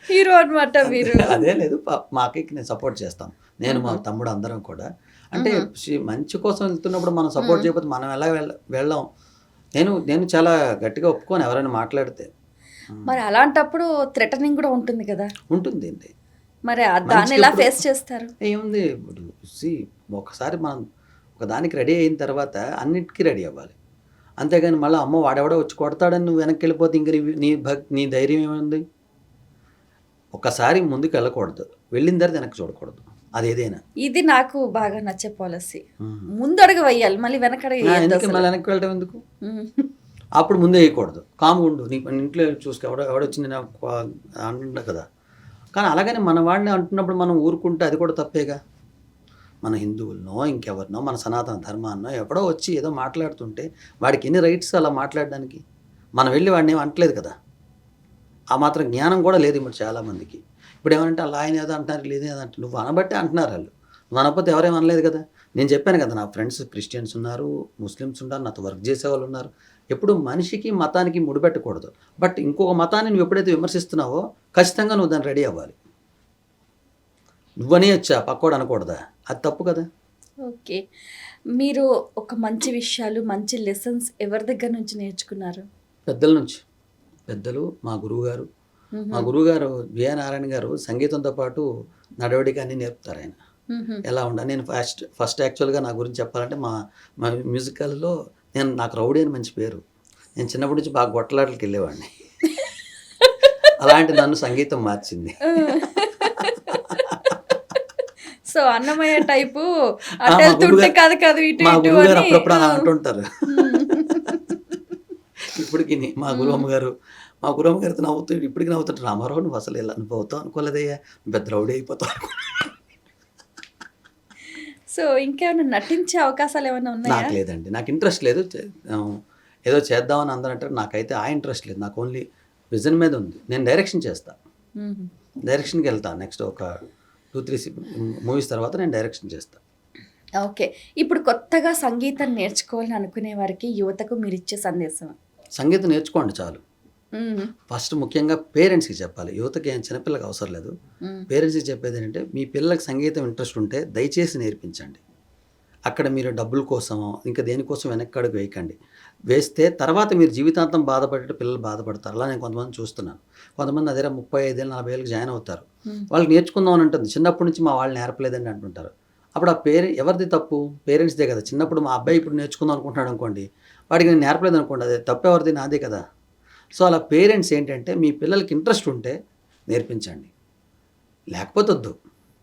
హీరో అన్నమాట మీరు. అదే లేదు, మా అక్కకి నేను సపోర్ట్ చేస్తాను. నేను మా తమ్ముడు అందరం కూడా. అంటే మంచి కోసం వెళ్తున్నప్పుడు మనం సపోర్ట్ చేయకపోతే మనం ఎలా వెళ్ళాం. నేను చాలా గట్టిగా ఒప్పుకోను ఎవరైనా మాట్లాడితే. మరి అలాంటప్పుడు థ్రెటనింగ్ కూడా ఉంటుంది కదా. ఉంటుంది అండి. మరి దాన్ని ఎలా ఫేస్ చేస్తారు? ఏముంది, ఇప్పుడు ఒకసారి మనం ఒక దానికి రెడీ అయిన తర్వాత అన్నిటికీ రెడీ అవ్వాలి. అంతేగాని మళ్ళీ అమ్మ వాడెవడో వచ్చి కొడతాడని నువ్వు వెనక్కి వెళ్ళిపోతే ఇంక నీ ధైర్యం ఏముంది. ఒకసారి ముందుకు వెళ్ళకూడదు, వెళ్ళిన తర్వాత వెనక్కి చూడకూడదు. అది ఏదైనా. ఇది నాకు బాగా నచ్చే పాలసీ. ముందు అడుగు వేయాలి, మళ్ళీ వెనకడుగు ఎందుకు మళ్ళీ వెనక్కి వెళ్ళటం ఎందుకు? అప్పుడు ముందే వేయకూడదు, కామ్గా ఉండు. నీ ఇంట్లో చూసుకో, ఎవడొచ్చి నేను అంటుండ కదా. కానీ అలాగని మన వాడిని అంటున్నప్పుడు మనం ఊరుకుంటే అది కూడా తప్పేగా. మన హిందువులనో ఇంకెవరినో మన సనాతన ధర్మాన్నో ఎవడో వచ్చి ఏదో మాట్లాడుతుంటే వాడికి ఎన్ని రైట్స్ అలా మాట్లాడడానికి? మనం వెళ్ళి వాడిని ఏం అంటలేదు కదా. ఆ మాత్రం జ్ఞానం కూడా లేదు ఇప్పుడు చాలామందికి. ఇప్పుడు ఏమంటే అలా ఆయన ఏదో అంటున్నారు, లేదు ఏదో అంటారు. నువ్వు అనబట్టే అంటున్నారు వాళ్ళు, నువ్వు అనకపోతే ఎవరేం అనలేదు కదా. నేను చెప్పాను కదా, నా ఫ్రెండ్స్ క్రిస్టియన్స్ ఉన్నారు, ముస్లిమ్స్ ఉన్నారు, నాతో వర్క్ చేసేవాళ్ళు ఉన్నారు. ఎప్పుడు మనిషికి మతానికి ముడిపెట్టకూడదు. బట్ ఇంకొక మతాన్ని నువ్వు ఎప్పుడైతే విమర్శిస్తున్నావో ఖచ్చితంగా నువ్వు దాన్ని రెడీ అవ్వాలి. నువ్వనే వచ్చా పక్కోడు అనకూడదా, అది తప్పు కదా. ఓకే, మీరు ఒక మంచి విషయాలు, మంచి లెసన్స్ ఎవరి దగ్గర నుంచి నేర్చుకున్నారు? పెద్దల నుంచి. పెద్దలు, మా గురువుగారు విఆర్ నారాయణ గారు సంగీతంతో పాటు నడవడిక అన్నీ నేర్పుతారు. ఆయన ఎలా ఉండాలి. నేను ఫస్ట్ యాక్చువల్గా నా గురించి చెప్పాలంటే మా మ్యూజికల్లో నాకు రౌడీ అని మంచి పేరు. నేను చిన్నప్పటి నుంచి బాగా గొట్టలాటలకు వెళ్ళేవాడిని. అలాంటి నన్ను సంగీతం మార్చింది. సో అన్నమయ్య టైపు మా గురువుగారు అప్పుడప్పుడు అలా అంటుంటారు. ఇప్పటికి మా గురువమ్మ గారితో నవ్వుతాడు, ఇప్పటికి నవ్వుతాడు. రామారావు నువ్వు అసలు ఎలా అనుభవుతావు అనుకోలేదయ్యా, పెద్ద రౌడీ అయిపోతావు. సో ఇంకేమైనా నటించే అవకాశాలు ఏమైనా ఉన్నాయా? నాకు లేదండి, నాకు ఇంట్రెస్ట్ లేదు. ఏదో చేద్దామని అందరూ అంటారు, నాకైతే ఆ ఇంట్రెస్ట్ లేదు. నాకు ఓన్లీ విజన్ మీద ఉంది. నేను డైరెక్షన్ చేస్తాను, డైరెక్షన్కి వెళ్తాను. నెక్స్ట్ ఒక 2-3 మూవీస్ తర్వాత నేను డైరెక్షన్ చేస్తాను. ఓకే, ఇప్పుడు కొత్తగా సంగీతం నేర్చుకోవాలని అనుకునే వారికి, యువతకు మీరు ఇచ్చే సందేశం? సంగీతం నేర్చుకోండి చాలు. ఫస్ట్ ముఖ్యంగా పేరెంట్స్కి చెప్పాలి. యువతకి ఏం చిన్నపిల్లకి అవసరం లేదు. పేరెంట్స్కి చెప్పేది ఏంటంటే, మీ పిల్లలకి సంగీతం ఇంట్రెస్ట్ ఉంటే దయచేసి నేర్పించండి. అక్కడ మీరు డబ్బుల కోసమో ఇంకా దేనికోసం వెనక్కి అడుగు వేయకండి. వేస్తే తర్వాత మీరు జీవితాంతం బాధపడేట పిల్లలు బాధపడతారు. అలా నేను కొంతమంది చూస్తున్నాను. కొంతమంది అదే 35 ఏళ్ళు 40 ఏళ్ళకి జాయిన్ అవుతారు. వాళ్ళకి నేర్చుకుందాం అని ఉంటుంది, చిన్నప్పటి నుంచి మా వాళ్ళు నేర్పలేదని అంటుంటారు. అప్పుడు ఆ ఎవరిది తప్పు? పేరెంట్స్దే కదా. చిన్నప్పుడు మా అబ్బాయి ఇప్పుడు నేర్చుకుందాం అనుకుంటున్నాడు అనుకోండి, వాడికి నేను నేర్పలేదు అనుకోండి, అదే తప్పు ఎవరిది? నాదే కదా. సో అలా పేరెంట్స్ ఏంటంటే, మీ పిల్లలకి ఇంట్రెస్ట్ ఉంటే నేర్పించండి, లేకపోతే వద్దు.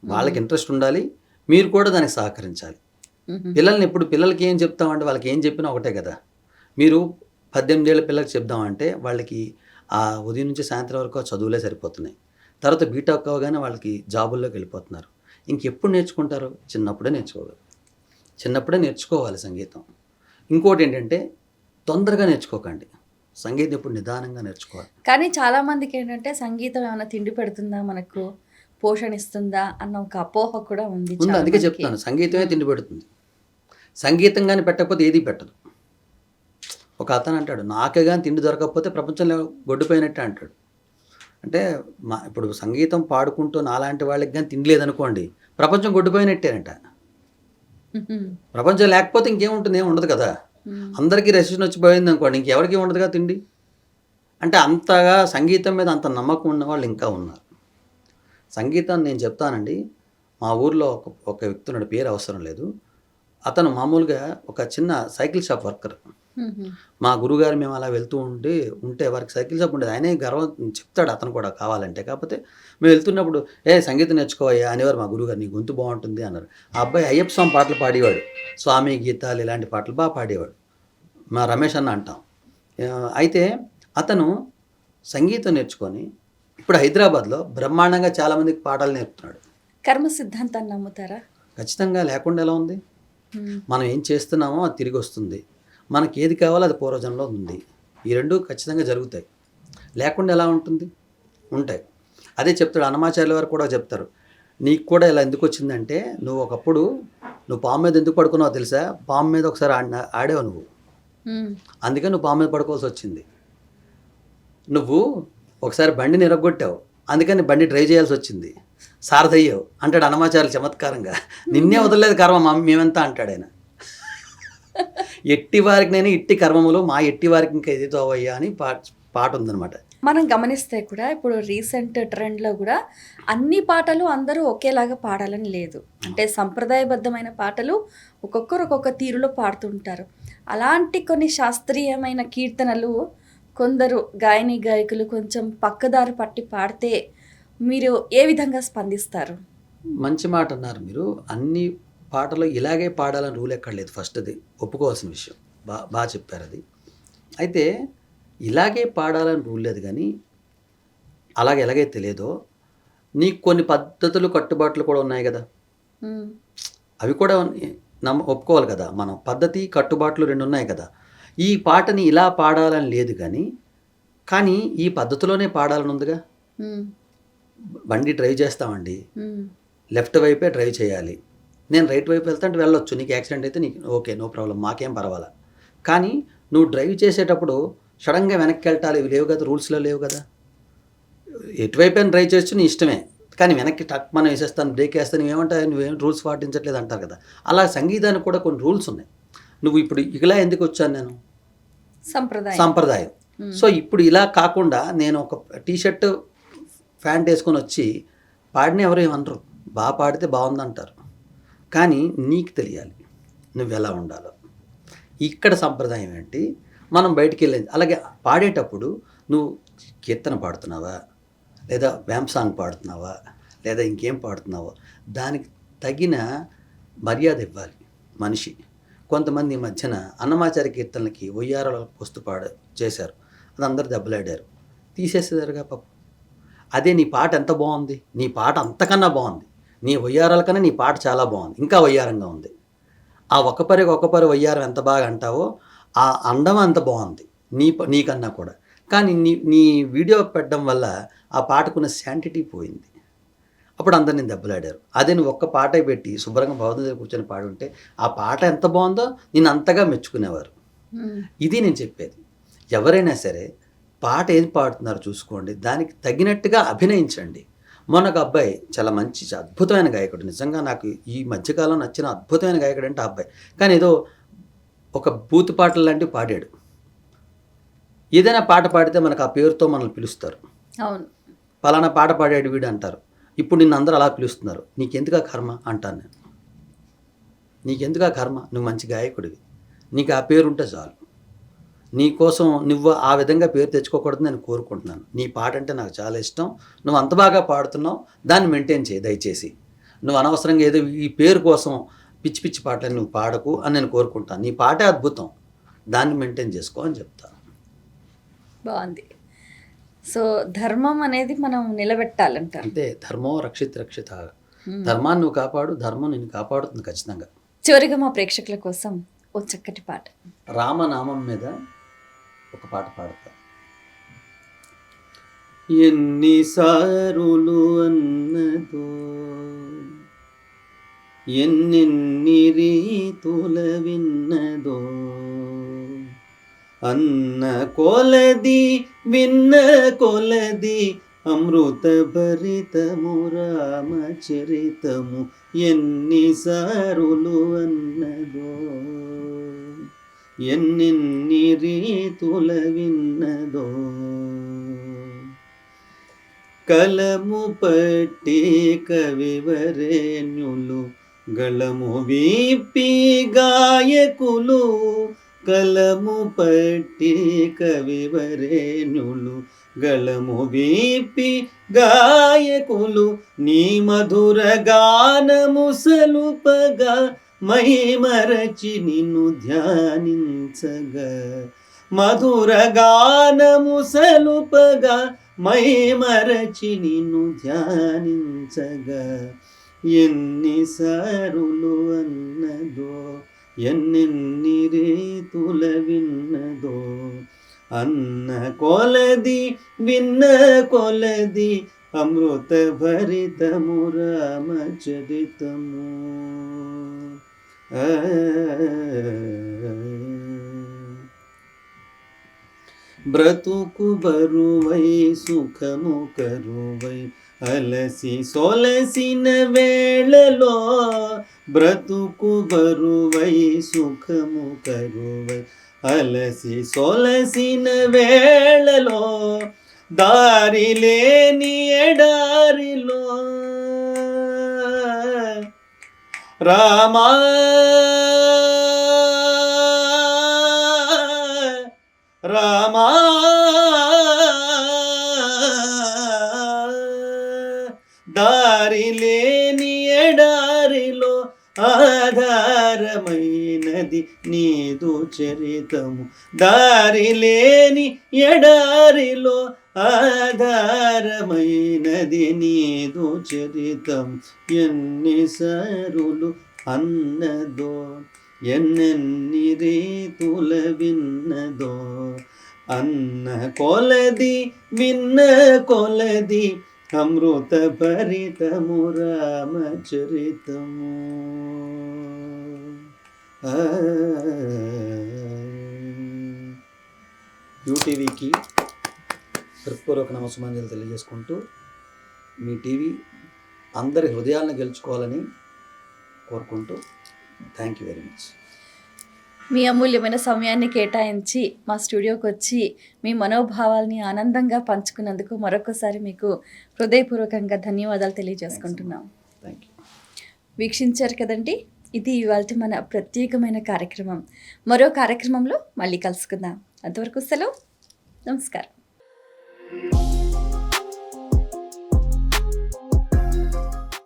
వాళ్ళకి ఇంట్రెస్ట్ ఉండాలి, మీరు కూడా దానికి సహకరించాలి. పిల్లల్ని ఇప్పుడు పిల్లలకి ఏం చెప్తామంటే, వాళ్ళకి ఏం చెప్పినా ఒకటే కదా. మీరు 18 ఏళ్ళ పిల్లలకి చెప్దామంటే వాళ్ళకి ఆ ఉదయం నుంచి సాయంత్రం వరకు చదువులే సరిపోతున్నాయి. తర్వాత బీటెక్ అవగానే వాళ్ళకి జాబుల్లోకి వెళ్ళిపోతున్నారు. ఇంకెప్పుడు నేర్చుకుంటారు? చిన్నప్పుడే నేర్చుకోవాలి సంగీతం. ఇంకోటి ఏంటంటే, తొందరగా నేర్చుకోకండి. సంగీతం ఎప్పుడు నిదానంగా నేర్చుకోవాలి. కానీ చాలామందికి ఏంటంటే, సంగీతం ఏమైనా తిండి పెడుతుందా, మనకు పోషణ ఇస్తుందా అన్న ఒక అపోహ కూడా ఉంది. అందుకే చెప్తాను, సంగీతమే తిండి పెడుతుంది. సంగీతం కానీ పెట్టకపోతే ఏది పెట్టదు. ఒక అతను అంటాడు, నాకే కానీ తిండి దొరకకపోతే ప్రపంచంలో గొడ్డిపోయినట్టే అంటాడు. అంటే ఇప్పుడు సంగీతం పాడుకుంటూ నాలాంటి వాళ్ళకి కానీ తిండి లేదనుకోండి, ప్రపంచం గొడ్డిపోయినట్టేనంట. ప్రపంచం లేకపోతే ఇంకేముంటుంది? ఏమి ఉండదు కదా. అందరికీ రెసిషన్ వచ్చిపోయింది అనుకోండి, ఇంకెవరికి ఉండదుగా తిండి. అంటే అంతగా సంగీతం మీద అంత నమ్మకం ఉన్న వాళ్ళు ఇంకా ఉన్నారు. సంగీతం నేను చెప్తానండి, మా ఊర్లో ఒక వ్యక్తి ఉన్నాడు, పేరు అవసరం లేదు. అతను మామూలుగా ఒక చిన్న సైకిల్ షాప్ వర్కర్. మా గురుగారు మేము అలా వెళ్తూ ఉంటే వారికి సైకిల్ షాప్ ఉండేది. ఆయనే గర్వం చెప్తాడు అతను కూడా కావాలంటే. కాకపోతే మేము వెళ్తున్నప్పుడు సంగీతం నేర్చుకోవయ్యా అనేవారు మా గురుగారు, నీ గొంతు బాగుంటుంది అన్నారు. ఆ అబ్బాయి అయ్యప్ప స్వామి పాటలు పాడేవాడు, స్వామి గీతాలు ఇలాంటి పాటలు బాగా పాడేవాడు. మా రమేష్ అన్న అంటాం. అయితే అతను సంగీతం నేర్చుకొని ఇప్పుడు హైదరాబాద్లో బ్రహ్మాండంగా చాలామందికి పాటలు నేర్పుతున్నాడు. కర్మ సిద్ధాంతాన్ని నమ్ముతారా? ఖచ్చితంగా, లేకుండా ఎలా ఉంది? మ్మ్. మనం ఏం చేస్తున్నామో అది తిరిగి వస్తుంది. మనకి ఏది కావాలో అది పూర్వజన్మలో ఉంది. ఈ రెండు ఖచ్చితంగా జరుగుతాయి. లేకుండా ఎలా ఉంటుంది? ఉంటాయి. అదే చెప్తాడు అన్నమాచార్యుల వారు కూడా చెప్తారు, నీకు కూడా ఇలా ఎందుకు వచ్చిందంటే నువ్వు పాము మీద ఎందుకు పడుకున్నావో తెలుసా? పాము మీద ఒకసారి ఆడావు నువ్వు, మ్మ్. అందుకే నువ్వు పాము మీద పడుకోవాల్సి వచ్చింది. నువ్వు ఒకసారి బండిని ఎరగొట్టావు, అందుకని బండి డ్రైవ్ చేయాల్సి వచ్చింది, సారథయ్యావు అంటాడు అన్నమాచార్యులు చమత్కారంగా. నిన్నే వదలలేదు కర్మ మేమెంతా అంటాడు ఆయన. ఎట్టి వారికి నేను ఇట్టి కర్మములు మా ఎట్టి వారికి ఇంకా ఎదుతో అయ్యా అని పాట ఉందన్నమాట. మనం గమనిస్తే కూడా ఇప్పుడు రీసెంట్ ట్రెండ్లో కూడా అన్ని పాటలు అందరూ ఒకేలాగా పాడాలని లేదు. అంటే సంప్రదాయబద్ధమైన పాటలు ఒక్కొక్కరు ఒక్కొక్క తీరులో పాడుతుంటారు. అలాంటి కొన్ని శాస్త్రీయమైన కీర్తనలు కొందరు గాయని గాయకులు కొంచెం పక్కదారి పట్టి పాడితే మీరు ఏ విధంగా స్పందిస్తారు? మంచి మాట అన్నారు మీరు. అన్ని పాటలు ఇలాగే పాడాలని రూల్ ఎక్కడ లేదు. ఫస్ట్ అది ఒప్పుకోవాల్సిన విషయం. బాగా చెప్పారు అది. అయితే ఇలాగే పాడాలని రూల్ లేదు, కానీ అలాగే ఎలాగైతే లేదో నీకు కొన్ని పద్ధతులు కట్టుబాట్లు కూడా ఉన్నాయి కదా, మ్మ్. అవి కూడా ఒప్పుకోవాలి కదా. మనం పద్ధతి కట్టుబాట్లు రెండు ఉన్నాయి కదా. ఈ పాటని ఇలా పాడాలని లేదు, కానీ ఈ పద్ధతిలోనే పాడాలని ఉందిగా. మ్మ్. బండి డ్రైవ్ చేస్తామండి, మ్మ్. లెఫ్ట్ వైపే డ్రైవ్ చేయాలి. నేను రైట్ వైపు వెళ్తాంటే వెళ్ళొచ్చు, నీకు యాక్సిడెంట్ అయితే నీకు ఓకే, నో ప్రాబ్లం, మాకేం పర్వాలా. కానీ నువ్వు డ్రైవ్ చేసేటప్పుడు సడన్గా వెనక్కి వెళ్ళటాలు ఇవి లేవు కదా, రూల్స్లో లేవు కదా. ఎటువైపు డ్రైవ్ చేయొచ్చు నీ ఇష్టమే, కానీ వెనక్కి టక్ మనం వేసేస్తాను, బ్రేక్ వేస్తాను, నువ్వేం రూల్స్ పాటించట్లేదు అంటారు కదా. అలా సంగీతానికి కూడా కొన్ని రూల్స్ ఉన్నాయి. నువ్వు ఇప్పుడు ఇలా ఎందుకు వచ్చాను నేను? సంప్రదాయం. సో ఇప్పుడు ఇలా కాకుండా నేను ఒక టీషర్ట్ ప్యాంట్ వేసుకొని వచ్చి పాడిన ఎవరు ఏమనరు, బాగా పాడితే బాగుందంటారు. కానీ నీకు తెలియాలి నువ్వు ఎలా ఉండాలో. ఇక్కడ సంప్రదాయం ఏంటి, మనం బయటికి వెళ్ళేది. అలాగే పాడేటప్పుడు నువ్వు కీర్తన పాడుతున్నావా, లేదా వ్యాంప్ సాంగ్ పాడుతున్నావా, లేదా ఇంకేం పాడుతున్నావో దానికి తగిన మర్యాద ఇవ్వాలి మనిషి. కొంతమంది ఈ మధ్యన అన్నమాచార్య కీర్తనలకి ఒయ్యారాల వస్తు చేశారు, అది అందరు దెబ్బలాడారు, తీసేసేదారుగా పాపం. అదే నీ పాట ఎంత బాగుంది, నీ పాట అంతకన్నా బాగుంది, నీ ఒయ్యారాల కన్నా నీ పాట చాలా బాగుంది, ఇంకా వయ్యారంగా ఉంది. ఆ ఒక్కపరి వయ్యారం ఎంత బాగా అంటావో ఆ అండం అంత బాగుంది నీకన్నా కూడా. కానీ నీ వీడియో పెట్టడం వల్ల ఆ పాటకున్న శాంటిటీ పోయింది. అప్పుడు అందరిని దెబ్బలాడారు. అదే నువ్వు ఒక్క పాట పెట్టి శుభ్రంగా భవనం దగ్గర కూర్చొని పాడుంటే ఆ పాట ఎంత బాగుందో నేను అంతగా మెచ్చుకునేవారు. ఇది నేను చెప్పేది. ఎవరైనా సరే పాట ఏది పాడుతున్నారో చూసుకోండి, దానికి తగినట్టుగా అభినయించండి. మొన్న ఒక అబ్బాయి చాలా మంచి అద్భుతమైన గాయకుడు, నిజంగా నాకు ఈ మధ్యకాలం నచ్చిన అద్భుతమైన గాయకుడు అంటే ఆ అబ్బాయి. కానీ ఏదో ఒక బూతు పాటలు లాంటివి పాడాడు. ఏదైనా పాట పాడితే మనకు ఆ పేరుతో మనల్ని పిలుస్తారు. అవును, పలానా పాట పాడాడు వీడు అంటారు. ఇప్పుడు నిన్ను అందరూ అలా పిలుస్తున్నారు. నీకెందుకు ఆ కర్మ అంటాను నేను. నీకెందుకు ఆ కర్మ? నువ్వు మంచి గాయకుడివి, నీకు ఆ పేరు ఉంటే చాలు. నీకోసం నువ్వు ఆ విధంగా పేరు తెచ్చుకోకూడదు నేను కోరుకుంటున్నాను. నీ పాట అంటే నాకు చాలా ఇష్టం, నువ్వు అంత బాగా పాడుతున్నావు, దాన్ని మెయింటైన్ చేయి దయచేసి. నువ్వు అనవసరంగా ఏదో ఈ పేరు కోసం పిచ్చి పిచ్చి పాటలు నువ్వు పాడకు అని నేను కోరుకుంటాను. నీ పాటే అద్భుతం, దాన్ని మెయింటైన్ చేసుకో అని చెప్తాను. బాగుంది. సో ధర్మం అనేది మనం నిలబెట్టాలంటారు. అంతే, ధర్మో రక్షిత. ధర్మాన్ని నువ్వు కాపాడు, ధర్మం నిన్ను కాపాడుతుంది ఖచ్చితంగా. చివరిగా మా ప్రేక్షకుల కోసం ఓ చక్కటి పాట. రామనామం మీద ఒక పాట పాడతా. ఎన్నిసారులు అన్నదో, ఎన్నెన్ని రీతుల విన్నదో, అన్న కొలది విన్న కొలది అమృత భరితము రామచరితము. ఎన్నిసారులు అన్నదో, ఎన్నెన్ని రీతుల విన్నదో, కలము పట్టి కవివరేణ్యులు గళము వీపి గాయకులు, కలము పట్టి కవివరేణ్యులు గళము వీపి గాయకులు, నీ మధుర గానము సలుపగా మై మరచి నిన్ను ధ్యానించగా, మధుర గానము సలుపగా మై మరచి నిన్ను ధ్యానించగా ఎన్ని సారులు అన్నదో ఎన్నెన్ని రీతుల విన్నదో అన్న కొలది విన్న కొలది అమృత భరితము రామచరితము. బ్రతుకు బరువై సుఖము కరువై అలసి సొలసిన వేళలో బ్రతుకు బరువై సుఖము కరువై అలసి సొలసిన వేళలో దారి లేని ఎడారిలో రామా రామా దారి లేని ఎడారిలో ఆధారమైనది నీదు చరితము. దారి లేని ఎడారిలో ఆధారమైనది నీదు చరితము. ఎన్ని సారులు అన్నదో ఎన్నెన్ని రీతుల విన్నదో అన్న కొలది విన్న కొలది అమృత భరితము రామచరితము. యూటీవీకి హృత్పూర్వక నమస్సుమాంజలు తెలియజేసుకుంటూ మీ టీవీ అందరి హృదయాలను గెలుచుకోవాలని కోరుకుంటూ థ్యాంక్ యూ వెరీ మచ్. మీ అమూల్యమైన సమయాన్ని కేటాయించి మా స్టూడియోకి వచ్చి మీ మనోభావాల్ని ఆనందంగా పంచుకున్నందుకు మరొకసారి మీకు హృదయపూర్వకంగా ధన్యవాదాలు తెలియజేసుకుంటున్నాం. Thank you. వీక్షించారు కదండి, ఇది ఇవాళ మన ప్రత్యేకమైన కార్యక్రమం. మరో కార్యక్రమంలో మళ్ళీ కలుసుకుందాం. అంతవరకు సెలవు. నమస్కారం.